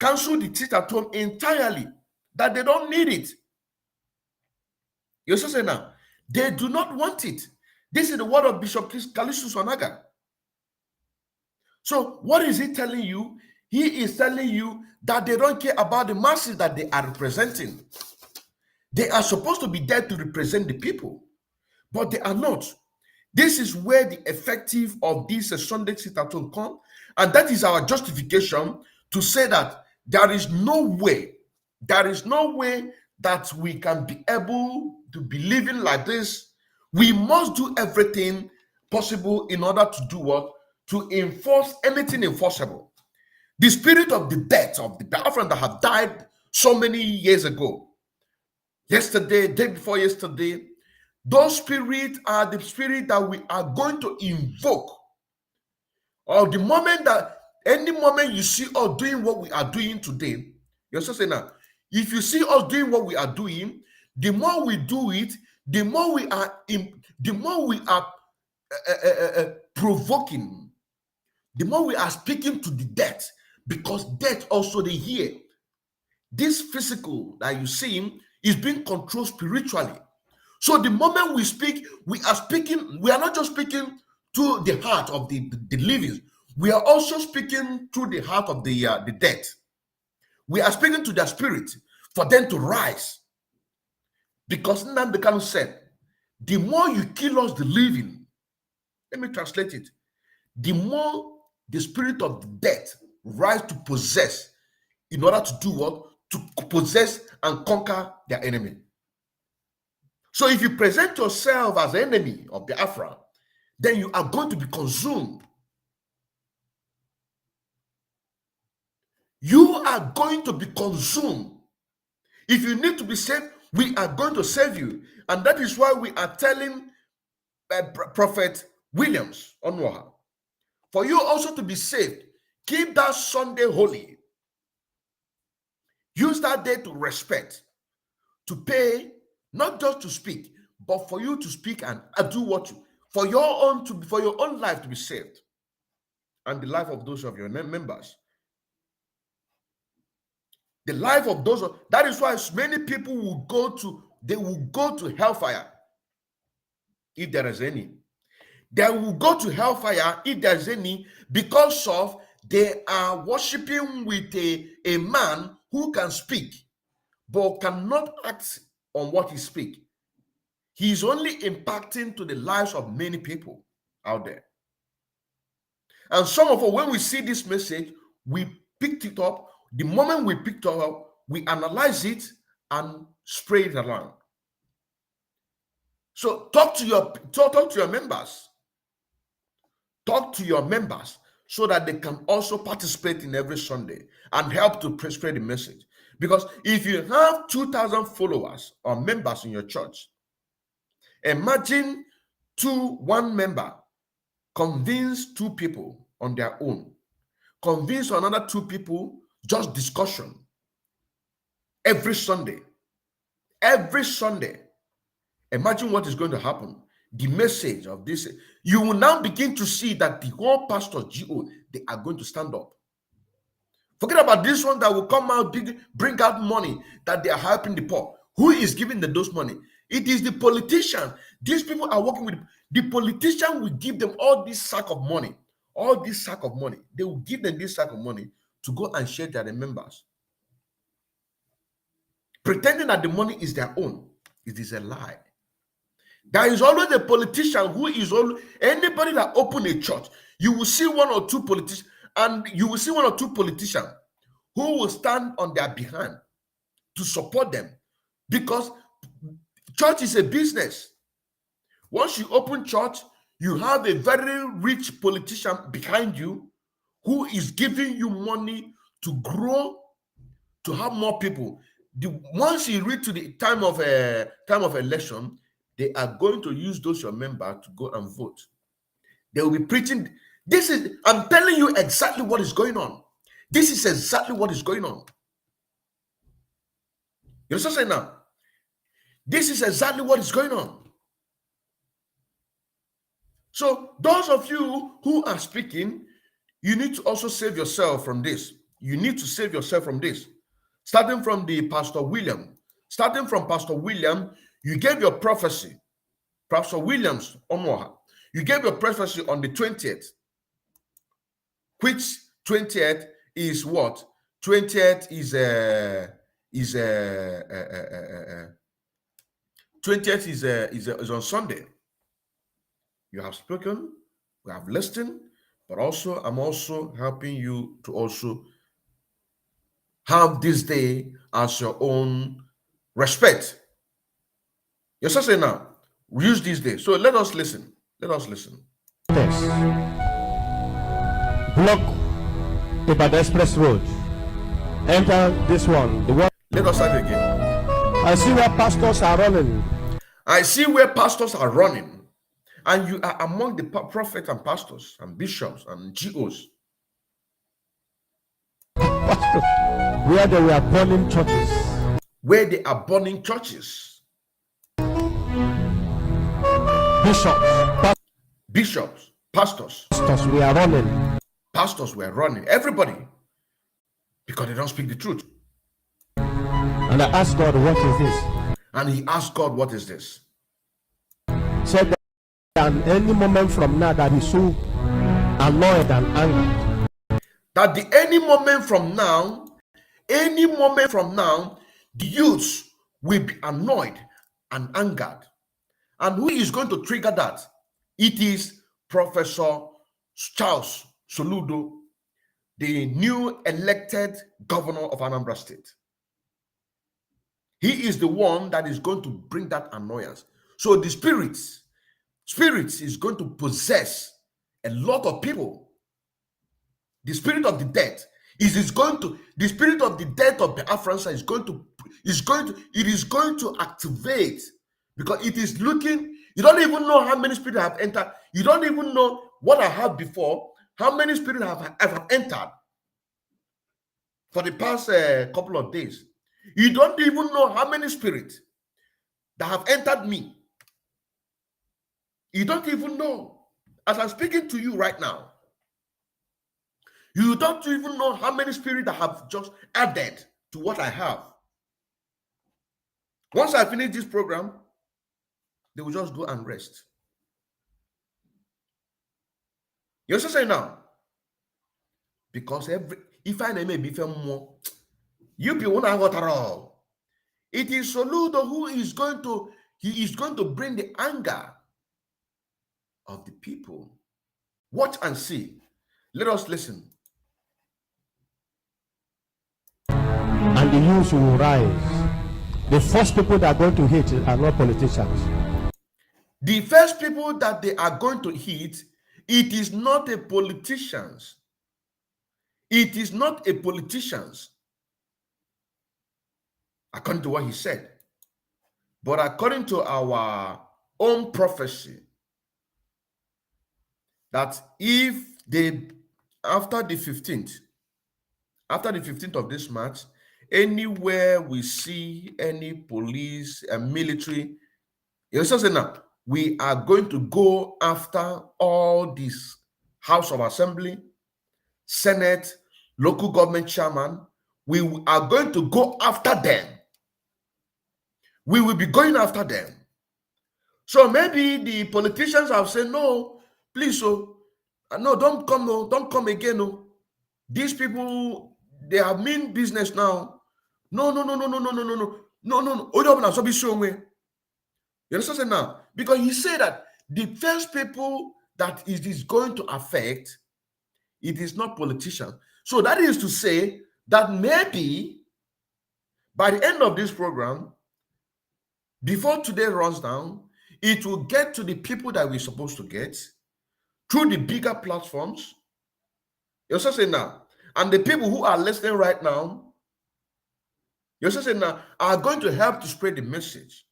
cancel the sit at home entirely, that they don't need it. You also say now, they do not want it. This is the word of Bishop Callistus Wanaga. So what is he telling you? He is telling you that they don't care about the masses that they are representing. They are supposed to be there to represent the people, but they are not. This is where the effective of this Sunday sit at home come, and that is our justification to say that there is no way that we can be able to be living like this. We must do everything possible in order to do what? To enforce anything enforceable. The spirit of the death of the Biafran that have died so many years ago, yesterday, day before yesterday, those spirits are the spirit that we are going to invoke. Or the moment that, any moment you see us doing what we are doing today, you're just saying now, if you see us doing what we are doing, the more we do it, the more we are provoking, the more we are speaking to the death, because death also they hear. This physical that you see is being controlled spiritually. So the moment we speak, we are not just speaking to the heart of the living, we are also speaking to the heart of the dead. We are speaking to their spirit for them to rise. Because Nnamdi Kanu said, the more you kill us the living, let me translate it, the more the spirit of the dead rise to possess, in order to do what? To possess and conquer their enemy. So if you present yourself as enemy of Biafra, then you are going to be consumed. You are going to be consumed. If you need to be saved, we are going to save you. And that is why we are telling Prophet Williams, Onuoha, for you also to be saved, keep that Sunday holy. Use that day to respect, to pay, not just to speak, but for you to speak and do what you, for your own life to be saved, and the life of those of your members. The life of those, that is why many people will go to hellfire if there is any. They will go to hellfire if there is any, because of they are worshiping with a man who can speak but cannot act on what he speaks. He is only impacting to the lives of many people out there. And some of us, when we see this message, we picked it up. The moment we picked it up, we analyze it and spray it around. So talk to your members. Talk to your members so that they can also participate in every Sunday and help to spread the message. Because if you have 2,000 followers or members in your church, imagine one member convince 2 people on their own, convince another 2 people, just discussion every Sunday. Every Sunday. Imagine what is going to happen. The message of this, you will now begin to see that the whole pastors, GO, they are going to stand up. Forget about this one that will come out, bring out money that they are helping the poor. Who is giving those money? It is the politician. These people are working with the politician. Will give them all this sack of money. All this sack of money. They will give them this sack of money to go and share their members. Pretending that the money is their own. It is a lie. There is always a politician who is always, anybody that open a church, you will see 1 or 2 politicians, and you will see 1 or 2 politicians who will stand on their behind to support them, because church is a business. Once you open church, you have a very rich politician behind you who is giving you money to grow, to have more people. Once you reach to the time of election, they are going to use those your members to go and vote. They will be preaching. I'm telling you exactly what is going on. This is exactly what is going on. You understand saying now? This is exactly what is going on. So those of you who are speaking, you need to also save yourself from this. You need to save yourself from this. Starting from the Pastor William. Starting from Pastor William, you gave your prophecy. Pastor Williams, Onuoha, you gave your prophecy on the 20th. Which 20th is what? 20th is 20th is on Sunday. You have spoken, we have listened, but also I'm also helping you to also have this day as your own respect. You're saying now, use this day. So let us listen. Let us listen. Yes. Block Ibadan Express Road. Enter this one. The one. Let us start again. I see where pastors are running. I see where pastors are running. And you are among the prophets and pastors and bishops and GOs. Where they were burning churches. Where they are burning churches. Bishops, pastors we are running. Pastors were running. Everybody. Because they don't speak the truth. And I asked God, what is this? And he asked God, what is this? Said that any moment from now that he's so annoyed and angry, That any moment from now, the youths will be annoyed and angered. And who is going to trigger that? It is Professor Charles Soludo, the new elected governor of Anambra State. He is the one that is going to bring that annoyance. So the spirits is going to possess a lot of people. The spirit of the death the spirit of the death of the Biafransa is going to activate, because it is looking. You don't even know how many spirits have entered. You don't even know what I had before. How many spirits have entered for the past couple of days? You don't even know how many spirits that have entered me. You don't even know. As I'm speaking to you right now, you don't even know how many spirits that have just added to what I have. Once I finish this program, they will just go and rest. You also say now, because if I may be more, you be one I got all. It is Soludo who is going to bring the anger of the people. Watch and see. Let us listen. and the youth will rise. The first people that are going to hit are not politicians. The first people that they are going to hit, it is not a politicians. It is not a politicians, according to what he said. But according to our own prophecy, that if they, after the 15th of this March, anywhere we see any police and military, you understand now, we are going to go after all these House of Assembly, Senate, local government chairman. We are going to go after them. We will be going after them. So maybe the politicians have said, no, please, no, don't come, no, don't come again, no. These people, they have mean business now. No. You understand now? Because he said that the first people that it is going to affect, it is not politicians. So that is to say that maybe by the end of this program, before today runs down, it will get to the people that we're supposed to get through the bigger platforms. You're saying now, and the people who are listening right now, you're saying now, are going to help to spread the message.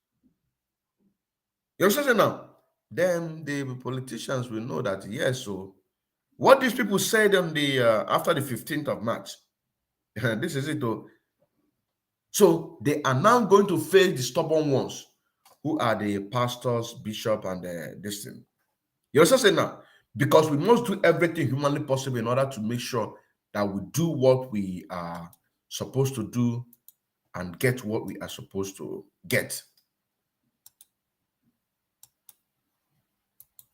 You're saying now, then the politicians will know that yes. So what these people said on the after the 15th of March, this is it. Though. So they are now going to face the stubborn ones, who are the pastors, bishop, and this thing. You understand now? Because we must do everything humanly possible in order to make sure that we do what we are supposed to do and get what we are supposed to get.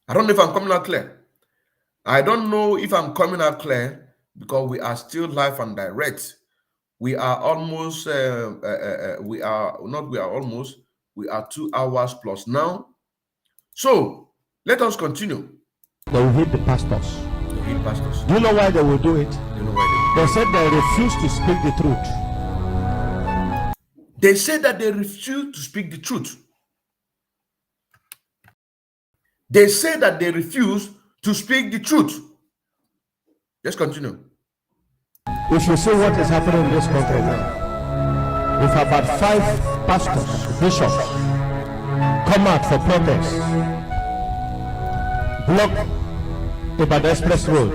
I don't know if I'm coming out clear. I don't know if I'm coming out clear because we are still live and direct. We are almost, we are 2 hours plus now. So let us continue. They will hit the pastors. They hit pastors. Do you know why they will do it? You know why They said they refuse to speak the truth. They said that they refuse to speak the truth. They say that they refuse to speak the truth. Let's continue. We should see what is happening in this country now. We've about 5 pastors, bishops, come out for protest, block the express road,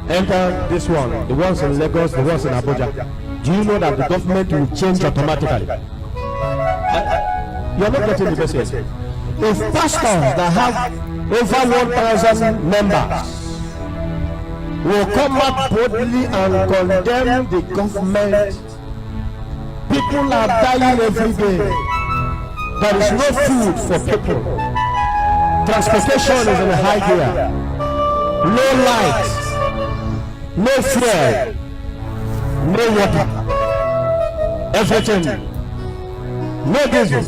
enter this one, the ones in Lagos, the ones in Abuja. Do you know that the government will change automatically? You're not getting the message. If pastors that have over 1,000 members will come up boldly and condemn the government, people People are dying every day. There is no food for people. Transportation is in a high gear. No lights, no fuel, no water. Everything. No diesel.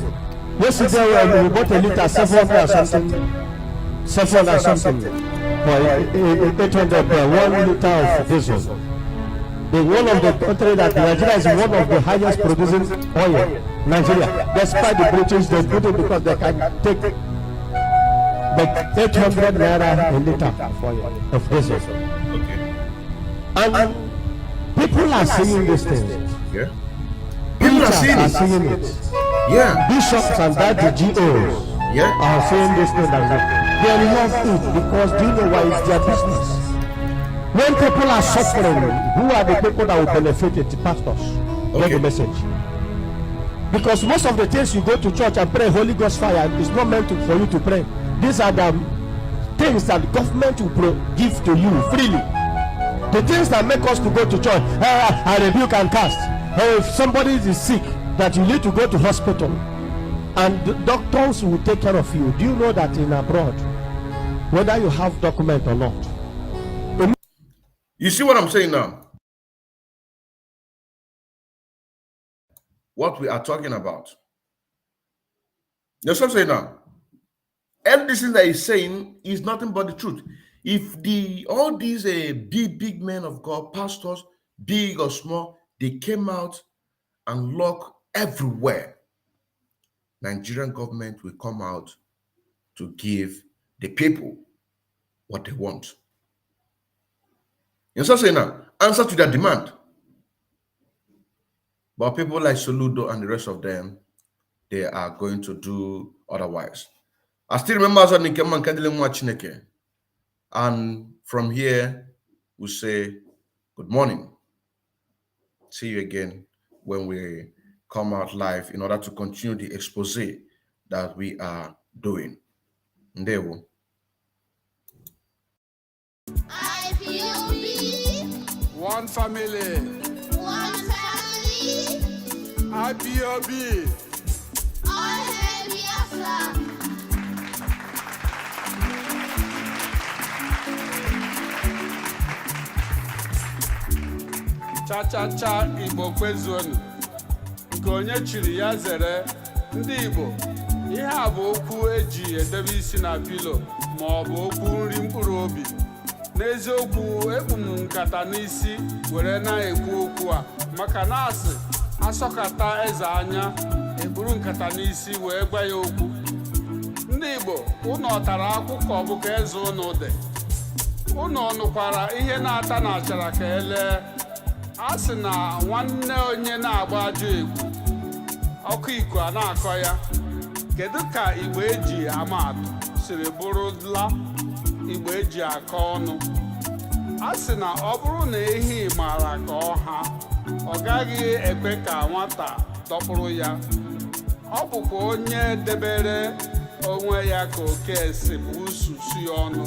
Yesterday we bought a liter 700 and something. 700 and something. For 800 per 1 liter of diesel. In one of the countries that Nigeria is one of the highest producing oil. Nigeria, despite the British, they put it because they can take the 800 naira a liter of oil of diesel. Okay. And people are seeing these things. Yeah. People are seeing it. it. Yeah. Bishops and that the GOs Yeah. are saying this thing that they love it because do you know why it's their business? When people are suffering, who are the people that will benefit it? The pastors. Get the message. Because most of the things you go to church and pray Holy Ghost fire is not meant for you to pray. These are the things that the government will give to you freely. The things that make us to go to church, I rebuke and cast. If somebody is sick, that you need to go to hospital, and the doctors will take care of you. Do you know that in abroad, whether you have document or not? You see what I'm saying now? What we are talking about. That's what I'm saying now. Everything that he's saying is nothing but the truth. If all these big men of God, pastors, big or small, they came out and lock everywhere, Nigerian government will come out to give the people what they want. You know what I'm saying now? Answer to their demand. But people like Soludo and the rest of them, they are going to do otherwise. I still remember Chineke. And from here, we say good morning. See you again when we come out live in order to continue the expose that we are doing. Ndewo. IPOB. One family. One family. IPOB. All hail Biafra. Cha-cha-cha Igbo kwezuonu. Nke onye chiri ya zere. Ndị Igbo, ihe a bụ okwu eji edebe isi na pilo ma ọ bụ okwu nri mkpụrụ obi. N'eziokwu, ekpu m nkata n'isi were na-ekwu okwu a maka na asị asọkata eze anya eburu nkata n'isi wee gwa ya okwu. Ndị Igbo, unu ọtara akwụkwọ bụ ka eze unu dị. Unu ọnụkwara ihe na-ata na achara ka ele. A sị na nwanne onye na-agba ajọ egwu ọkụ iko a na-akọ ya. Kedu ka Igbo eji ama atụ siri bụrụla Igbo eji akọ ọnụ? A sị na ọ bụrụ na ehi maara ka ọha, ọ gaghị ekwe ka nwata dọkpụrụ ya. Ọ bụkwa onye debere onwe ya ka oke esi bụ susu ya ọnụ.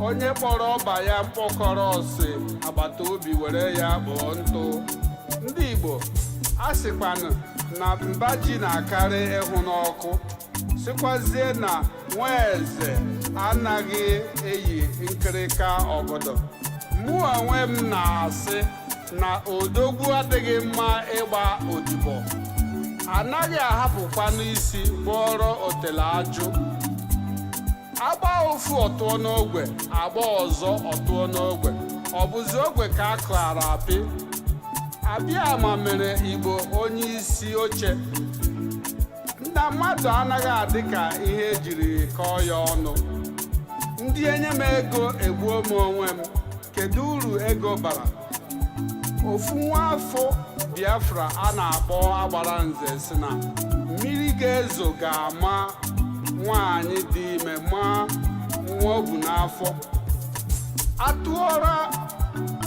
Onye kpọrọ ọba ya mkpọkọrọ ọsị agbata obi were ya kpọọ ntụ. Ndị Igbo, a sịkwanụ na mba ji na-akarị ịhụ n'ọkụ, sịkwazie na nwa eze anaghị eyi nkịrịka ọgọdọ. Mụ onwe m na-asị na odogwu adịghị mma ịgba odibo, anaghị ahapụkwa n'isi gbọrọ otele ajụ. Agba ofu ọtụọ n'ogwe, agba ọzọ ọtụọ n'ogwe, ọ bụzi ogwe ka a kụghara apị. Abịama mere Igbo onye isi oche. Ndị mmadụ anaghị adị ka ihe ejiri kọọ ya ọnụ. Ndị enye m ego egbuo m onwe m. Kedu uru ego bara? Ofu nwa afọ Biafra a na-akpọ Agbara Nze si na mmiri ga-ezo ga-ama nwaanyị dị ime ma nwa o bu n'afọ. Atụọra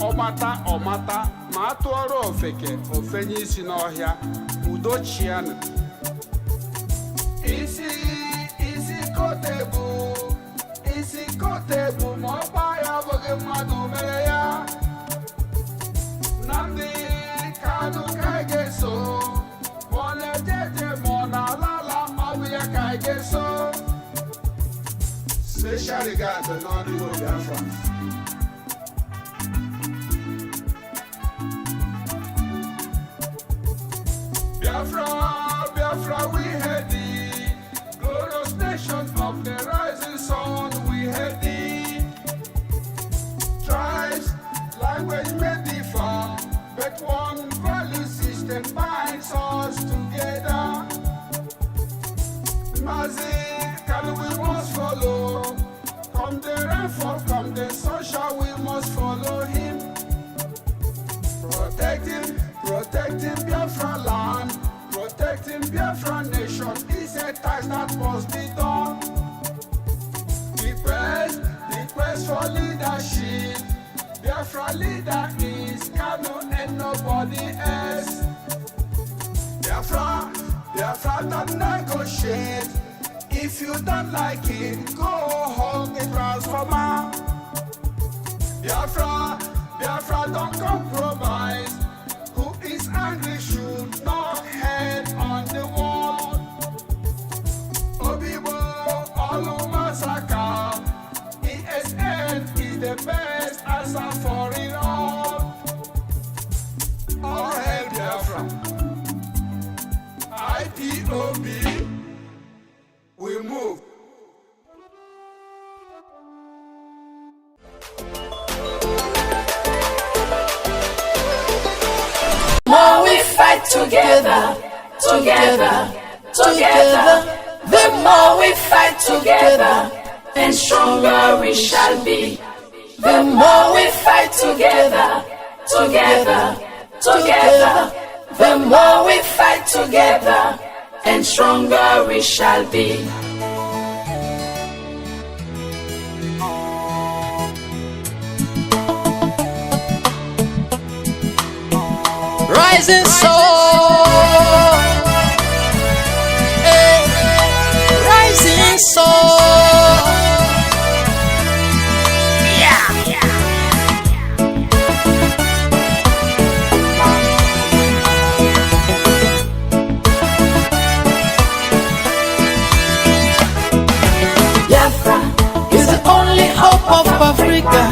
ọmata ma atụọrọ ofeke ofenye isi n'ọhịa. Udo chianụ. Isi kote bụ ma ọkpa ya abụghị mmadụ mere ya. Na ndị Kanu ka ga-eso special regard to non-Igbo Biafrans. Biafra, Biafra, we had thee, glorious nation of the rising sun, we had thee. Tribes, language may differ, but one value system binds us together. Music, and we must follow. Come the rainfall, come the sunshine, we must follow him. Protecting Biafra land, protecting Biafra nation is a task that must be done. The quest for leadership, Biafra leader is Kanu and nobody else. Biafra don't negotiate. If you don't like it, go home the transformer. Biafra don't compromise. Who is angry should not head on the wall. Obibo, Olu massacre. ESN is the best answer for it all. All hail Biafra. IPOB, we move. More we fight together, together, together. The more we fight together, and stronger we shall be. The more we fight together, together, together. The more we fight together, and stronger we shall be. Rising sun, rising sun. Biafra is the only hope of Africa.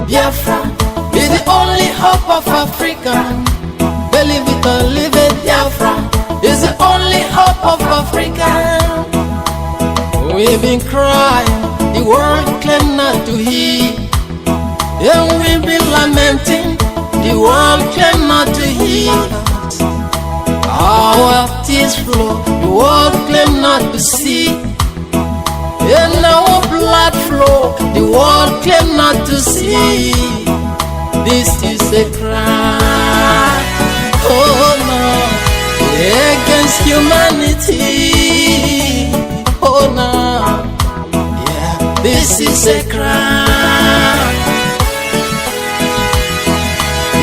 Biafra is the only hope of Africa. Believe it or leave it, Biafra is the only hope of Africa. We've been crying, the world claim not to hear. And we've been lamenting, the world claim not to hear. Our tears flow, the world claim not to see. And our blood flow, the world claim not to see. This is a crime, oh no, against humanity, oh no, yeah, this is a crime.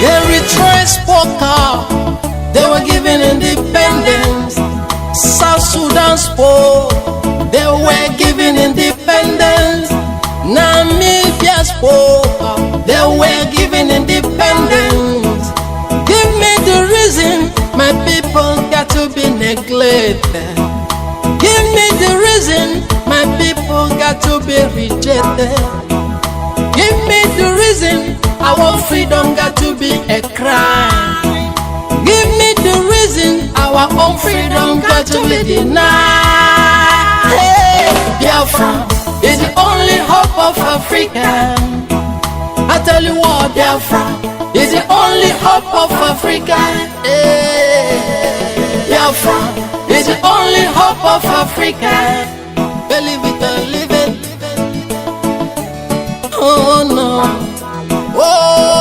Eritrea spoke out, they were given independence. South Sudan spoke, they were given independence. Namibia spoke out, they were given independence. Give me the reason my people got to be neglected. Give me the reason my people got to be rejected. Give me the reason our freedom got to be a crime. Give me the reason our own freedom got to be denied. Hey, Biafra is the only hope of Africa. I tell you what, Biafra is the only hope of Africa. Hey, Biafra is the only hope of Africa. Believe it or leave it. Oh no. Whoa.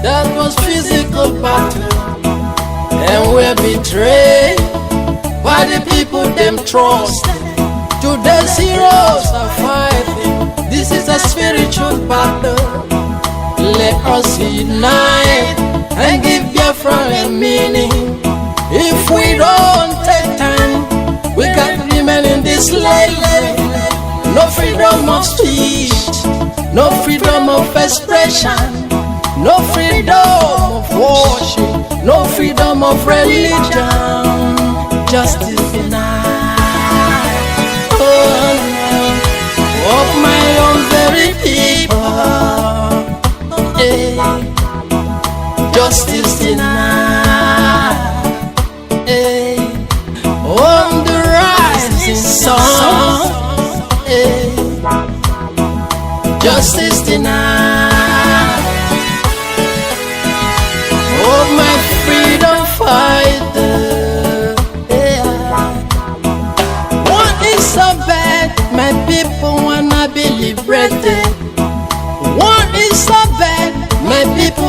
That was physical battle, and we're betrayed by the people them trust. Today zeros are fighting, the This is a spiritual battle. Let us unite and give Biafra a meaning. If we don't take time, we can remain in this slavery. No freedom of speech, no freedom of expression, no freedom of worship, no freedom of religion. Justice denied. Oh, of my own very people. Yeah. Justice denied.